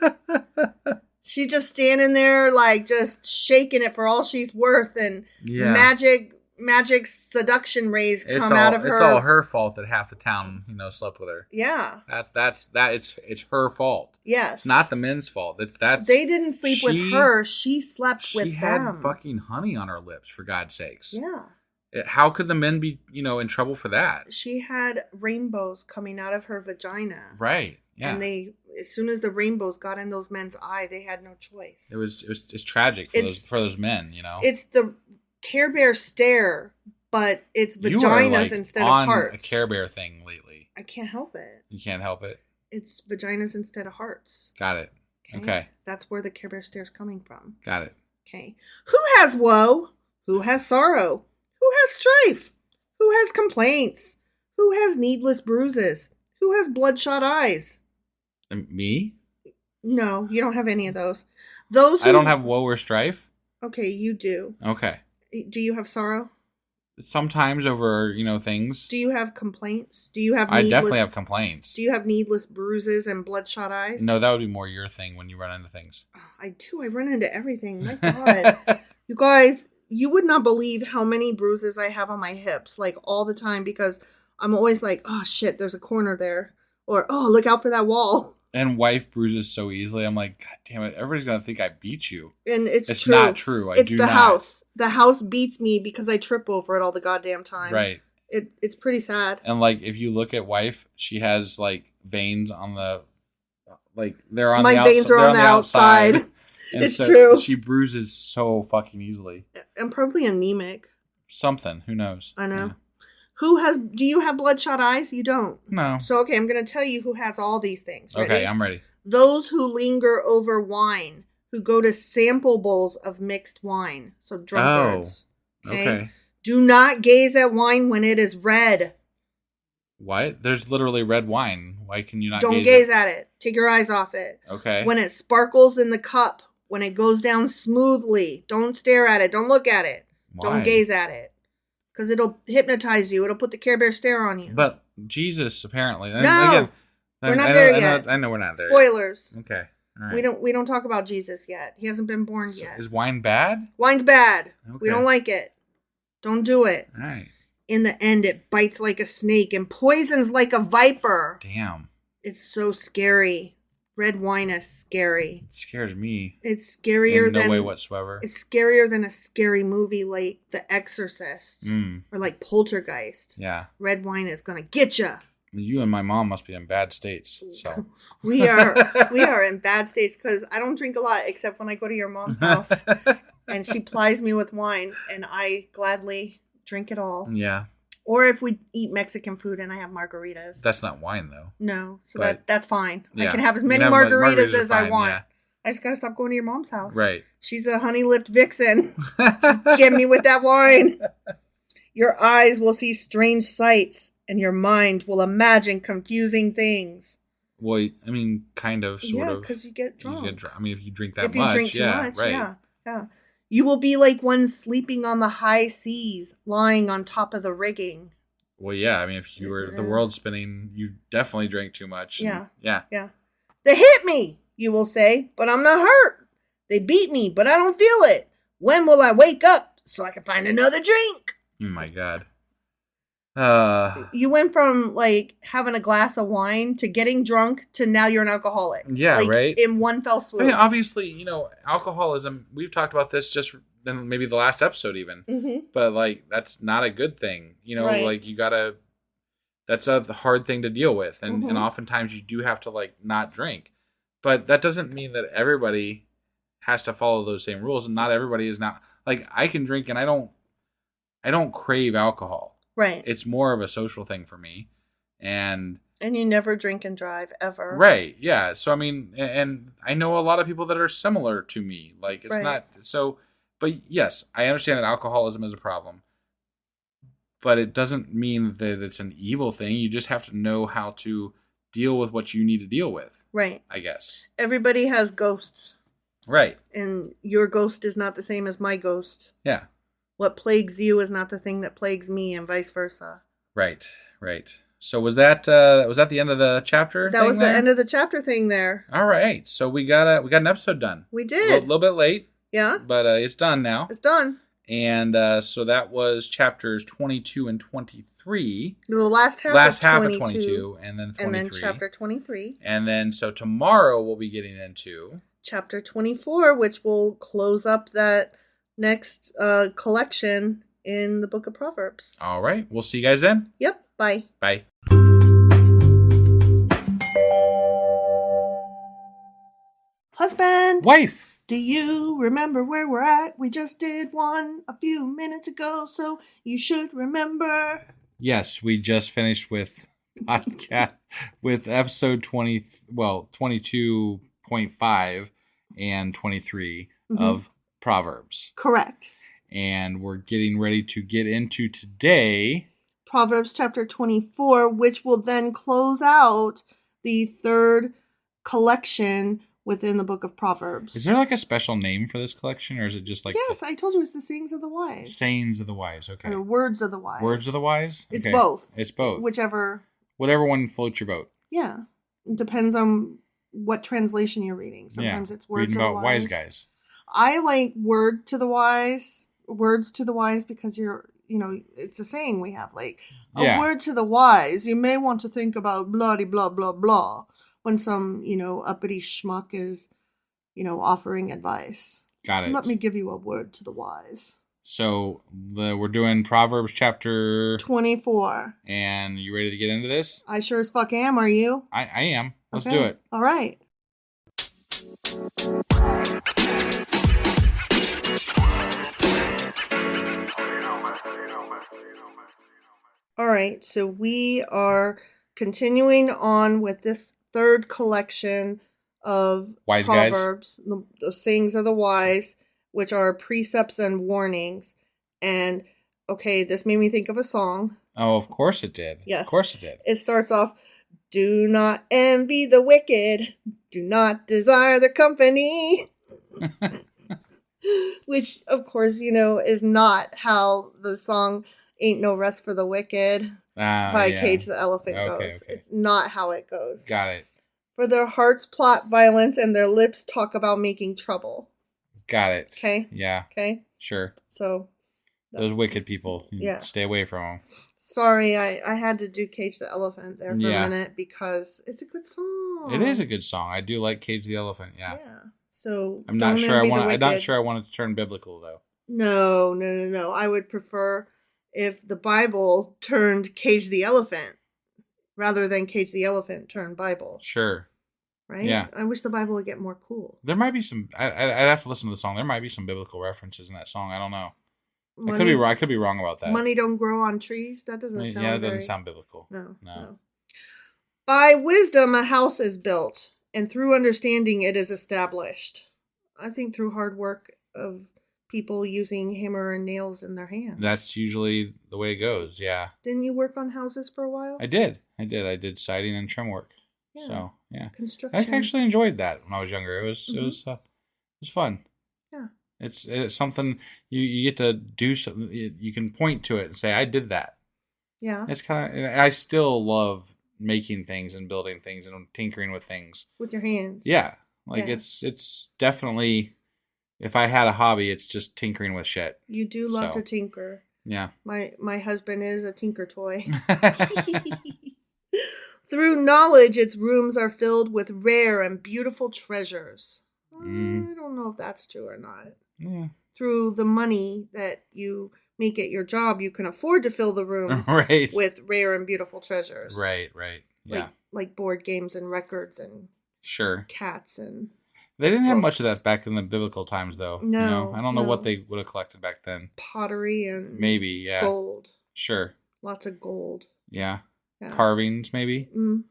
She's just standing there, like, just shaking it for all she's worth, and magic seduction rays come out of her. It's all her fault that half the town, slept with her. Yeah. It's her fault. Yes. It's not the men's fault. They didn't sleep with her. She slept with them. She had fucking honey on her lips, for God's sakes. Yeah. How could the men be, in trouble for that? She had rainbows coming out of her vagina. Right. Yeah. And as soon as the rainbows got in those men's eye, they had no choice. It's tragic for those men, It's the Care Bear stare, but it's vaginas instead of hearts. On a Care Bear thing lately. I can't help it. You can't help it. It's vaginas instead of hearts. Got it. Okay. That's where the Care Bear stare is coming from. Got it. Okay. Who has woe? Who has sorrow? Who has strife? Who has complaints? Who has needless bruises? Who has bloodshot eyes? Me? No, you don't have any of those. I don't have woe or strife? Okay, you do. Okay. Do you have sorrow? Sometimes over, things. Do you have complaints? Do you have I definitely have complaints. Do you have needless bruises and bloodshot eyes? No, that would be more your thing when you run into things. Oh, I do. I run into everything. My God. You guys, you would not believe how many bruises I have on my hips, like all the time, because I'm always like, oh shit, there's a corner there. Or, oh, look out for that wall. And wife bruises so easily. I'm like, God damn it, everybody's going to think I beat you. And it's true. Not true. It's the house. The house beats me because I trip over it all the goddamn time. Right. It's pretty sad. And like, if you look at wife, she has like veins on the, like they're on my the veins are on the outside. And it's true. She bruises so fucking easily. I'm probably anemic. Something. Who knows? I know. Yeah. Do you have bloodshot eyes? You don't. No. So, okay, I'm going to tell you who has all these things. Ready? Okay, I'm ready. Those who linger over wine, who go to sample bowls of mixed wine. So, drunkards. Oh, okay. Do not gaze at wine when it is red. What? There's literally red wine. Why can you not Don't gaze at it. Take your eyes off it. Okay. When it sparkles in the cup, when it goes down smoothly, don't stare at it. Don't look at it. Why? Don't gaze at it. Because it'll hypnotize you. It'll put the Care Bear stare on you. But Jesus, apparently. No, again, we're not there yet. I know we're not there. Spoilers. Yet. Okay. All right. We don't talk about Jesus yet. He hasn't been born yet. Is wine bad? Wine's bad. Okay. We don't like it. Don't do it. All right. In the end, it bites like a snake and poisons like a viper. Damn. It's so scary. Red wine is scary. It scares me. It's scarier than... In no way whatsoever. It's scarier than a scary movie like The Exorcist. Or like Poltergeist. Yeah. Red wine is going to get you. You and my mom must be in bad states. So we are in bad states because I don't drink a lot except when I go to your mom's house. And she plies me with wine and I gladly drink it all. Yeah. Or if we eat Mexican food and I have margaritas. That's not wine, though. No. So that's fine. Yeah. I can have as many margaritas as I want. Yeah. I just got to stop going to your mom's house. Right. She's a honey-lipped vixen. Just get me with that wine. Your eyes will see strange sights and your mind will imagine confusing things. Well, I mean, kind of, sort of. Yeah, because you get drunk. I mean, if you drink that much. If you drink too much, right. Yeah. You will be like one sleeping on the high seas, lying on top of the rigging. Well, yeah. I mean, if you were the world spinning, you definitely drank too much. Yeah. Yeah. They hit me, you will say, but I'm not hurt. They beat me, but I don't feel it. When will I wake up so I can find another drink? Oh my God. You went from like having a glass of wine to getting drunk to now you're an alcoholic. Yeah, like, right? In one fell swoop. I mean, obviously, you know, alcoholism, we've talked about this just in maybe the last episode even. Mm-hmm. But, like, that's not a good thing. You know, Right. like, you gotta, that's a hard thing to deal with. And, Mm-hmm. and oftentimes you do have to, like, not drink. But that doesn't mean that everybody has to follow those same rules. And not everybody is not, like, I can drink and I don't crave alcohol. Right. It's more of a social thing for me. And you never drink and drive ever. right, yeah. So I mean, and I know a lot of people that are similar to me. Like, it's Right. not so. But yes, I understand that alcoholism is a problem, but it doesn't mean that it's an evil thing. You just have to know how to deal with what you need to deal with. Right. I guess. Everybody has ghosts, Right. and your ghost is not the same as my ghost. Yeah. What plagues you is not the thing that plagues me, and vice versa. Right. Right. So was that the end of the chapter? That was the end of the chapter thing there. All right. So we got an episode done. We did. A little bit late. Yeah. But it's done now. It's done. And so that was chapters 22 and 23. The last half of 22, and then 23. And then chapter 23. And then so tomorrow we'll be getting into chapter 24, which will close up that next collection in the book of Proverbs. All right. We'll see you guys then. Yep. Bye. Bye. Husband. Wife. Do you remember where we're at? We just did one a few minutes ago, so you should remember. Yes, we just finished with podcast with episode 22.5 and 23 of Proverbs. Correct. And we're getting ready to get into today Proverbs chapter 24, which will then close out the third collection within the book of Proverbs. Is there like a special name for this collection, or is it just like... Yes, I told you it's the sayings of the wise. Sayings of the wise, okay. Or the words of the wise. Words of the wise? It's Okay. both. It's both. Whatever Whatever one floats your boat. Yeah. It depends on what translation you're reading. Sometimes it's words reading of the about wise. wise guys. I like words to the wise, because it's a saying we have, like, a word to the wise. You may want to think about blah blah blah blah when some, uppity schmuck is, offering advice. Got it. Let me give you a word to the wise. So we're doing Proverbs chapter 24. And you ready to get into this? I sure as fuck am. Are you? I am. Let's Okay. do it. All right. All right, so we are continuing on with this third collection of Wise guys. Proverbs, the sayings of the wise, which are precepts and warnings. And, okay, this made me think of a song. Oh, of course it did. Yes. Of course it did. It starts off, do not envy the wicked, do not desire their company. Which, of course, is not how the song Ain't No Rest for the Wicked by Cage the Elephant goes. Okay. It's not how it goes. Got it. For their hearts plot violence and their lips talk about making trouble. Got it. Okay? Yeah. Okay? Sure. So. Those wicked people. Yeah. Stay away from them. Sorry, I had to do Cage the Elephant there for Yeah. a minute because it's a good song. It is a good song. I do like Cage the Elephant. Yeah. Yeah. So I'm not don't sure. envy the I'm not wicked. sure I want it to turn biblical though. No. I would prefer if the Bible turned Cage the Elephant rather than Cage the Elephant turned Bible. Sure. Right? Yeah. I wish the Bible would get more cool. There might be some. I'd have to listen to the song. There might be some biblical references in that song. I don't know. I could be wrong. I could be wrong about that. Money don't grow on trees. That doesn't sound. Yeah, it doesn't sound biblical. No. By wisdom a house is built, and through understanding it is established. I think through hard work of people using hammer and nails in their hands. That's usually the way it goes. Yeah. Didn't you work on houses for a while? I did. I did siding and trim work. Yeah. So yeah, Construction. I actually enjoyed that when I was younger. It was fun. Yeah. It's something you get to do. Something you can point to it and say, I did that. Yeah. It's kind of. I still love making things and building things and tinkering with things With your hands. Yeah, like Yeah. it's definitely if I had a hobby, it's just tinkering with shit. You do love So. to tinker. Yeah. My husband is a tinker toy. Through knowledge, its rooms are filled with rare and beautiful treasures. I don't know if that's true or not. Yeah. Through the money that you make at your job, you can afford to fill the rooms Right. with rare and beautiful treasures. Right. Yeah. Like board games and records and sure. cats and They didn't have books. much of that back in the biblical times, though. No, I don't know what no. they would have collected back then. Pottery and Maybe, yeah. gold. Sure. Lots of gold. Yeah. Yeah. Carvings, maybe.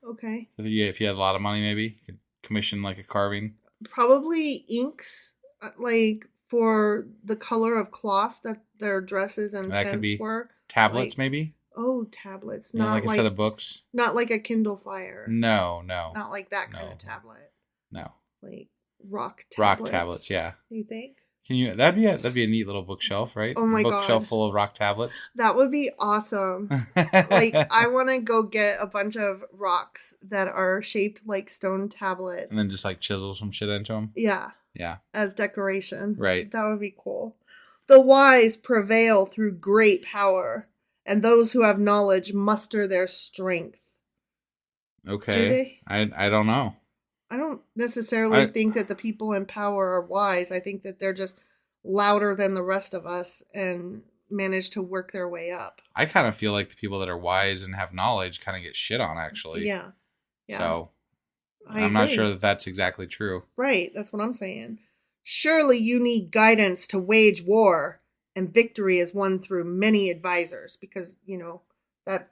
Okay. If you had a lot of money, maybe you could commission like a carving. Probably inks, like for the color of cloth that their dresses and That tents could be were. tablets, Like, maybe. oh, tablets. Yeah, Not like a set of books. Not like a Kindle Fire. No. Not like that kind No. of tablet. No. Like rock tablets. Rock tablets, yeah. You think? Can you? That'd be a neat little bookshelf, right? Oh my God. Bookshelf full of rock tablets. That would be awesome. Like, I want to go get a bunch of rocks that are shaped like stone tablets. And then just like chisel some shit into them. Yeah. Yeah. As decoration. Right. That would be cool. The wise prevail through great power, and those who have knowledge muster their strength. Okay. Do they? I don't know. I don't necessarily think that the people in power are wise. I think that they're just louder than the rest of us and manage to work their way up. I kind of feel like the people that are wise and have knowledge kind of get shit on, actually. Yeah. So I'm not sure that that's exactly true. Right. That's what I'm saying. Surely you need guidance to wage war, and victory is won through many advisors, because,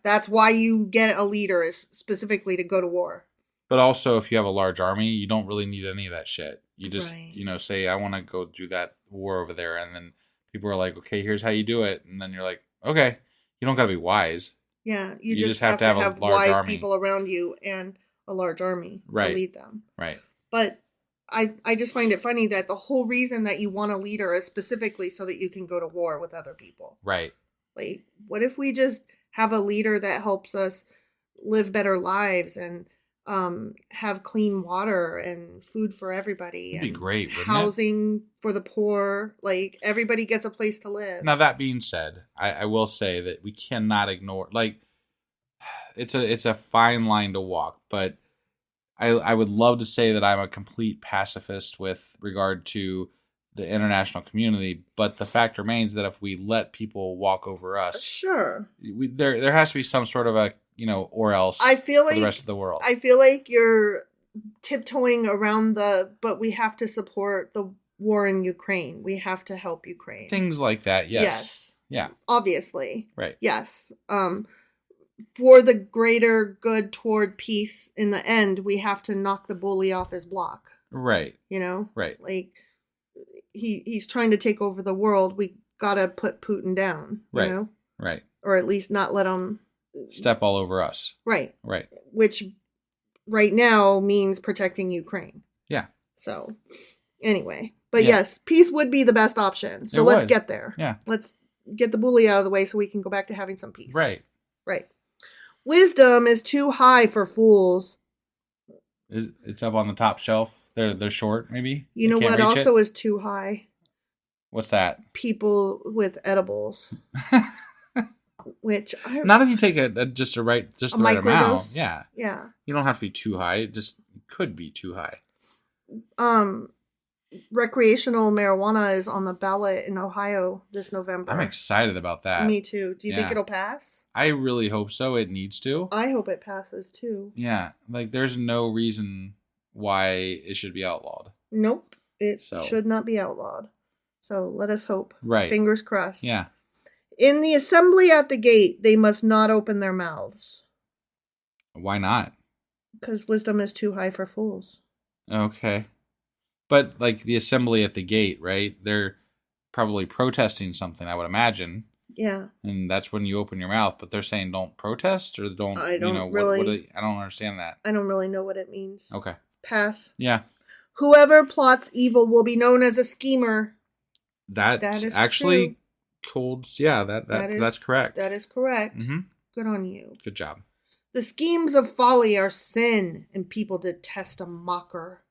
that's why you get a leader, is specifically to go to war. But also, if you have a large army, you don't really need any of that shit. You just, Right. Say, I want to go do that war over there. And then people are like, okay, here's how you do it. And then you're like, okay, you don't got to be wise. Yeah. You just have to have a large wise army. people around you and a large army Right. to lead them. Right. But I just find it funny that the whole reason that you want a leader is specifically so that you can go to war with other people. Right. Like, what if we just have a leader that helps us live better lives and have clean water and food for everybody? That'd be great, wouldn't it? Housing for the poor. Like, everybody gets a place to live. Now, that being said, I will say that we cannot ignore, like, it's a fine line to walk, but I would love to say that I'm a complete pacifist with regard to the international community, but the fact remains that if we let people walk over us, Sure, there has to be some sort of a, or else I feel for like the rest of the world. I feel like you're tiptoeing around but we have to support the war in Ukraine. We have to help Ukraine. Things like that, yes. Yeah. Obviously. Right. Yes. For the greater good toward peace in the end, we have to knock the bully off his block. Right. Right. Like, he's trying to take over the world. We gotta put Putin down. Right. You know? Right. Or at least not let him Step all over us. Right. Right. Which right now means protecting Ukraine. Yeah. So anyway, but yes, peace would be the best option. So let's get there. Yeah. Let's get the bully out of the way so we can go back to having some peace. Right. Right. Wisdom is too high for fools. It's up on the top shelf. They're short, maybe. You know what also is too high? What's that? People with edibles. Which not if you take just the right amount. Yeah. Yeah. You don't have to be too high. It just could be too high. Recreational marijuana is on the ballot in Ohio this November. I'm excited about that. Me too. Do you think it'll pass? I really hope so. It needs to. I hope it passes too. Yeah. Like, there's no reason why it should be outlawed. Nope. It should not be outlawed. So let us hope. Right. Fingers crossed. Yeah. In the assembly at the gate, they must not open their mouths. Why not? Because wisdom is too high for fools. Okay. But, like, the assembly at the gate, right? They're probably protesting something, I would imagine. Yeah. And that's when you open your mouth. But they're saying don't protest or don't, I don't I don't understand that. I don't really know what it means. Okay. Pass. Yeah. Whoever plots evil will be known as a schemer. That is actually true. Cold. Yeah, that's correct. That is correct. Mm-hmm. Good on you. Good job. The schemes of folly are sin, and people detest a mocker.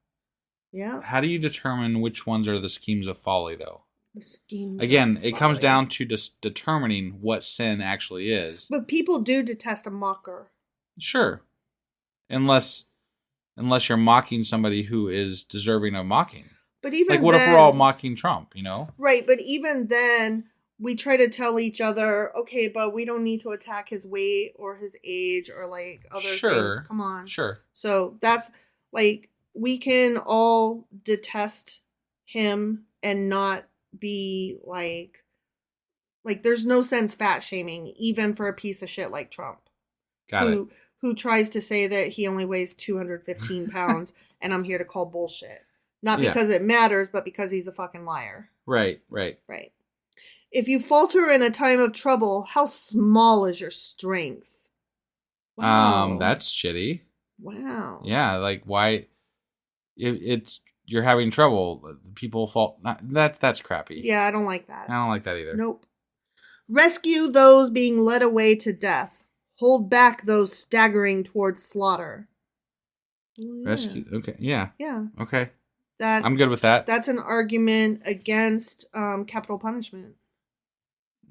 Yeah. How do you determine which ones are the schemes of folly, though? The schemes. Again, of it comes folly. down to determining what sin actually is. But people do detest a mocker. Sure. Unless you're mocking somebody who is deserving of mocking. But even like, what if we're all mocking Trump, you know? Right, but even then, we try to tell each other, okay, but we don't need to attack his weight or his age or, like, other things. Come on. Sure. So that's, like, we can all detest him and not be, like, there's no sense fat shaming, even for a piece of shit like Trump. Got it. Who tries to say that he only weighs 215 pounds and I'm here to call bullshit. Not because it matters, but because he's a fucking liar. Right. If you falter in a time of trouble, how small is your strength? Wow. That's shitty. Wow. Yeah, like, why? You're having trouble. People fall. That's crappy. Yeah, I don't like that. I don't like that either. Nope. Rescue those being led away to death. Hold back those staggering towards slaughter. Yeah. Rescue. Okay. Yeah. Yeah. Okay. That I'm good with that. That's an argument against capital punishment.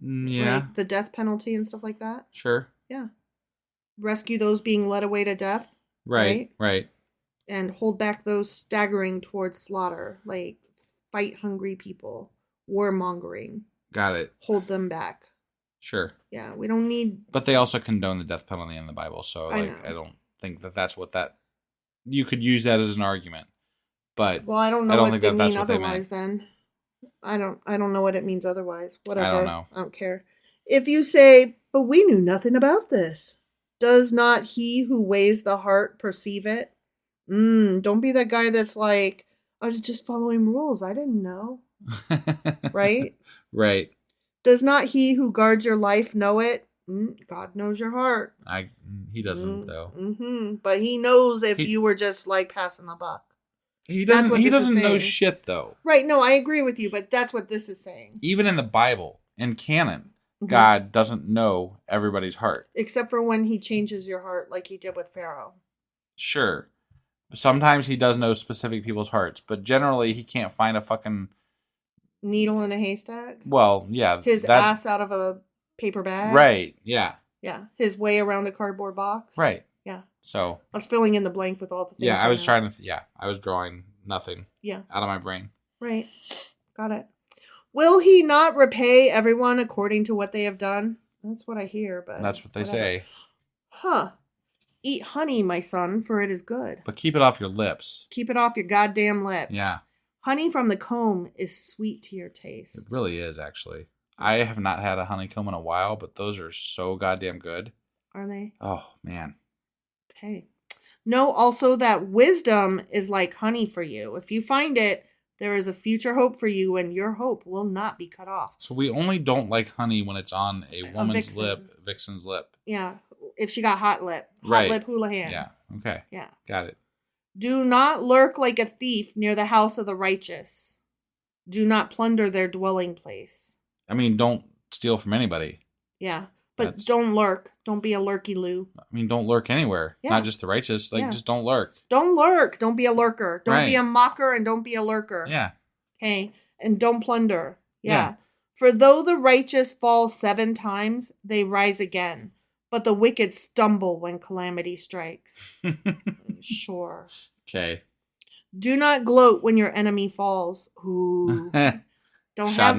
Yeah. Like the death penalty and stuff like that. Sure. Yeah. Rescue those being led away to death. Right. And hold back those staggering towards slaughter. Like fight hungry people. Warmongering. Got it. Hold them back. Sure. Yeah, we don't need... But they also condone the death penalty in the Bible, so I don't think that's what that... You could use that as an argument, but... Well, I don't know what they mean otherwise then. I don't know what it means otherwise. Whatever. I don't know. I don't care. If you say, but we knew nothing about this. Does not he who weighs the heart perceive it? Don't be that guy that's like, I was just following rules. I didn't know. Right? Right. Does not he who guards your life know it? God knows your heart. He doesn't, though. Mm-hmm. But he knows if you were just like passing the buck. He doesn't know shit, though. Right. No, I agree with you, but that's what this is saying. Even in the Bible, in canon, God doesn't know everybody's heart. Except for when he changes your heart like he did with Pharaoh. Sure. Sometimes he does know specific people's hearts, but generally he can't find a fucking... needle in a haystack? Well, yeah. His ass out of a paper bag? Right, yeah. Yeah. His way around a cardboard box? Right. Yeah. So... I was filling in the blank with all the things. Yeah, I was trying to... Yeah, I was drawing nothing. Yeah. Out of my brain. Right. Got it. Will he not repay everyone according to what they have done? That's what I hear, but... That's what they say. Huh. Eat honey, my son, for it is good. But keep it off your lips. Keep it off your goddamn lips. Yeah. Honey from the comb is sweet to your taste. It really is, actually. I have not had a honeycomb in a while, but those are so goddamn good. Are they? Oh, man. Okay. Know also that wisdom is like honey for you. If you find it, there is a future hope for you, and your hope will not be cut off. So we only don't like honey when it's on a woman's vixen's lip. Yeah. If she got hot lip. Right. Hot lip Houlihan. Yeah. Okay. Yeah. Got it. Do not lurk like a thief near the house of the righteous. Do not plunder their dwelling place. I mean, don't steal from anybody. Yeah. But don't lurk. Don't be a lurky-loo. I mean, don't lurk anywhere. Yeah. Not just the righteous. Just don't lurk. Don't lurk. Don't be a lurker. Don't be a mocker and don't be a lurker. Yeah. Okay. And don't plunder. Yeah. For though the righteous fall 7 times, they rise again. But the wicked stumble when calamity strikes. Sure. Okay. Do not gloat when your enemy falls. Ooh. Don't have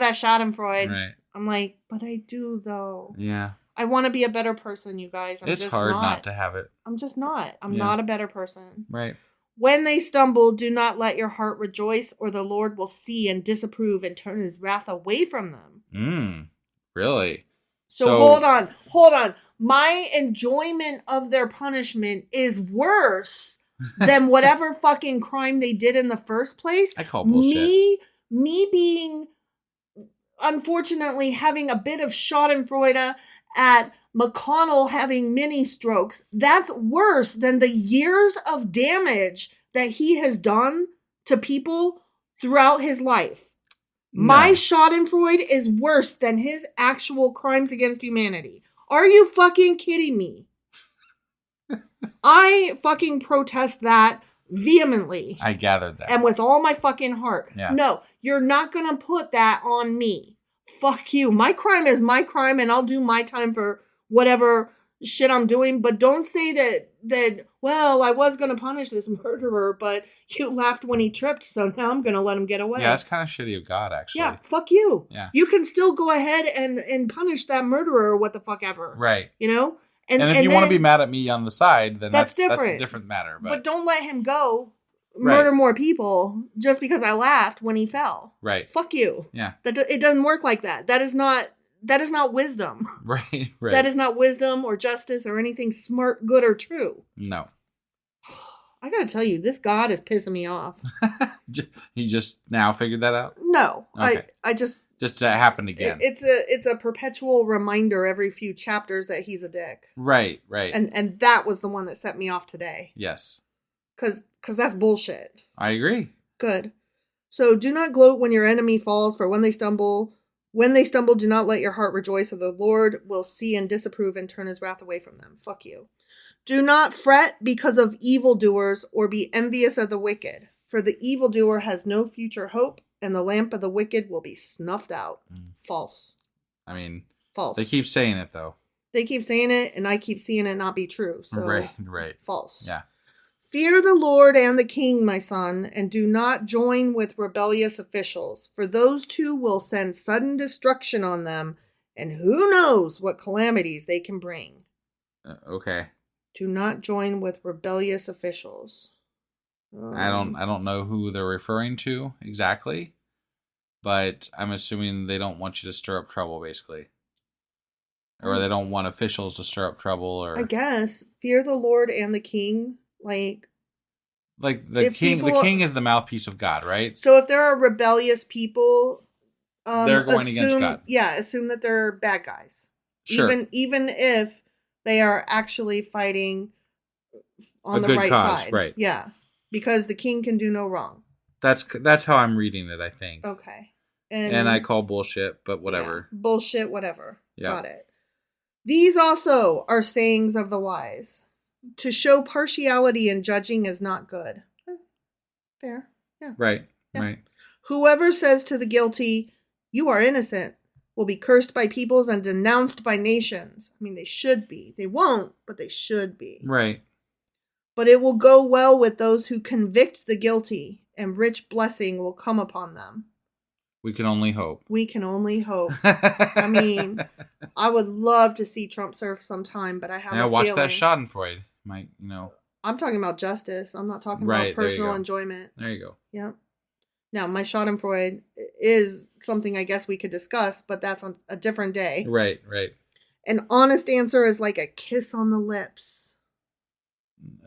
that schadenfreude. Right. I'm like, but I do though. Yeah. I want to be a better person, you guys. It's hard not to have it. I'm just not. I'm not a better person. Right. When they stumble, do not let your heart rejoice, or the Lord will see and disapprove and turn his wrath away from them. Really? So hold on. My enjoyment of their punishment is worse than whatever fucking crime they did in the first place. I call bullshit. Me being, unfortunately, having a bit of schadenfreude at McConnell having mini strokes, that's worse than the years of damage that he has done to people throughout his life. No. My schadenfreude is worse than his actual crimes against humanity. Are you fucking kidding me? I fucking protest that vehemently. I gathered that. And with all my fucking heart. Yeah. No, you're not going to put that on me. Fuck you. My crime is my crime, and I'll do my time for whatever shit I'm doing. But don't say that, well, I was going to punish this murderer, but you laughed when he tripped, so now I'm going to let him get away. Yeah, that's kind of shitty of God, actually. Yeah, fuck you. Yeah. You can still go ahead and punish that murderer or what the fuck ever. Right. You know? And if you want to be mad at me on the side, then that's different. That's a different matter. But don't let him go murder more people just because I laughed when he fell. Right. Fuck you. Yeah. It doesn't work like that. That is not wisdom. Right. That is not wisdom or justice or anything smart, good, or true. No. I gotta tell you, this God is pissing me off. You just now figured that out? No. Okay. I just happened again. It's a perpetual reminder every few chapters that he's a dick. Right. And that was the one that set me off today. Yes. Because that's bullshit. I agree. Good. So do not gloat when your enemy falls, for when they stumble, do not let your heart rejoice, or the Lord will see and disapprove and turn his wrath away from them. Fuck you. Do not fret because of evildoers, or be envious of the wicked, for the evildoer has no future hope, and the lamp of the wicked will be snuffed out. False. I mean, false. They keep saying it, though. They keep saying it, and I keep seeing it not be true. So right. False. Yeah. Fear the Lord and the king, my son, and do not join with rebellious officials, for those two will send sudden destruction on them, and who knows what calamities they can bring. Okay. Do not join with rebellious officials. I don't know who they're referring to exactly, but I'm assuming they don't want you to stir up trouble, basically. Or they don't want officials to stir up trouble, or I guess fear the Lord and the king, like the king. The king is the mouthpiece of God, right? So if there are rebellious people, they're going against God. Yeah, assume that they're bad guys. Sure. Even if they are actually fighting on the right side, right? Yeah, because the king can do no wrong. That's how I'm reading it, I think. Okay. And I call bullshit, but whatever. Yeah, bullshit, whatever. Yeah. Got it. These also are sayings of the wise. To show partiality in judging is not good. Fair. Yeah. Right. Yeah. Right. Whoever says to the guilty, "You are innocent," will be cursed by peoples and denounced by nations. I mean, they should be. They won't, but they should be. Right. But it will go well with those who convict the guilty, and rich blessing will come upon them. We can only hope. We can only hope. I mean, I would love to see Trump surf sometime, but I have a feeling. Watch that Schadenfreude. I'm talking about justice. I'm not talking right, about personal enjoyment. There you go. Yeah. Now, my Schadenfreude is something I guess we could discuss, but that's on a different day. Right. An honest answer is like a kiss on the lips.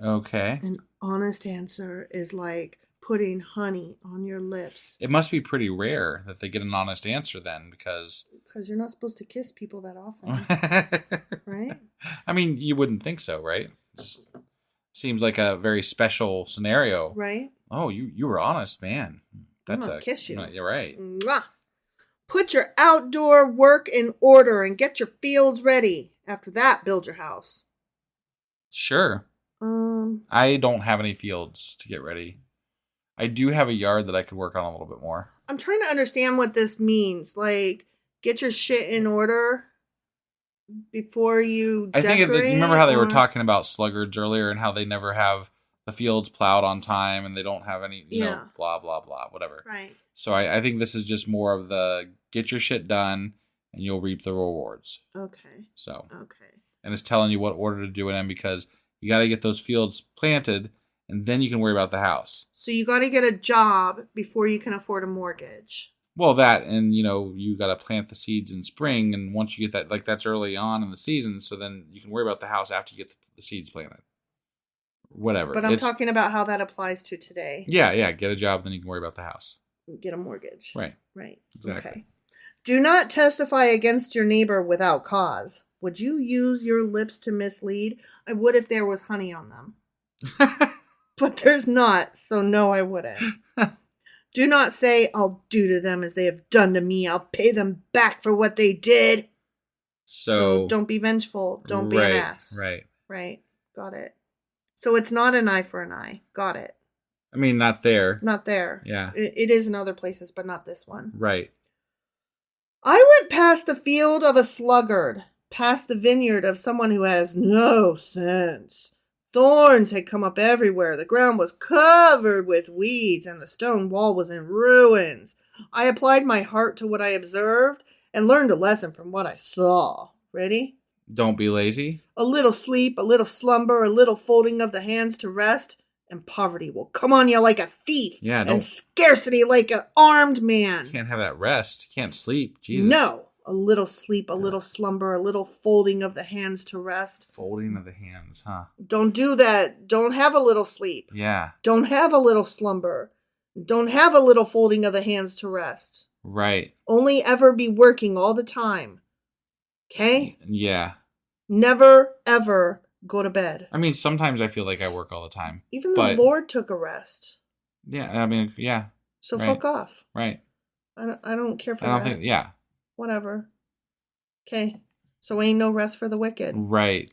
Okay. An honest answer is like putting honey on your lips. It must be pretty rare that they get an honest answer then, because you're not supposed to kiss people that often. Right? I mean, you wouldn't think so, right? It just seems like a very special scenario. Right? Oh, you were honest, man. That's a kiss you. You're right. Mwah. Put your outdoor work in order and get your fields ready. After that, build your house. Sure. I don't have any fields to get ready. I do have a yard that I could work on a little bit more. I'm trying to understand what this means. Like, get your shit in order before you decorate. Remember how they were talking about sluggards earlier and how they never have the fields plowed on time and they don't have any, you know, blah, blah, blah, whatever. Right. So I think this is just more of the get your shit done and you'll reap the rewards. Okay. So. Okay. And it's telling you what order to do it in, because you got to get those fields planted and then you can worry about the house. So you got to get a job before you can afford a mortgage. Well, that, and you got to plant the seeds in spring, and once you get that, like, that's early on in the season, so then you can worry about the house after you get the seeds planted. Whatever. But I'm talking about how that applies to today. Yeah, get a job, then you can worry about the house. Get a mortgage. Right. Exactly. Okay. Do not testify against your neighbor without cause. Would you use your lips to mislead? I would if there was honey on them. But there's not, so no, I wouldn't. Do not say, "I'll do to them as they have done to me. I'll pay them back for what they did." So don't be vengeful. Don't be an ass. Right. Got it. So it's not an eye for an eye. Got it. I mean, not there. Not there. Yeah. It is in other places, but not this one. Right. I went past the field of a sluggard, past the vineyard of someone who has no sense. Thorns had come up everywhere. The ground was covered with weeds, and the stone wall was in ruins. I applied my heart to what I observed and learned a lesson from what I saw. Ready? Don't be lazy. A little sleep, a little slumber, a little folding of the hands to rest, and poverty will come on you like a thief. Yeah, and scarcity like an armed man. You can't have that rest. You can't sleep. Jesus. No. A little sleep, a little slumber, a little folding of the hands to rest. Folding of the hands, huh? Don't do that. Don't have a little sleep. Yeah. Don't have a little slumber. Don't have a little folding of the hands to rest. Right. Only ever be working all the time. Okay? Yeah. Never, ever go to bed. I mean, sometimes I feel like I work all the time. Even the Lord took a rest. Yeah, I mean, yeah. So fuck off. Right. I don't care for that. I don't think, yeah. Whatever. Okay. So ain't no rest for the wicked. Right.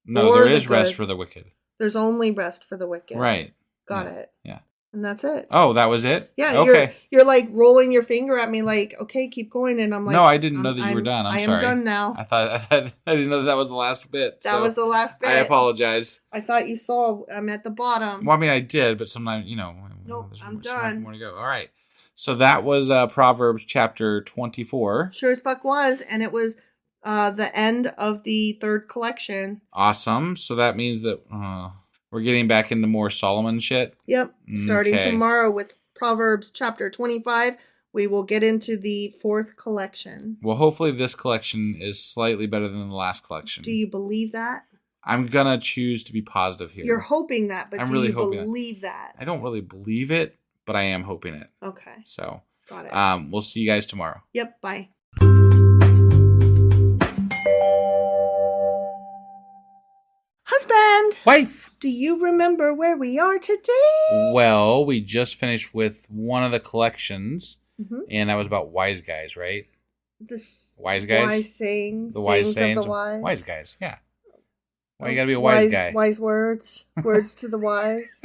No, Or there the is rest good. for the wicked. There's only rest for the wicked. Right. Got Yeah. it. Yeah. And that's it. Oh, that was it? Yeah. Okay. You're like rolling your finger at me like, okay, keep going. And I'm like, no, I didn't know that you were done. I'm sorry. I am done now. I didn't know that was the last bit. That was the last bit. I apologize. I thought you saw I'm at the bottom. Well, I mean, I did, but sometimes, Nope, there's I'm so much done. more to go. All right. So that was Proverbs chapter 24. Sure as fuck was. And it was the end of the third collection. Awesome. So that means that we're getting back into more Solomon shit. Yep. Starting Okay. tomorrow with Proverbs chapter 25, we will get into the fourth collection. Well, hopefully this collection is slightly better than the last collection. Do you believe that? I'm going to choose to be positive here. You're hoping that, but I'm do really you hoping believe that? I don't really believe it, but I am hoping it. Okay. So, Got it. we'll see you guys tomorrow. Yep. Bye. Husband, Wife! do you remember where we are today? Well, we just finished with one of the collections, Mm-hmm. and that was about wise guys, right? Wise guys? Wise sayings. The wise sayings of the wise. Wise guys, yeah. Why you gotta be a wise guy? Wise words. Words to the wise.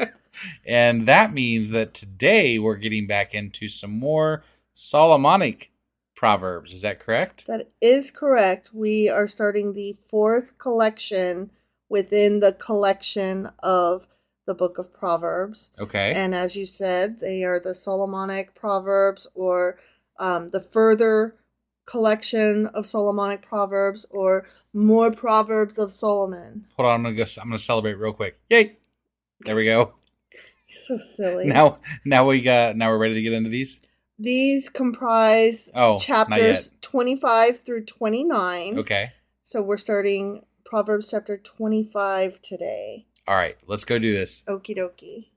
And that means that today we're getting back into some more Solomonic Proverbs. Is that correct? That is correct. We are starting the fourth collection within the collection of the book of Proverbs. Okay. And as you said, they are the Solomonic Proverbs, or the further collection of Solomonic Proverbs, or more Proverbs of Solomon. Hold on, I'm gonna celebrate real quick. Yay! There we go. So silly. Now we're ready to get into these. These comprise not chapters yet. 25 through 29. Okay. So we're starting Proverbs chapter 25 today. All right, let's go do this. Okie dokie.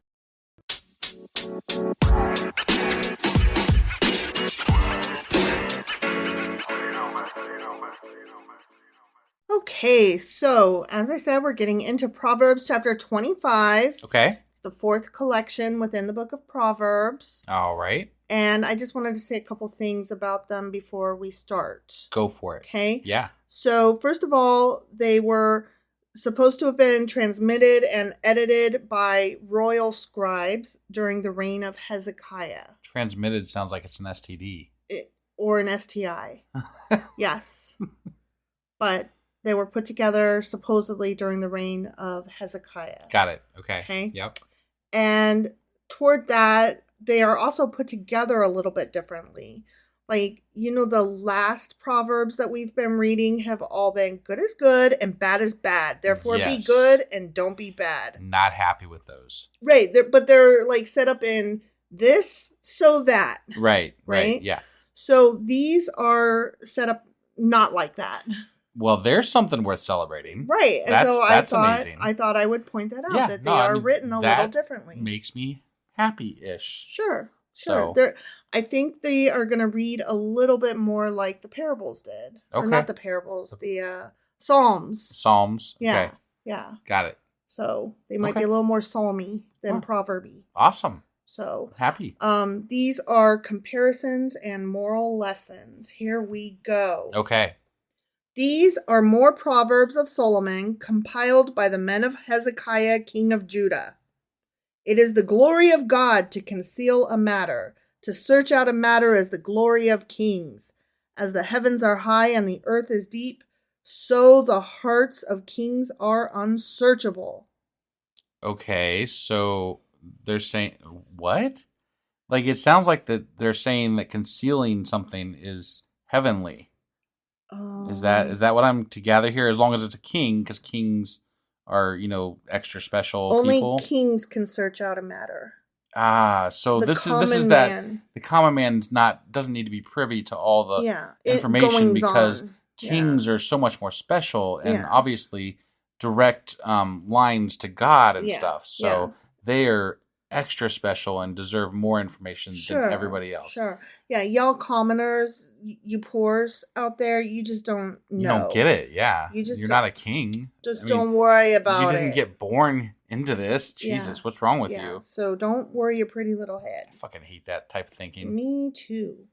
Okay, so as I said, we're getting into Proverbs chapter 25. Okay. It's the fourth collection within the book of Proverbs. All right. And I just wanted to say a couple things about them before we start. Go for it. Okay? Yeah. So, first of all, they were supposed to have been transmitted and edited by royal scribes during the reign of Hezekiah. Transmitted sounds like it's an STD. Or an STI. Yes. But they were put together supposedly during the reign of Hezekiah. Got it. Okay. Okay. Yep. And toward that, they are also put together a little bit differently. Like, the last Proverbs that we've been reading have all been good is good and bad is bad. Therefore, Yes. be good and don't be bad. Not happy with those. Right. But they're like set up in this, so that. Right. Right? Yeah. So these are set up not like that. Well, there's something worth celebrating. Right. And That's so amazing. I thought I would point that out, Yeah, that they are written a little differently. Makes me happy-ish. Sure. So- I think they are going to read a little bit more like the parables did. Or Okay. not the parables, the Psalms. Psalms. Yeah. Okay. Yeah. Got it. So they might Okay. be a little more psalmy than Huh. proverby. Awesome. So Happy. these are comparisons and moral lessons. Here we go. Okay. These are more Proverbs of Solomon compiled by the men of Hezekiah, king of Judah. It is the glory of God to conceal a matter. To search out a matter is the glory of kings. As the heavens are high and the earth is deep, so the hearts of kings are unsearchable. Okay, so they're saying what? Like it sounds like that they're saying that concealing something is heavenly. Is that what I'm to gather here? As long as it's a king, because kings are extra special only people. Only kings can search out a matter. So this is man. that the common man doesn't need to be privy to all the information because kings are so much more special and obviously direct lines to God and stuff. So they are extra special and deserve more information than everybody else. Sure. Yeah, y'all commoners, you poors out there, you just don't know. You don't get it, yeah. You're not a king. Don't worry about it. You didn't get born into this. Jesus, what's wrong with you? So don't worry your pretty little head. I fucking hate that type of thinking. Me too.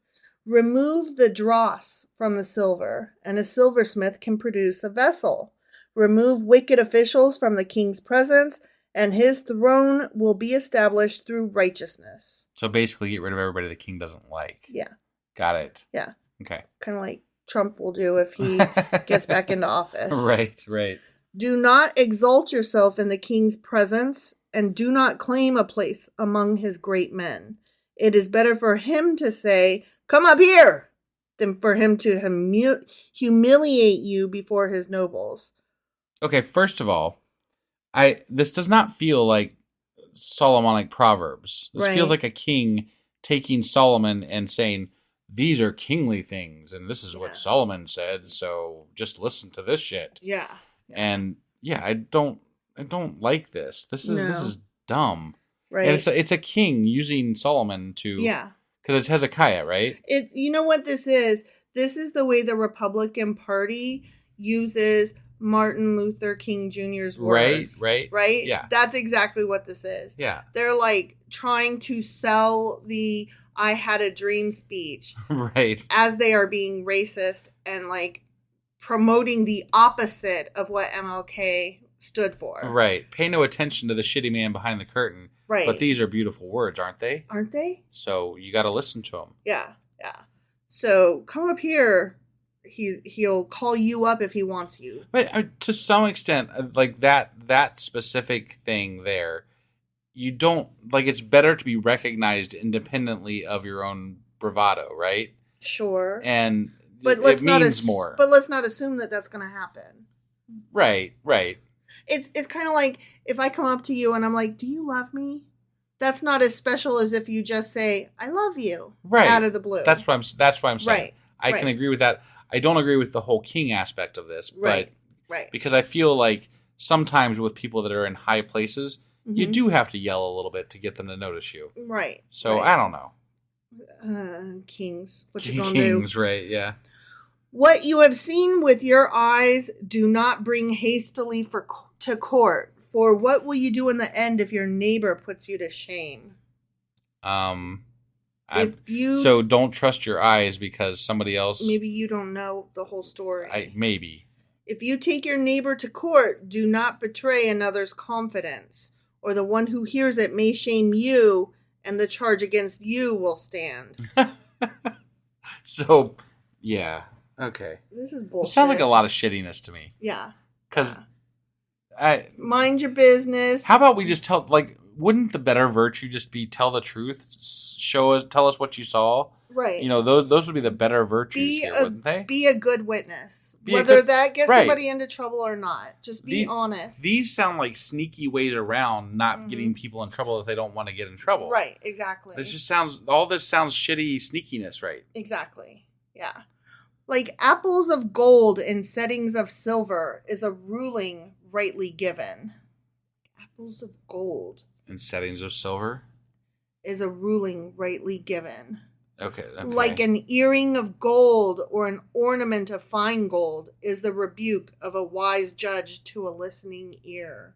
Remove the dross from the silver, and a silversmith can produce a vessel. Remove wicked officials from the king's presence, and his throne will be established through righteousness. So basically get rid of everybody the king doesn't like. Yeah. Got it. Yeah. Okay. Kind of like Trump will do if he gets back into office. Right. Do not exalt yourself in the king's presence, and do not claim a place among his great men. It is better for him to say, "Come up here," than for him to humiliate you before his nobles. Okay, first of all, this does not feel like Solomonic Proverbs. This feels like a king taking Solomon and saying, these are kingly things, and this is what Solomon said, so just listen to this shit. Yeah. And I don't like this. This is dumb. Right. And it's a king using Solomon to because it's Hezekiah, right? You know what this is? This is the way the Republican Party uses Martin Luther King Jr.'s words. Right? Yeah. That's exactly what this is. Yeah. They're like trying to sell the I had a dream speech. Right. As they are being racist and like promoting the opposite of what MLK stood for. Right. Pay no attention to the shitty man behind the curtain. Right. But these are beautiful words, aren't they? Aren't they? So you got to listen to them. Yeah. So come up here. He'll call you up if he wants you. But to some extent, like that specific thing there, you don't like. It's better to be recognized independently of your own bravado, right? Sure. And but it means more. But let's not assume that that's going to happen. Right. It's kind of like if I come up to you and I'm like, "Do you love me?" That's not as special as if you just say, "I love you," out of the blue. That's what I'm saying. Right. I can agree with that. I don't agree with the whole king aspect of this, but right. Because I feel like sometimes with people that are in high places, you do have to yell a little bit to get them to notice you. Right. So I don't know. Kings. What you gonna do? Kings, right? Yeah. What you have seen with your eyes, do not bring hastily to court. For what will you do in the end if your neighbor puts you to shame? So don't trust your eyes because somebody else. Maybe you don't know the whole story. Maybe. If you take your neighbor to court, do not betray another's confidence, or the one who hears it may shame you, and the charge against you will stand. So, yeah, okay. This is bullshit. It sounds like a lot of shittiness to me. Yeah. Because mind your business. How about we just wouldn't the better virtue just be tell the truth, tell us what you saw? Right. Those would be the better virtues here, wouldn't they? Be a good witness. Whether that gets somebody into trouble or not. Just be honest. These sound like sneaky ways around not getting people in trouble if they don't want to get in trouble. Right, exactly. All this sounds shitty sneakiness, right? Exactly. Yeah. Like apples of gold in settings of silver is a ruling rightly given. Apples of gold. In settings of silver? Is a ruling rightly given. Okay. Like an earring of gold or an ornament of fine gold is the rebuke of a wise judge to a listening ear.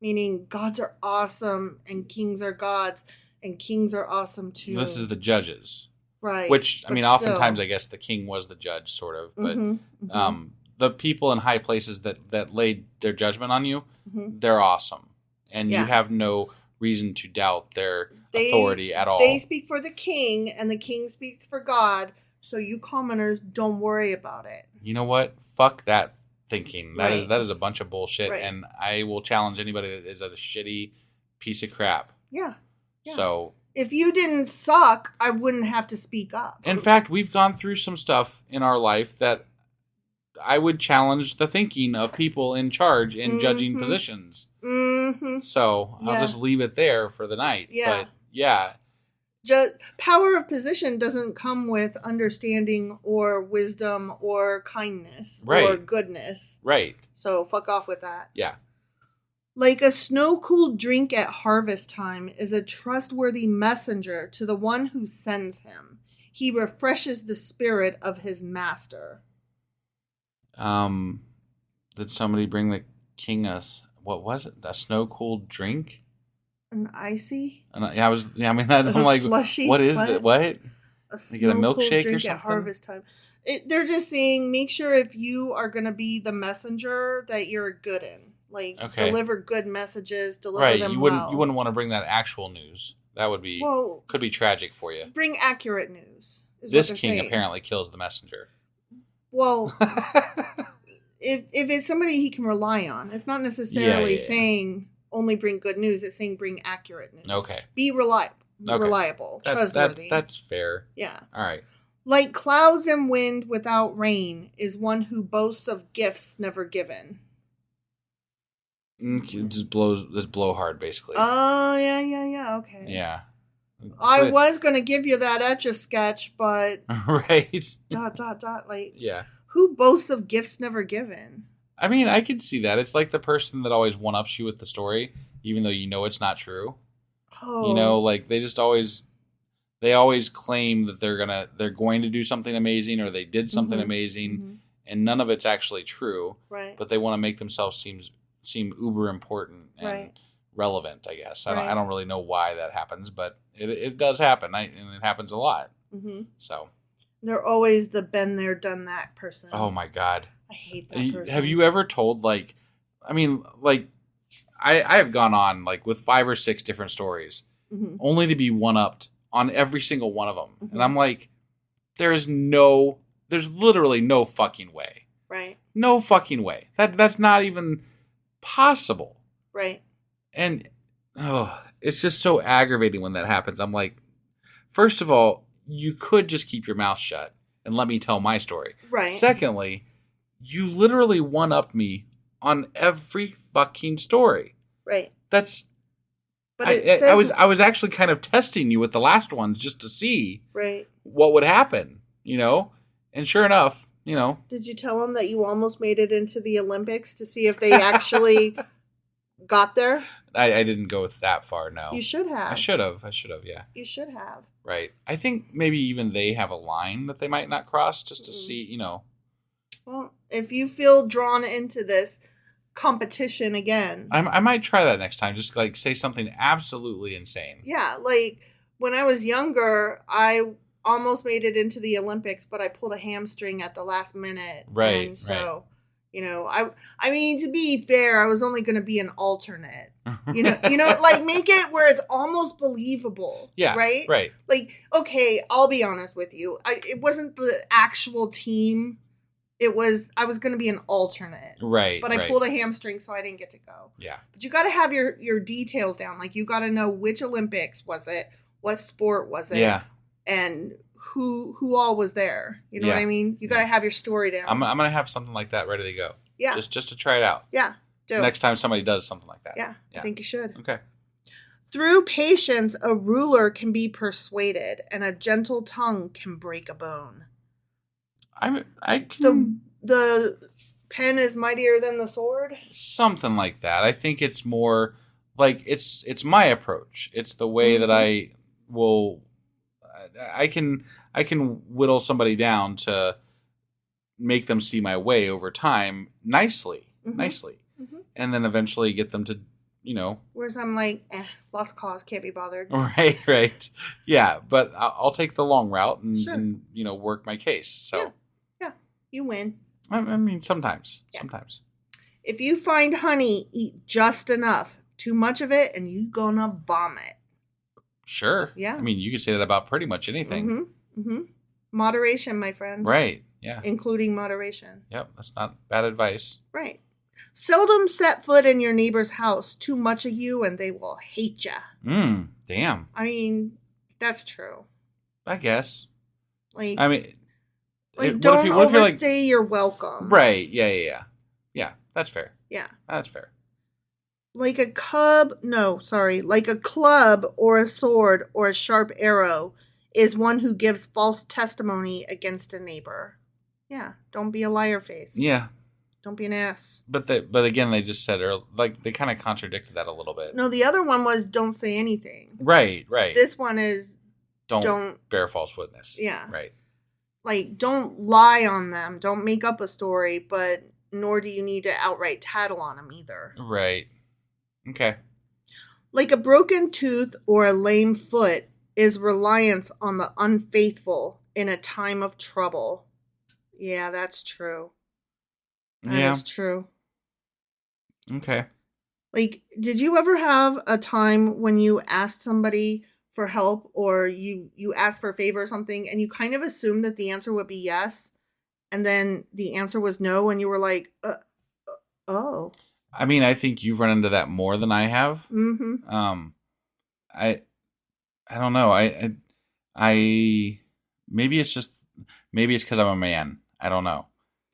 Meaning gods are awesome and kings are gods and kings are awesome too. This is the judges. Right. Which, oftentimes I guess the king was the judge, sort of. But the people in high places that laid their judgment on you, they're awesome. And you have no reason to doubt their authority at all. They speak for the king, and the king speaks for God, so you commoners don't worry about it. You know what? Fuck that thinking. Right. That is a bunch of bullshit, Right. and I will challenge anybody that is a shitty piece of crap. Yeah. So, if you didn't suck, I wouldn't have to speak up. in fact, we've gone through some stuff in our life that I would challenge the thinking of people in charge in judging positions. Mm-hmm. So I'll just leave it there for the night. Yeah. But yeah. Power of position doesn't come with understanding or wisdom or kindness or goodness. Right. So fuck off with that. Yeah. Like a snow-cooled drink at harvest time is a trustworthy messenger to the one who sends him. He refreshes the spirit of his master. Did somebody bring the king what was it? A snow-cooled drink? An icy? I'm like, slushy? What is that? What? A You get a milkshake drink or something? at harvest time. They're just saying, make sure if you are going to be the messenger that you're good in. Like, deliver good messages, deliver them well. You wouldn't want to bring that actual news. That would be could be tragic for you. Bring accurate news. This king apparently kills the messenger. Well, if it's somebody he can rely on, it's not necessarily saying only bring good news. It's saying bring accurate news. Okay. Be reliable, trustworthy. That's fair. Yeah. All right. Like clouds and wind without rain is one who boasts of gifts never given. Just blow hard, basically. Oh, yeah, okay. Yeah. I was going to give you that Etch-a-Sketch, but... Right. ... like... Yeah. Who boasts of gifts never given? I mean, I could see that. It's like the person that always one-ups you with the story, even though you know it's not true. Oh. You know, like, they always claim that they're going to do something amazing, or they did something amazing, and none of it's actually true. Right. But they want to make themselves seem uber important and relevant, I guess. I don't really know why that happens, but it does happen, and it happens a lot. Mm-hmm. So they're always the been there, done that person. Oh my God, I hate that person. Have you ever told I have gone on like with 5 or 6 different stories, only to be one-upped on every single one of them, and I'm like, there's literally no fucking way, right? No fucking way. That's not even possible. Right. And it's just so aggravating when that happens. I'm like, first of all, you could just keep your mouth shut and let me tell my story. Right. Secondly, you literally one-upped me on every fucking story. Right. That's but I was actually kind of testing you with the last ones just to see what would happen, you know? And sure enough, you know. Did you tell them that you almost made it into the Olympics to see if they actually got there? I didn't go that far, no. You should have. I should have, yeah. You should have. Right. I think maybe even they have a line that they might not cross just to see, you know. Well, if you feel drawn into this competition again. I might try that next time. Just like say something absolutely insane. Yeah, like when I was younger, I almost made it into the Olympics, but I pulled a hamstring at the last minute. Right. And so, you know, I mean, to be fair, I was only going to be an alternate. You know, like make it where it's almost believable. Yeah. Right. Right. Like, okay, I'll be honest with you. It wasn't the actual team. I was going to be an alternate. Right. But I pulled a hamstring, so I didn't get to go. Yeah. But you got to have your details down. Like, you got to know which Olympics was it, what sport was it, and who all was there. You know what I mean? You got to have your story down. I'm going to have something like that ready to go. Yeah. Just to try it out. Yeah. Do. Next time somebody does something like that. Yeah. I think you should. Okay. Through patience, a ruler can be persuaded, and a gentle tongue can break a bone. I can... The pen is mightier than the sword? Something like that. I think it's more like it's my approach. It's the way that I can whittle somebody down to make them see my way over time nicely. And then eventually get them to, you know. Whereas I'm like, lost cause, can't be bothered. Right. Yeah, but I'll take the long route and you know, work my case. So yeah. You win. I mean, sometimes. If you find honey, eat just enough. too much of it and you gonna vomit. Sure. Yeah. I mean, you could say that about pretty much anything. Moderation, my friends. Right. Yeah. Including moderation. Yep. That's not bad advice. Right. Seldom set foot in your neighbor's house. Too much of you and they will hate ya. Damn. I mean, that's true. I guess. Like, I mean, don't overstay your welcome. Right. Yeah. Yeah. That's fair. Yeah. That's fair. Like a club or a sword or a sharp arrow is one who gives false testimony against a neighbor. Yeah. Don't be a liar face. Yeah. Don't be an ass. But again, they just said, they kind of contradicted that a little bit. No, the other one was don't say anything. Right. This one is don't bear false witness. Yeah. Right. Like, don't lie on them. Don't make up a story, but nor do you need to outright tattle on them either. Right. Okay. Like a broken tooth or a lame foot is reliance on the unfaithful in a time of trouble. Yeah, that's true. That is true. Okay. Like, did you ever have a time when you asked somebody for help or you asked for a favor or something and you kind of assumed that the answer would be yes and then the answer was no and you were like, oh. I mean, I think you've run into that more than I have. Mm-hmm. I don't know. I maybe it's because I'm a man. I don't know.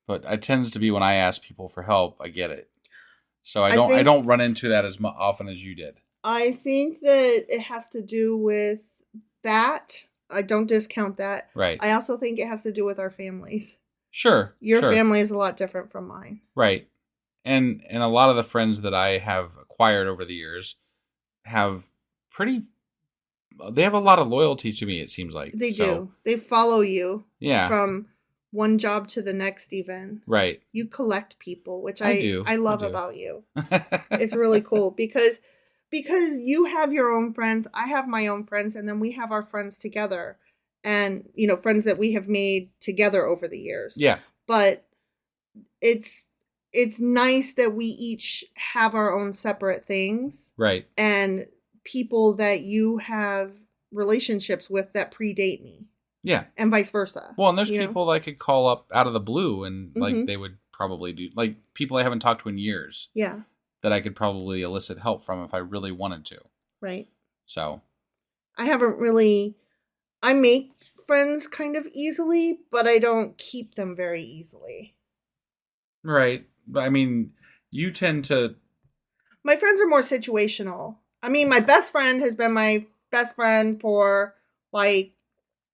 But it tends to be when I ask people for help, I get it. So I don't run into that as often as you did. I think that it has to do with that. I don't discount that. Right. I also think it has to do with our families. Sure. Your family is a lot different from mine. Right. And a lot of the friends that I have acquired over the years they have a lot of loyalty to me, it seems like. They do. They follow you. Yeah. From one job to the next even. Right. You collect people, which I do. I love about you. It's really cool because you have your own friends, I have my own friends, and then we have our friends together. And, friends that we have made together over the years. Yeah. But it's nice that we each have our own separate things. Right. And people that you have relationships with that predate me. Yeah. And vice versa. Well, and there's people that I could call up out of the blue and they would probably do, like people I haven't talked to in years. Yeah. That I could probably elicit help from if I really wanted to. Right. So. I make friends kind of easily, but I don't keep them very easily. Right. But I mean, you tend to. My friends are more situational. I mean, my best friend has been my best friend for like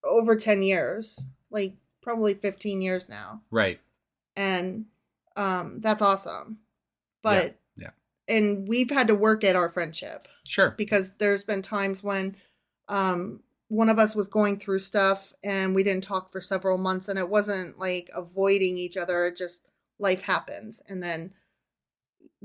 over 10 years, like probably 15 years now. Right. And that's awesome. But yeah. And we've had to work at our friendship. Sure. Because there's been times when one of us was going through stuff and we didn't talk for several months, and it wasn't like avoiding each other, it just life happens. And then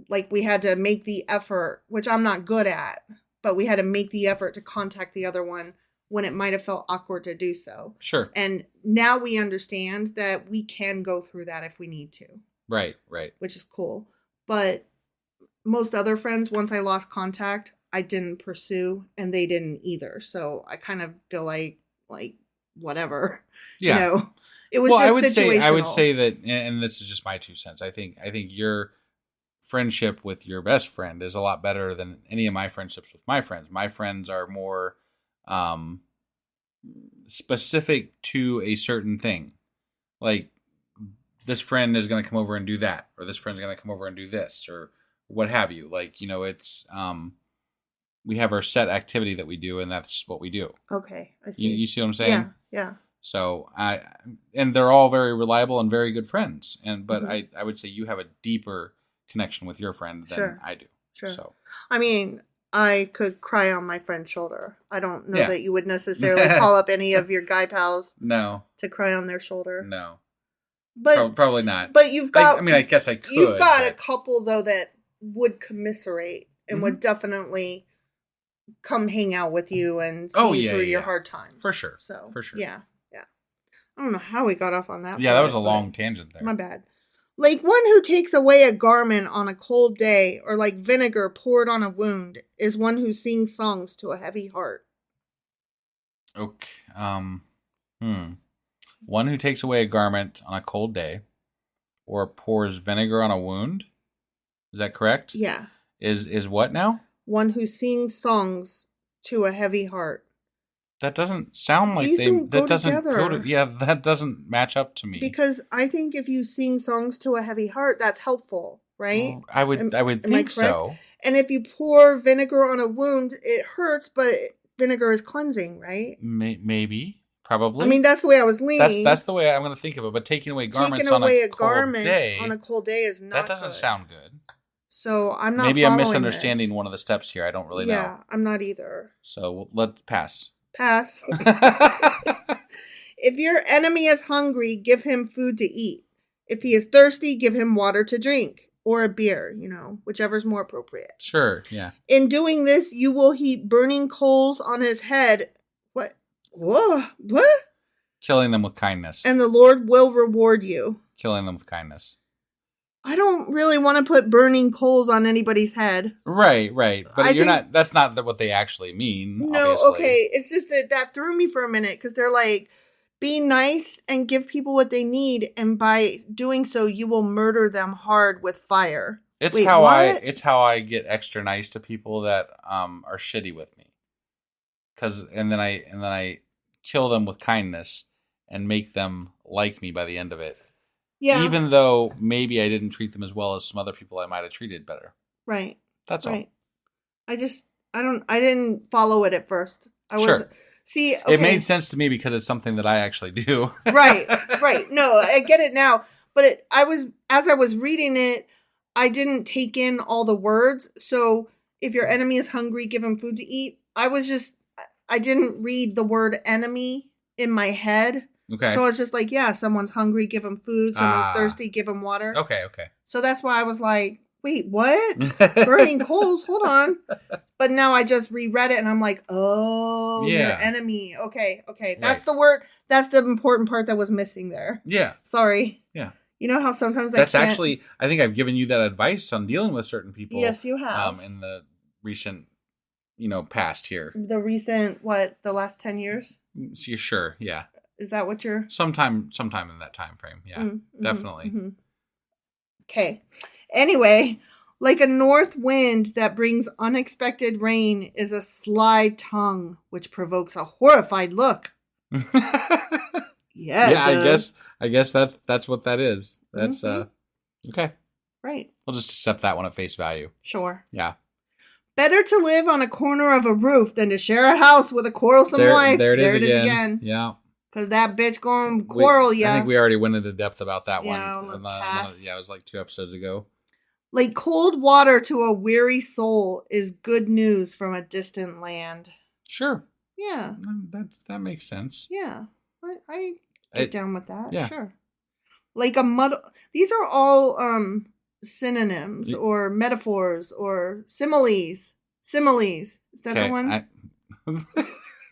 like we had to make the effort, which I'm not good at, but we had to make the effort to contact the other one when it might have felt awkward to do so. Sure. And now we understand that we can go through that if we need to. Right. Which is cool. But most other friends, once I lost contact, I didn't pursue and they didn't either. So I kind of feel like whatever. Yeah. It was just situational. I would say that, and this is just my 2 cents. I think your friendship with your best friend is a lot better than any of my friendships with my friends. My friends are more specific to a certain thing. Like this friend is going to come over and do that, or this friend's going to come over and do this, or what have you. Like, it's we have our set activity that we do, and that's what we do. Okay, I see. You see what I'm saying? Yeah. So and they're all very reliable and very good friends. But I would say you have a deeper connection with your friend than I do. Sure. So I mean, I could cry on my friend's shoulder. I don't know that you would necessarily call up any of your guy pals. No. To cry on their shoulder. No. But probably not. But you've got. I guess I could. You've got a couple though that would commiserate and would definitely come hang out with you and see through your hard times. For sure. So for sure. Yeah. I don't know how we got off on that. Yeah, that was a long tangent there. My bad. Like one who takes away a garment on a cold day, or like vinegar poured on a wound, is one who sings songs to a heavy heart. Okay. One who takes away a garment on a cold day, or pours vinegar on a wound. Is that correct? Yeah. Is what now? One who sings songs to a heavy heart. That doesn't sound like These don't go that doesn't together. that doesn't match up to me. Because I think if you sing songs to a heavy heart, that's helpful, right? Well, I would think so. And if you pour vinegar on a wound, it hurts, but vinegar is cleansing, right? Maybe, probably. I mean, that's the way I was leaning. That's the way I'm going to think of it. But taking away garments on a cold day is not. That doesn't sound good. So I'm not. Maybe I'm misunderstanding one of the steps here. I don't really know. Yeah, I'm not either. So let's pass. Pass. If your enemy is hungry, give him food to eat. If he is thirsty, give him water to drink, or a beer, whichever's more appropriate. Sure, yeah. In doing this, you will heap burning coals on his head. What? Whoa, what? Killing them with kindness. And the Lord will reward you. Killing them with kindness. I don't really want to put burning coals on anybody's head. Right. But that's not what they actually mean. No, obviously. Okay. It's just that threw me for a minute because they're like, be nice and give people what they need, and by doing so, you will murder them hard with fire. It's how I get extra nice to people that are shitty with me. And then I kill them with kindness and make them like me by the end of it. Yeah. Even though maybe I didn't treat them as well as some other people I might have treated better. Right. That's all. I didn't follow it at first. Sure. See, okay. It made sense to me because it's something that I actually do. Right. No, I get it now. But as I was reading it, I didn't take in all the words. So if your enemy is hungry, give him food to eat. I didn't read the word enemy in my head. Okay. So it's just like, yeah, someone's hungry, give them food. Someone's thirsty, give them water. Okay. So that's why I was like, wait, what? Burning coals? Hold on. But now I just reread it and I'm like, oh, your enemy. Okay. That's the word. That's the important part that was missing there. Yeah. Sorry. Yeah. You know how sometimes I think I've given you that advice on dealing with certain people. Yes, you have. In the recent, past here. The recent, the last 10 years? Sure, yeah. Is that what you're... Sometime in that time frame, yeah, definitely. Mm-hmm. Okay. Anyway, like a north wind that brings unexpected rain is a sly tongue which provokes a horrified look. Yeah, I guess that's what that is. That's okay. Right. We'll just accept that one at face value. Sure. Yeah. Better to live on a corner of a roof than to share a house with a quarrelsome wife. There it is again. Yeah. Because that bitch going to quarrel ya. I think we already went into depth about that one. Yeah, it was like 2 episodes ago. Like cold water to a weary soul is good news from a distant land. Sure. Yeah. That makes sense. Yeah. I get down with that. Yeah. Sure. Like a muddle. These are all synonyms or metaphors or similes. Similes. Is that the one?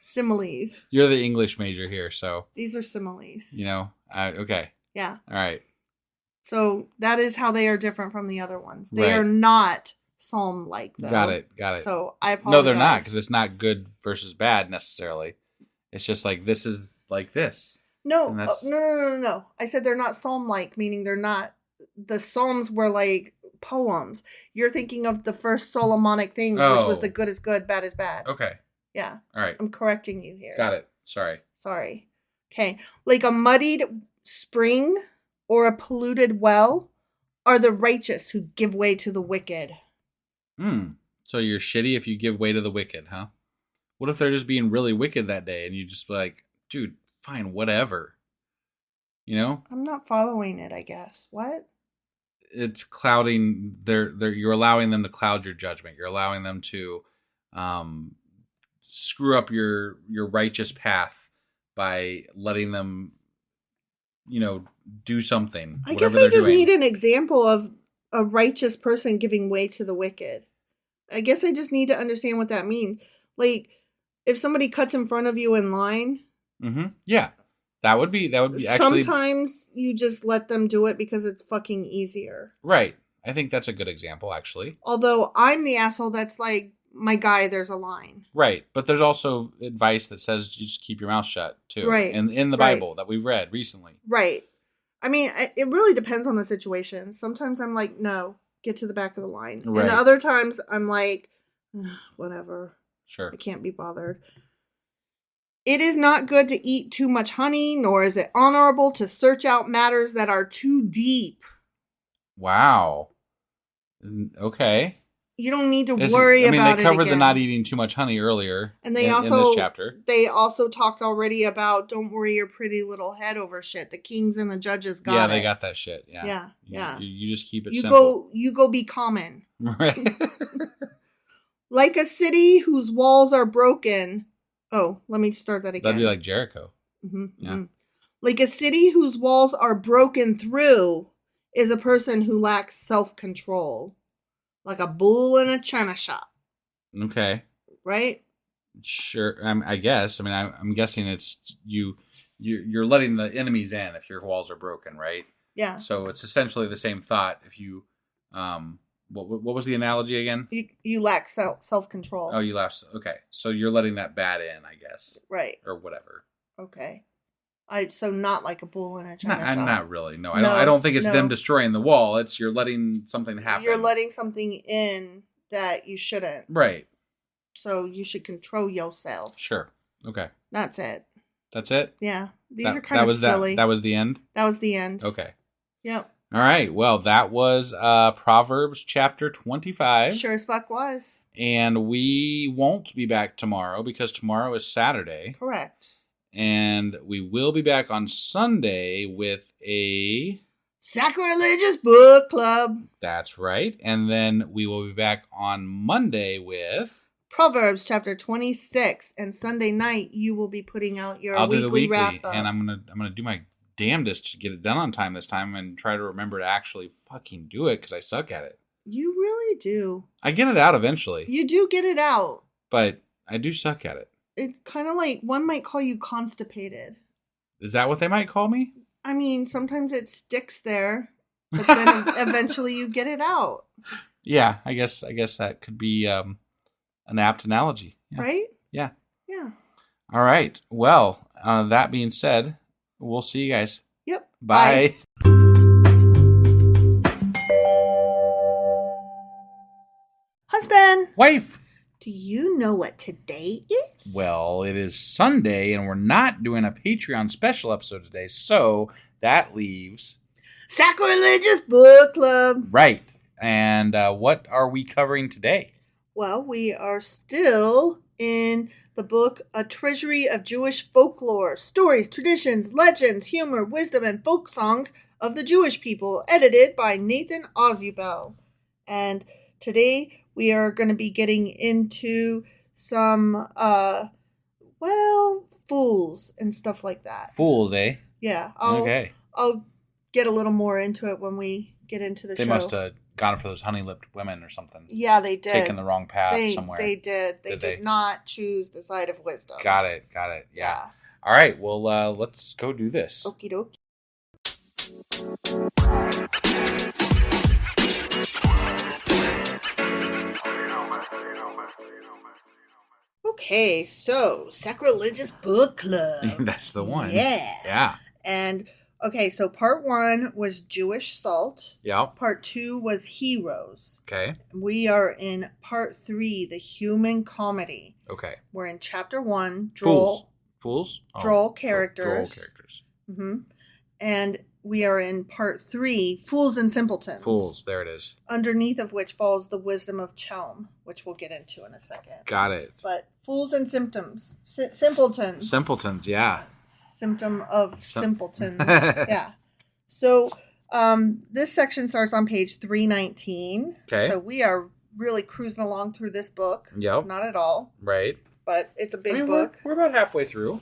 Similes. You're the English major here, so. These are similes. Okay. Yeah. All right. So that is how they are different from the other ones. They are not psalm-like, though. Got it. So I apologize. No, they're not, because it's not good versus bad, necessarily. It's just like, this is like this. No. No. I said they're not psalm-like, meaning they're not. The psalms were like poems. You're thinking of the first Solomonic things, which was the good is good, bad is bad. Okay. Yeah. All right. I'm correcting you here. Got it. Sorry. Okay. Like a muddied spring or a polluted well are the righteous who give way to the wicked. So you're shitty if you give way to the wicked, huh? What if they're just being really wicked that day and you just be like, dude, fine, whatever. I'm not following it, I guess. What? It's clouding you're allowing them to cloud your judgment. You're allowing them to screw up your righteous path by letting them do something. I guess I just need an example of a righteous person giving way to the wicked. I guess I just need to understand what that means. Like if somebody cuts in front of you in line. Yeah. That would be actually... Sometimes you just let them do it because it's fucking easier. Right. I think that's a good example, actually. Although I'm the asshole that's like, my guy, there's a line. Right. But there's also advice that says you just keep your mouth shut, too. Right. In the Bible that we read recently. Right. I mean, it really depends on the situation. Sometimes I'm like, no, get to the back of the line. Right. And other times I'm like, whatever. Sure. I can't be bothered. It is not good to eat too much honey, nor is it honorable to search out matters that are too deep. Wow. Okay. You don't need to worry about it. I mean, they covered the not eating too much honey earlier and they in this chapter. They also talked already about don't worry your pretty little head over shit. The kings and the judges got it. Yeah, they got that shit. Yeah. Yeah. You just keep it simple. You go be common. Right. Like a city whose walls are broken. Oh, let me start that again. That'd be like Jericho. Mm-hmm, yeah. Mm-hmm. Like a city whose walls are broken through is a person who lacks self-control. Like a bull in a china shop. Okay. Right? Sure. I guess. I mean, I'm guessing it's you're letting the enemies in if your walls are broken, right? Yeah. So it's essentially the same thought. If you, what was the analogy again? You lack self-control. Oh, you lack. Okay. So you're letting that bad in, I guess. Right. Or whatever. Okay. So not like a bull in a china shop. Not really. No, I don't think it's them destroying the wall. It's you're letting something happen. You're letting something in that you shouldn't. Right. So you should control yourself. Sure. Okay. That's it. That's it? Yeah. These are kind of silly. That was the end? That was the end. Okay. Yep. All right. Well, that was Proverbs chapter 25. Sure as fuck was. And we won't be back tomorrow because tomorrow is Saturday. Correct. And we will be back on Sunday with a... Sacrilegious Book Club. That's right. And then we will be back on Monday with... Proverbs Chapter 26. And Sunday night, you will be putting out your weekly wrap-up. And I'm gonna do my damnedest to get it done on time this time and try to remember to actually fucking do it because I suck at it. You really do. I get it out eventually. You do get it out. But I do suck at it. It's kind of like one might call you constipated. Is that what they might call me? I mean, sometimes it sticks there, but then eventually you get it out. Yeah, I guess that could be an apt analogy. Yeah. Right? Yeah. Yeah. All right. Well, that being said, we'll see you guys. Yep. Bye. Husband. Wife. Do you know what today is? Well, it is Sunday, and we're not doing a Patreon special episode today, so that leaves... Sacrilegious Book Club! Right. And what are we covering today? Well, we are still in the book A Treasury of Jewish Folklore, Stories, Traditions, Legends, Humor, Wisdom, and Folk Songs of the Jewish People, edited by Nathan Ozubel. And today... we are going to be getting into some, fools and stuff like that. Fools, eh? Yeah. I'll get a little more into it when we get into the show. They must have gone for those honey-lipped women or something. Yeah, they did. Taking the wrong path somewhere. They did. They did not choose the side of wisdom. Got it. Yeah. All right. Well, let's go do this. Okie dokie. Okay, so Sacrilegious Book Club. That's the one. Yeah. And okay, so part 1 was Jewish Salt. Yeah. Part 2 was Heroes. Okay. We are in part 3, the Human Comedy. Okay. We're in chapter 1, Fools? Droll characters. Droll characters. Mm-hmm. And we are in part 3, Fools and Simpletons. Fools, there it is. Underneath of which falls the wisdom of Chelm, which we'll get into in a second. Got it. But Fools and Simpletons. Simpletons, yeah. Symptom of simpletons. Yeah. So this section starts on page 319. Okay. So we are really cruising along through this book. Yep. Not at all. Right. But it's a big book. We're about halfway through.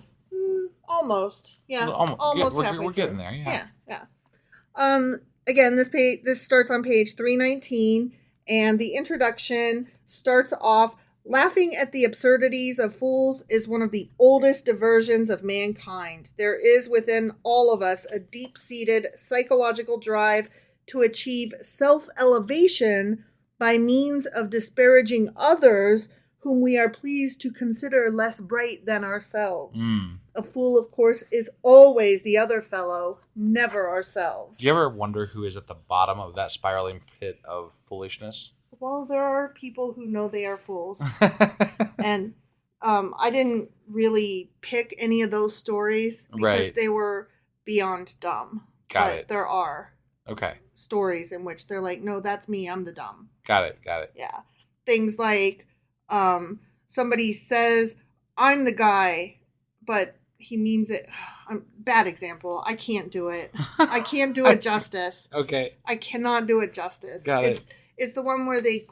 Almost. Yeah. Almost halfway we're getting there, yeah. Again, this starts on page 319, and the introduction starts off Laughing at the absurdities of fools is one of the oldest diversions of mankind. There is within all of us a deep-seated psychological drive to achieve self-elevation by means of disparaging others whom we are pleased to consider less bright than ourselves. A fool, of course, is always the other fellow, never ourselves. Do you ever wonder who is at the bottom of that spiraling pit of foolishness? Well, there are people who know they are fools. And I didn't really pick any of those stories because they were beyond dumb. Got it. There are okay stories in which they're like, no, that's me, I'm the dumb. Got it. Yeah. Things like somebody says, I'm the guy, but he means it. Bad example. I can't do it. I can't do it justice. Okay. I cannot do it justice. Got it. It's the one where they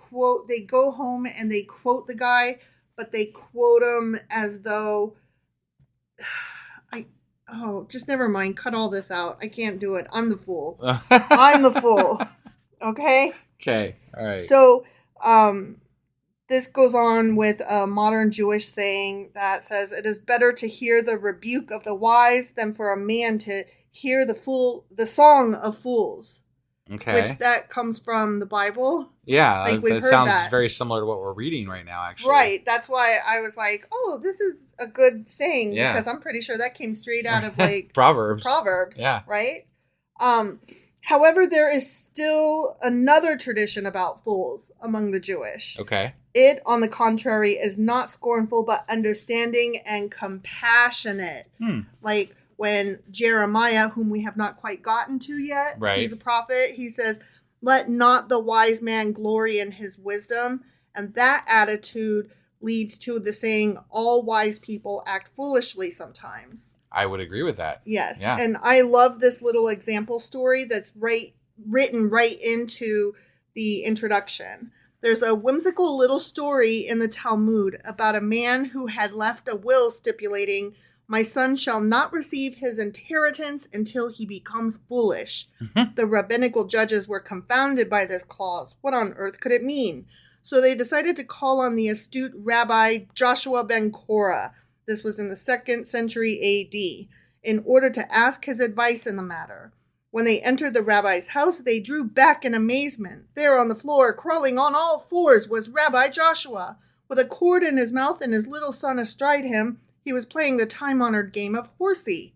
go home and they quote the guy, but they quote him as though, just never mind. Cut all this out. I can't do it. I'm the fool. I'm the fool. Okay? Okay. All right. So, this goes on with a modern Jewish saying that says, it is better to hear the rebuke of the wise than for a man to hear the song of fools. Okay. Which that comes from the Bible. Yeah, like we've that heard sounds that. very similar to what we're reading right now, actually. Right. That's why I was like, oh, this is a good saying. Yeah. Because I'm pretty sure that came straight out of like Proverbs. Yeah. Right? However, there is still another tradition about fools among the Jewish. Okay. It, on the contrary, is not scornful, but understanding and compassionate. Like when Jeremiah, whom we have not quite gotten to yet, he's a prophet, he says, let not the wise man glory in his wisdom. And that attitude leads to the saying, all wise people act foolishly sometimes. I would agree with that. Yes. Yeah. And I love this little example story that's written right into the introduction. There's a whimsical little story in the Talmud about a man who had left a will stipulating, my son shall not receive his inheritance until he becomes foolish. The rabbinical judges were confounded by this clause. What on earth could it mean? So they decided to call on the astute Rabbi Joshua ben Korah. This was in the 2nd century A.D., in order to ask his advice in the matter. When they entered the rabbi's house, they drew back in amazement. There on the floor, crawling on all fours, was Rabbi Joshua. With a cord in his mouth and his little son astride him, he was playing the time-honored game of horsey.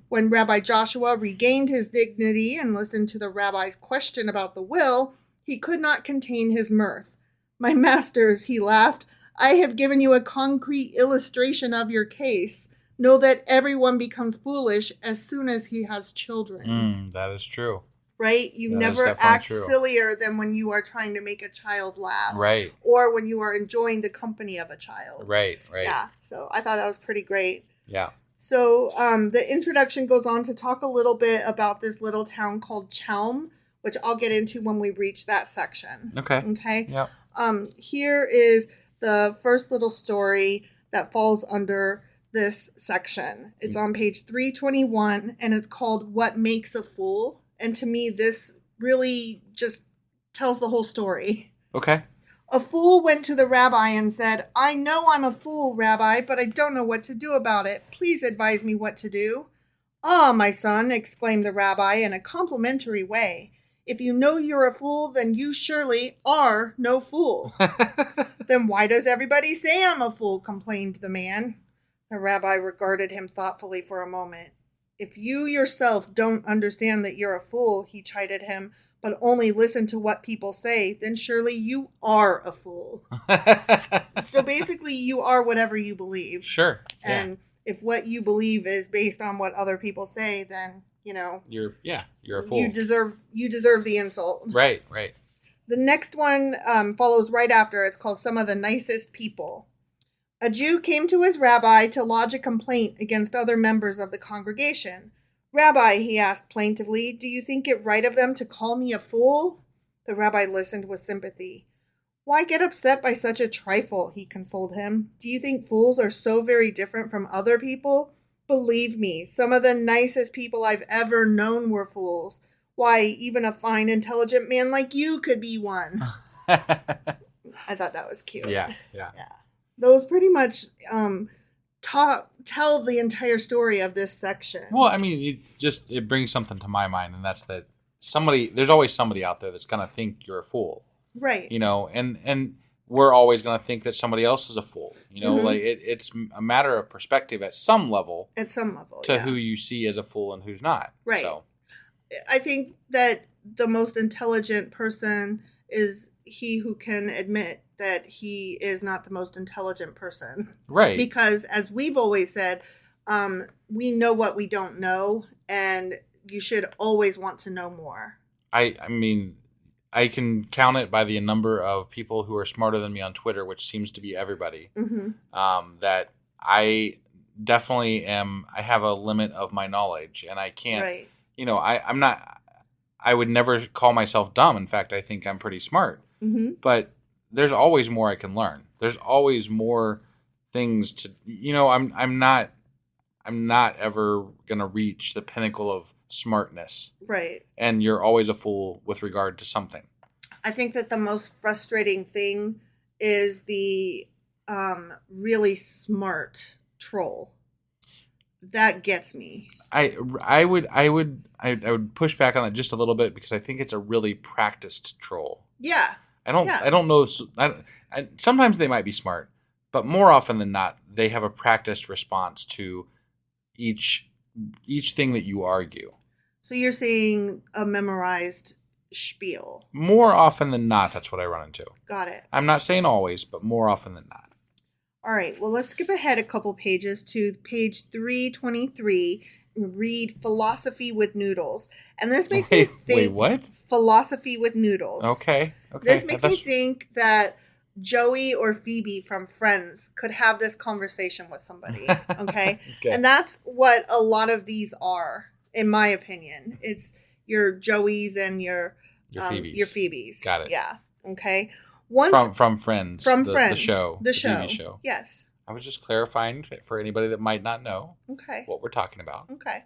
When Rabbi Joshua regained his dignity and listened to the rabbi's question about the will, he could not contain his mirth. My masters, he laughed, I have given you a concrete illustration of your case. Know that everyone becomes foolish as soon as he has children. That is true. Right? You never act sillier than when you are trying to make a child laugh. Right. Or when you are enjoying the company of a child. Right. Yeah. So I thought that was pretty great. Yeah. So the introduction goes on to talk a little bit about this little town called Chelm, which I'll get into when we reach that section. Okay? Yeah. Here is the first little story that falls under this section. It's on page 321, and it's called What Makes a Fool? And to me, this really just tells the whole story. Okay. A fool went to the rabbi and said, I know I'm a fool, Rabbi, but I don't know what to do about it. Please advise me what to do. Ah, my son, exclaimed the rabbi in a complimentary way. If you know you're a fool, then you surely are no fool. Then why does everybody say I'm a fool? Complained the man. The rabbi regarded him thoughtfully for a moment. If you yourself don't understand that you're a fool, he chided him, but only listen to what people say, then surely you are a fool. So basically, you are whatever you believe. Sure. And if what you believe is based on what other people say, then, you know, you're a fool. You deserve the insult. Right. The next one follows right after. It's called Some of the Nicest People. A Jew came to his rabbi to lodge a complaint against other members of the congregation. Rabbi, he asked plaintively, do you think it right of them to call me a fool? The rabbi listened with sympathy. Why get upset by such a trifle? He consoled him. Do you think fools are so very different from other people? Believe me, some of the nicest people I've ever known were fools. Why, even a fine, intelligent man like you could be one. I thought that was cute. Yeah. Those pretty much tell the entire story of this section. Well, I mean, it brings something to my mind, and that's that there's always somebody out there that's going to think you're a fool. Right. And we're always going to think that somebody else is a fool. Like it's a matter of perspective at some level. At some level, to who you see as a fool and who's not. Right. So, I think that the most intelligent person is he who can admit that he is not the most intelligent person. Right. Because as we've always said, we know what we don't know, and you should always want to know more. I mean, I can count it by the number of people who are smarter than me on Twitter, which seems to be everybody, that I definitely am. I have a limit of my knowledge, and I can't, I'm not, I would never call myself dumb. In fact, I think I'm pretty smart, but there's always more I can learn. There's always more things to, I'm not ever going to reach the pinnacle of smartness. Right. And you're always a fool with regard to something. I think that the most frustrating thing is the really smart troll. That gets me. I would push back on it just a little bit because I think it's a really practiced troll. Yeah. I don't know. Sometimes they might be smart, but more often than not, they have a practiced response to each thing that you argue. So you're saying a memorized spiel. More often than not, that's what I run into. Got it. I'm not saying always, but more often than not. All right. Well, let's skip ahead a couple pages to page 323 and read Philosophy with Noodles. And this makes me think... Wait, what? Philosophy with Noodles. Okay. This makes me think that Joey or Phoebe from Friends could have this conversation with somebody. Okay? And that's what a lot of these are. In my opinion, it's your Joeys and your Phoebes. Got it. Yeah. Okay. From Friends. From Friends. The show. The TV show. Yes. I was just clarifying for anybody that might not know. Okay. What we're talking about. Okay.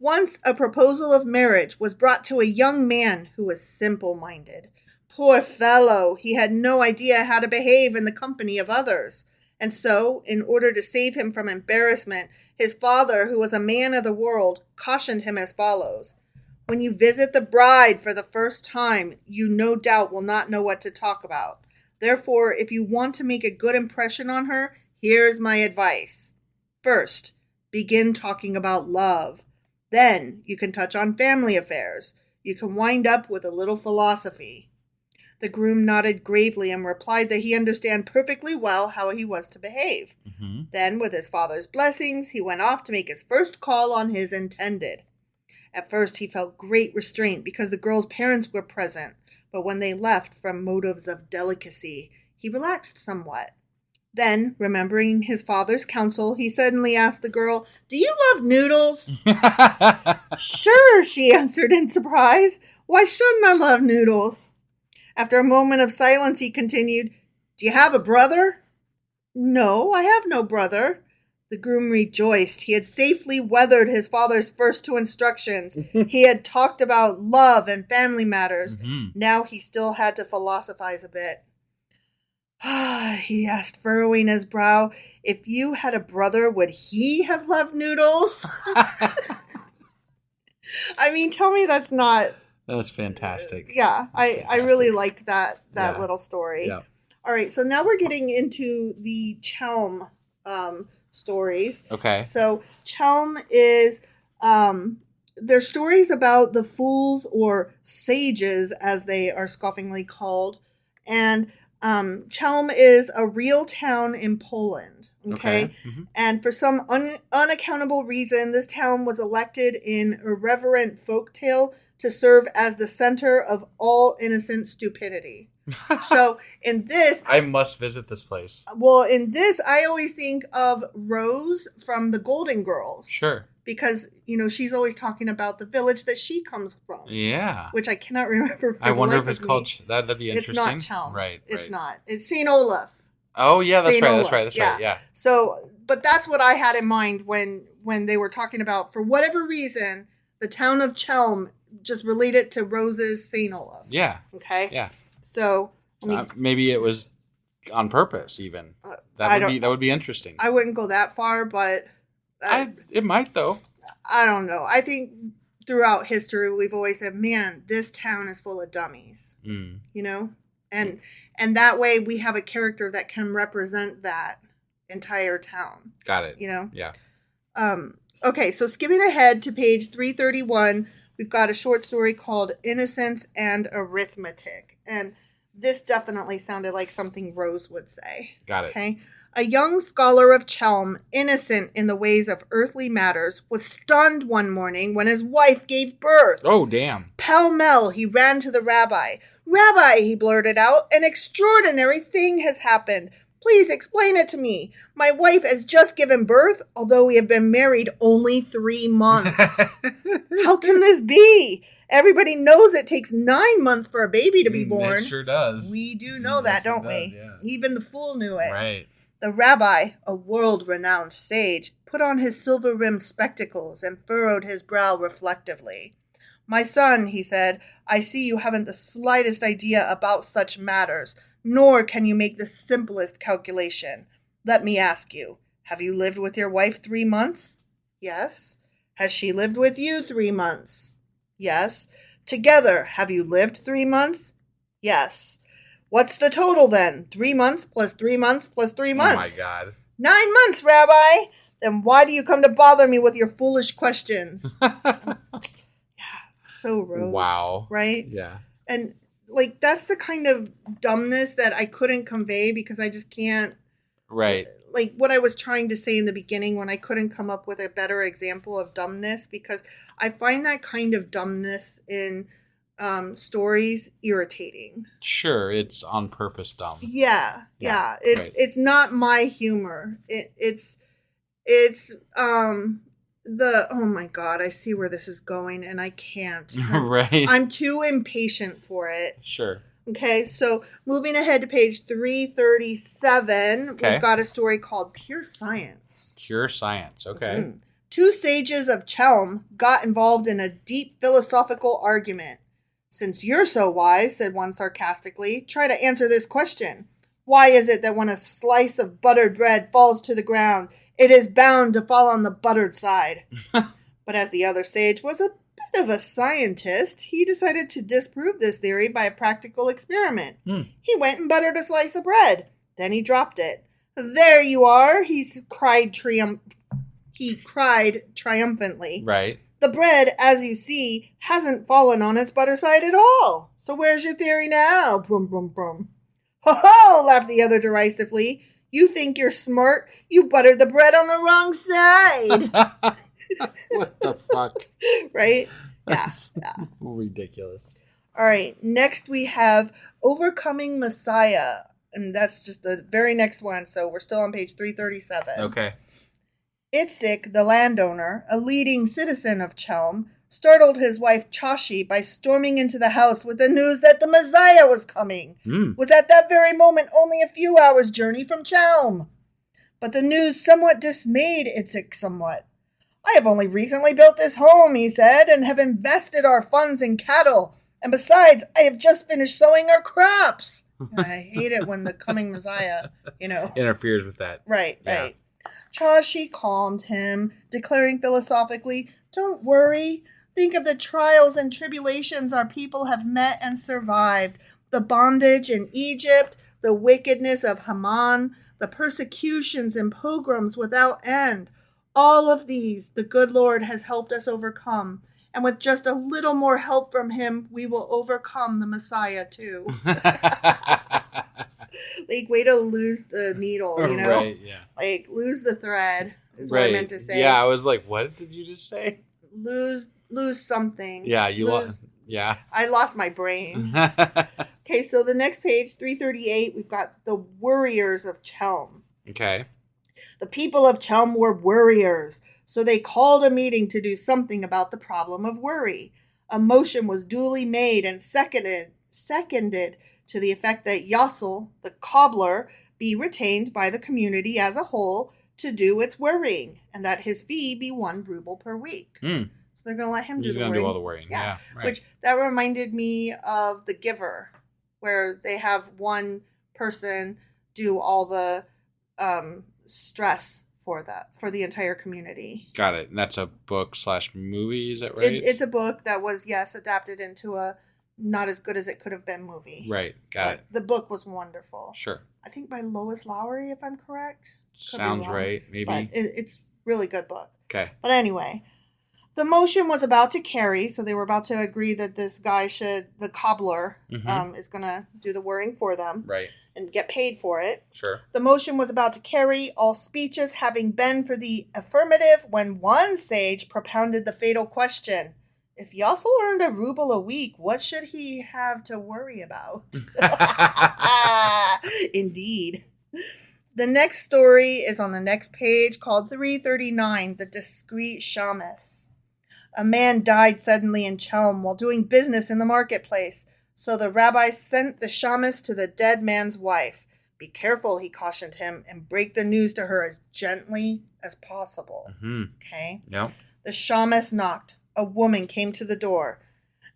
Once a proposal of marriage was brought to a young man who was simple-minded. Poor fellow, he had no idea how to behave in the company of others. And so, in order to save him from embarrassment, his father, who was a man of the world, cautioned him as follows. When you visit the bride for the first time, you no doubt will not know what to talk about. Therefore, if you want to make a good impression on her, here is my advice. First, begin talking about love. Then, you can touch on family affairs. You can wind up with a little philosophy. The groom nodded gravely and replied that he understood perfectly well how he was to behave. Mm-hmm. Then, with his father's blessings, he went off to make his first call on his intended. At first, he felt great restraint because the girl's parents were present, but when they left from motives of delicacy, he relaxed somewhat. Then, remembering his father's counsel, he suddenly asked the girl, "Do you love noodles?" "Sure," she answered in surprise. "Why shouldn't I love noodles?" After a moment of silence, he continued, "Do you have a brother?" "No, I have no brother." The groom rejoiced. He had safely weathered his father's first two instructions. He had talked about love and family matters. Mm-hmm. Now he still had to philosophize a bit. He asked, furrowing his brow, "If you had a brother, would he have loved noodles?" I mean, tell me that's not... That was fantastic. Yeah, I really liked that little story. Yeah. All right, so now we're getting into the Chelm stories. Okay. So Chelm is they're stories about the fools or sages, as they are scoffingly called, and Chelm is a real town in Poland. Okay. Mm-hmm. And for some unaccountable reason, this town was elected in irreverent folktale to serve as the center of all innocent stupidity. So in this... I must visit this place. Well, in this, I always think of Rose from the Golden Girls. Sure. Because, she's always talking about the village that she comes from. Yeah. Which I cannot remember. I wonder if it's called... That'd be interesting. It's not Chelm. Right. It's not. It's St. Olaf. Oh, yeah, that's right. That's right. Yeah. So, but that's what I had in mind when they were talking about, for whatever reason, the town of Chelm just related to Rose's St. Olaf. Yeah. Okay? Yeah. So, maybe it was on purpose, even. That would be interesting. I wouldn't go that far, but it might though. I don't know. I think throughout history we've always said, "Man, this town is full of dummies." You know, and that way we have a character that can represent that entire town. Got it. You know. Yeah. Okay, so skipping ahead to page 331, we've got a short story called "Innocence and Arithmetic," and this definitely sounded like something Rose would say. Got it. Okay. A young scholar of Chelm, innocent in the ways of earthly matters, was stunned one morning when his wife gave birth. Oh, damn. Pell-mell, he ran to the rabbi. "Rabbi," he blurted out, "an extraordinary thing has happened. Please explain it to me. My wife has just given birth, although we have been married only 3 months. How can this be? Everybody knows it takes 9 months for a baby to be born." It sure does. We do know that, don't we? Yeah. Even the fool knew it. Right. The rabbi, a world-renowned sage, put on his silver-rimmed spectacles and furrowed his brow reflectively. "My son," he said, "I see you haven't the slightest idea about such matters, nor can you make the simplest calculation. Let me ask you, have you lived with your wife 3 months? Yes. Has she lived with you 3 months? Yes. Together, have you lived 3 months? Yes. What's the total then? 3 months plus 3 months plus 3 months. Oh my God. 9 months, Rabbi. Then why do you come to bother me with your foolish questions?" So Rose. Wow. Right? Yeah. And like that's the kind of dumbness that I couldn't convey because I just can't. Right. Like what I was trying to say in the beginning when I couldn't come up with a better example of dumbness, because I find that kind of dumbness in stories irritating. Sure, it's on purpose dumb. Yeah. It's not my humor. It's oh my God, I see where this is going and I can't. Right. I'm too impatient for it. Sure. Okay, so moving ahead to page 337, we've got a story called Pure Science. Pure Science, okay. Mm-hmm. 2 sages of Chelm got involved in a deep philosophical argument. "Since you're so wise," said one sarcastically, "try to answer this question. Why is it that when a slice of buttered bread falls to the ground, it is bound to fall on the buttered side?" But as the other sage was a bit of a scientist, he decided to disprove this theory by a practical experiment. He went and buttered a slice of bread. Then he dropped it. "There you are," he cried triumphantly. Right. "The bread, as you see, hasn't fallen on its butter side at all. So where's your theory now? Brum, brum, brum." "Ho, ho," laughed the other derisively. "You think you're smart? You buttered the bread on the wrong side." What the fuck? Right? That's Yeah. ridiculous. All right. Next we have Overcoming Messiah. And that's just the very next one. So we're still on page 337. Okay. Itzig, the landowner, a leading citizen of Chelm, startled his wife Chashi by storming into the house with the news that the Messiah was coming. Was at that very moment only a few hours' journey from Chelm. But the news somewhat dismayed Itzig somewhat. "I have only recently built this home," he said, "and have invested our funds in cattle. And besides, I have just finished sowing our crops." I hate it when the coming Messiah, interferes with that. Right, Yeah. right. Chashi calmed him, declaring philosophically, "Don't worry. Think of the trials and tribulations our people have met and survived. The bondage in Egypt, the wickedness of Haman, the persecutions and pogroms without end. All of these the good Lord has helped us overcome. And with just a little more help from him, we will overcome the Messiah too." Like, way to lose the needle, Right, yeah. Like, lose the thread is what I meant to say. Yeah, I was like, what did you just say? Lose something. Yeah, you lost. Yeah. I lost my brain. Okay, so the next page, 338, we've got the Worriers of Chelm. Okay. The people of Chelm were worriers, so they called a meeting to do something about the problem of worry. A motion was duly made and seconded to the effect that Yossel, the cobbler, be retained by the community as a whole to do its worrying, and that his fee be 1 ruble per week. So they're going to let him do the worrying. He's going to do all the worrying, yeah. Right. Which, that reminded me of The Giver, where they have one person do all the stress for the entire community. Got it. And that's a book/movie, is that right? It's a book that was, yes, adapted into a not as good as it could have been movie. Right. Got it. The book was wonderful. Sure. I think by Lois Lowry, if I'm correct. Sounds right. Maybe. But it's really good book. Okay. But anyway, the motion was about to carry, so they were about to agree that this guy the cobbler, is going to do the worrying for them. Right. And get paid for it. Sure. The motion was about to carry, all speeches having been for the affirmative, when one sage propounded the fatal question. If he also earned ₹1 a week, what should he have to worry about? Indeed. The next story is on the next page, called 339, The Discreet Shamus. A man died suddenly in Chelm while doing business in the marketplace. So the rabbi sent the shamus to the dead man's wife. Be careful, he cautioned him, and break the news to her as gently as possible. Okay? Yep. The shamus knocked. A woman came to the door.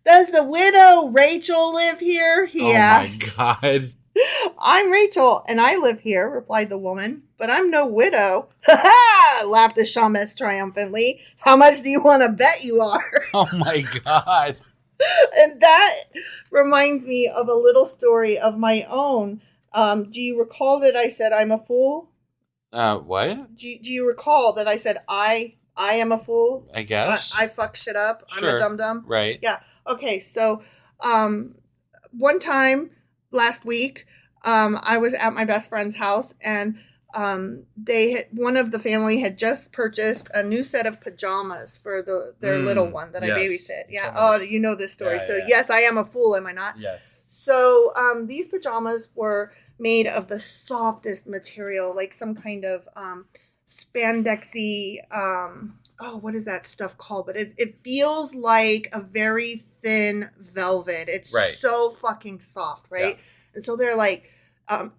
Does the widow Rachel live here? He asked. Oh, my God. I'm Rachel, and I live here, replied the woman, but I'm no widow. Ha ha! Laughed the shamus triumphantly. How much do you want to bet you are? Oh, my God. And that reminds me of a little story of my own. Do you recall that I said I'm a fool? What? Do you recall that I said I am a fool? I guess. I fuck shit up. Sure. I'm a dum-dum. Right. Yeah. Okay, so one time last week, I was at my best friend's house, and one of the family had just purchased a new set of pajamas for their little one that I babysit. Yeah. Oh, you know this story. Yeah, so yeah. yes, I am a fool, am I not? Yes. So these pajamas were made of the softest material, like some kind of spandexy. What is that stuff called? But it feels like a very thin velvet. It's so fucking soft, right? Yeah. And so they're like,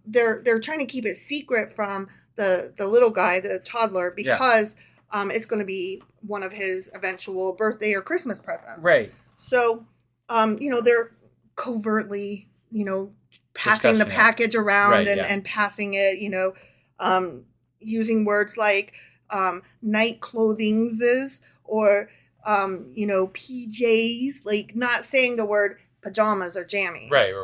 they're trying to keep it secret from the little guy, the toddler, because it's going to be one of his eventual birthday or Christmas presents. Right. So, they're covertly, passing Discussing the package around right, and passing it, using words like night clothingses or, PJs, like not saying the word pajamas or jammies. Right.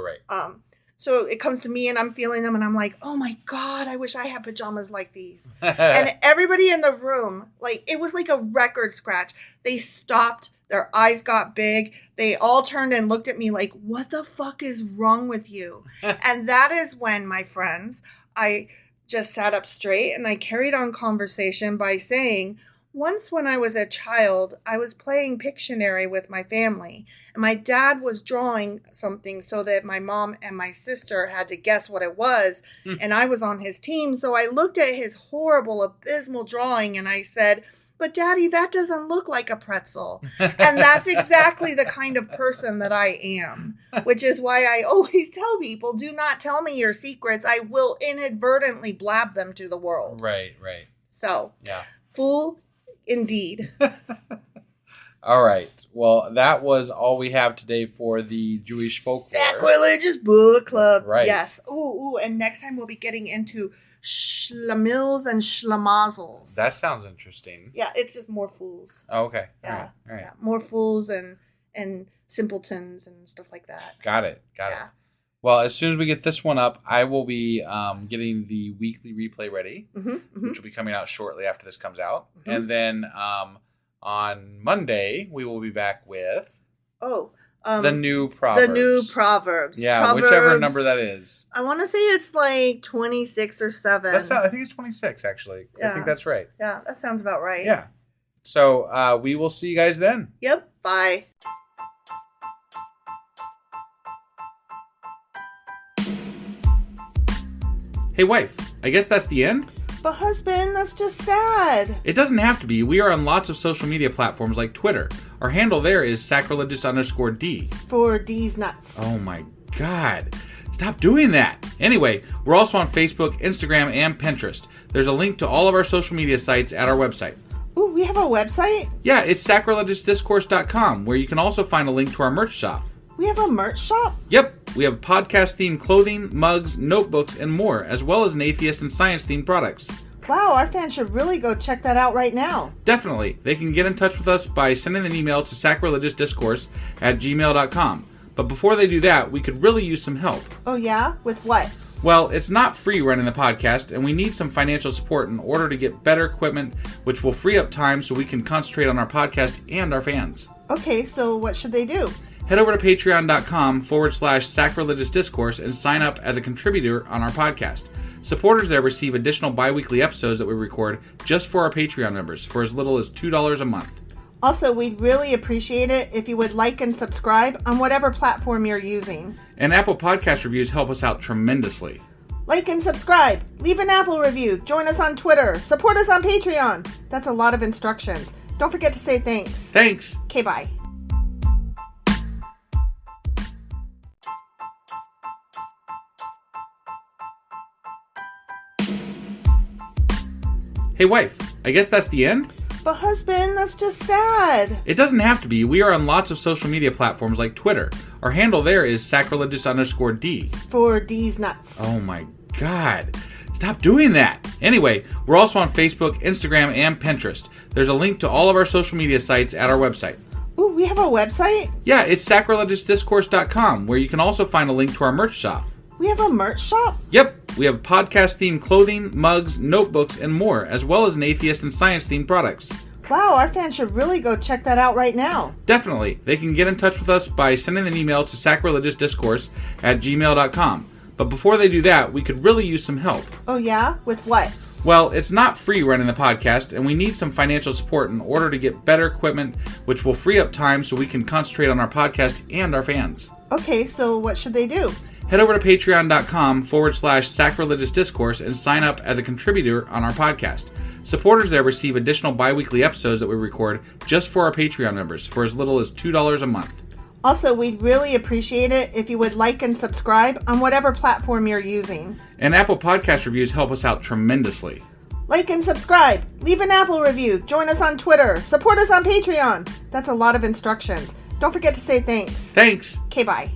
So it comes to me and I'm feeling them and I'm like, oh my God, I wish I had pajamas like these. And everybody in the room, like, it was like a record scratch. They stopped. Their eyes got big. They all turned and looked at me like, what the fuck is wrong with you? And that is when, my friends, I just sat up straight and I carried on conversation by saying, once when I was a child, I was playing Pictionary with my family, and my dad was drawing something so that my mom and my sister had to guess what it was, and I was on his team, so I looked at his horrible, abysmal drawing, and I said, but Daddy, that doesn't look like a pretzel. And that's exactly the kind of person that I am, which is why I always tell people, do not tell me your secrets. I will inadvertently blab them to the world. Right. So, yeah. Fool indeed. All right. Well, that was all we have today for the Jewish folklore. Sacrilegious Book Club. That's right. Yes. Ooh, and next time we'll be getting into schlamils and schlamazels. That sounds interesting. Yeah, it's just more fools. Oh, okay. Yeah. All right. Yeah, more fools and simpletons and stuff like that. Got it. Well, as soon as we get this one up, I will be getting the weekly replay ready, which will be coming out shortly after this comes out. And then on Monday, we will be back with the new Proverbs. The new Proverbs. Yeah, whichever number that is. I want to say it's like 26 or 7. I think it's 26, actually. Yeah. I think that's right. Yeah, that sounds about right. Yeah. So we will see you guys then. Yep. Bye. Hey, wife, I guess that's the end? But husband, that's just sad. It doesn't have to be. We are on lots of social media platforms like Twitter. Our handle there is sacrilegious_D. For D's nuts. Oh my God. Stop doing that. Anyway, we're also on Facebook, Instagram, and Pinterest. There's a link to all of our social media sites at our website. Ooh, we have a website? Yeah, it's sacrilegiousdiscourse.com, where you can also find a link to our merch shop. We have a merch shop? Yep, we have podcast-themed clothing, mugs, notebooks, and more, as well as an atheist and science-themed products. Wow, our fans should really go check that out right now. Definitely. They can get in touch with us by sending an email to sacrilegiousdiscourse@gmail.com. But before they do that, we could really use some help. Oh yeah? With what? Well, it's not free running the podcast, and we need some financial support in order to get better equipment, which will free up time so we can concentrate on our podcast and our fans. Okay, so what should they do? Head over to patreon.com/sacrilegious discourse and sign up as a contributor on our podcast. Supporters there receive additional bi-weekly episodes that we record just for our Patreon members for as little as $2 a month. Also, we'd really appreciate it if you would like and subscribe on whatever platform you're using. And Apple Podcast reviews help us out tremendously. Like and subscribe. Leave an Apple review. Join us on Twitter. Support us on Patreon. That's a lot of instructions. Don't forget to say thanks. Thanks. Okay, bye. Hey wife, I guess that's the end? But husband, that's just sad. It doesn't have to be. We are on lots of social media platforms like Twitter. Our handle there is sacrilegious_D. For D's nuts. Oh my god. Stop doing that. Anyway, we're also on Facebook, Instagram, and Pinterest. There's a link to all of our social media sites at our website. Ooh, we have a website? Yeah, it's sacrilegiousdiscourse.com, where you can also find a link to our merch shop. We have a merch shop? Yep, we have podcast-themed clothing, mugs, notebooks, and more, as well as an atheist and science-themed products. Wow, our fans should really go check that out right now. Definitely. They can get in touch with us by sending an email to sacrilegiousdiscourse@gmail.com. But before they do that, we could really use some help. Oh yeah? With what? Well, it's not free running the podcast, and we need some financial support in order to get better equipment, which will free up time so we can concentrate on our podcast and our fans. Okay, so what should they do? Head over to patreon.com/sacrilegious discourse and sign up as a contributor on our podcast. Supporters there receive additional bi-weekly episodes that we record just for our Patreon members for as little as $2 a month. Also, we'd really appreciate it if you would like and subscribe on whatever platform you're using. And Apple Podcast reviews help us out tremendously. Like and subscribe. Leave an Apple review. Join us on Twitter. Support us on Patreon. That's a lot of instructions. Don't forget to say thanks. Thanks. Okay, bye.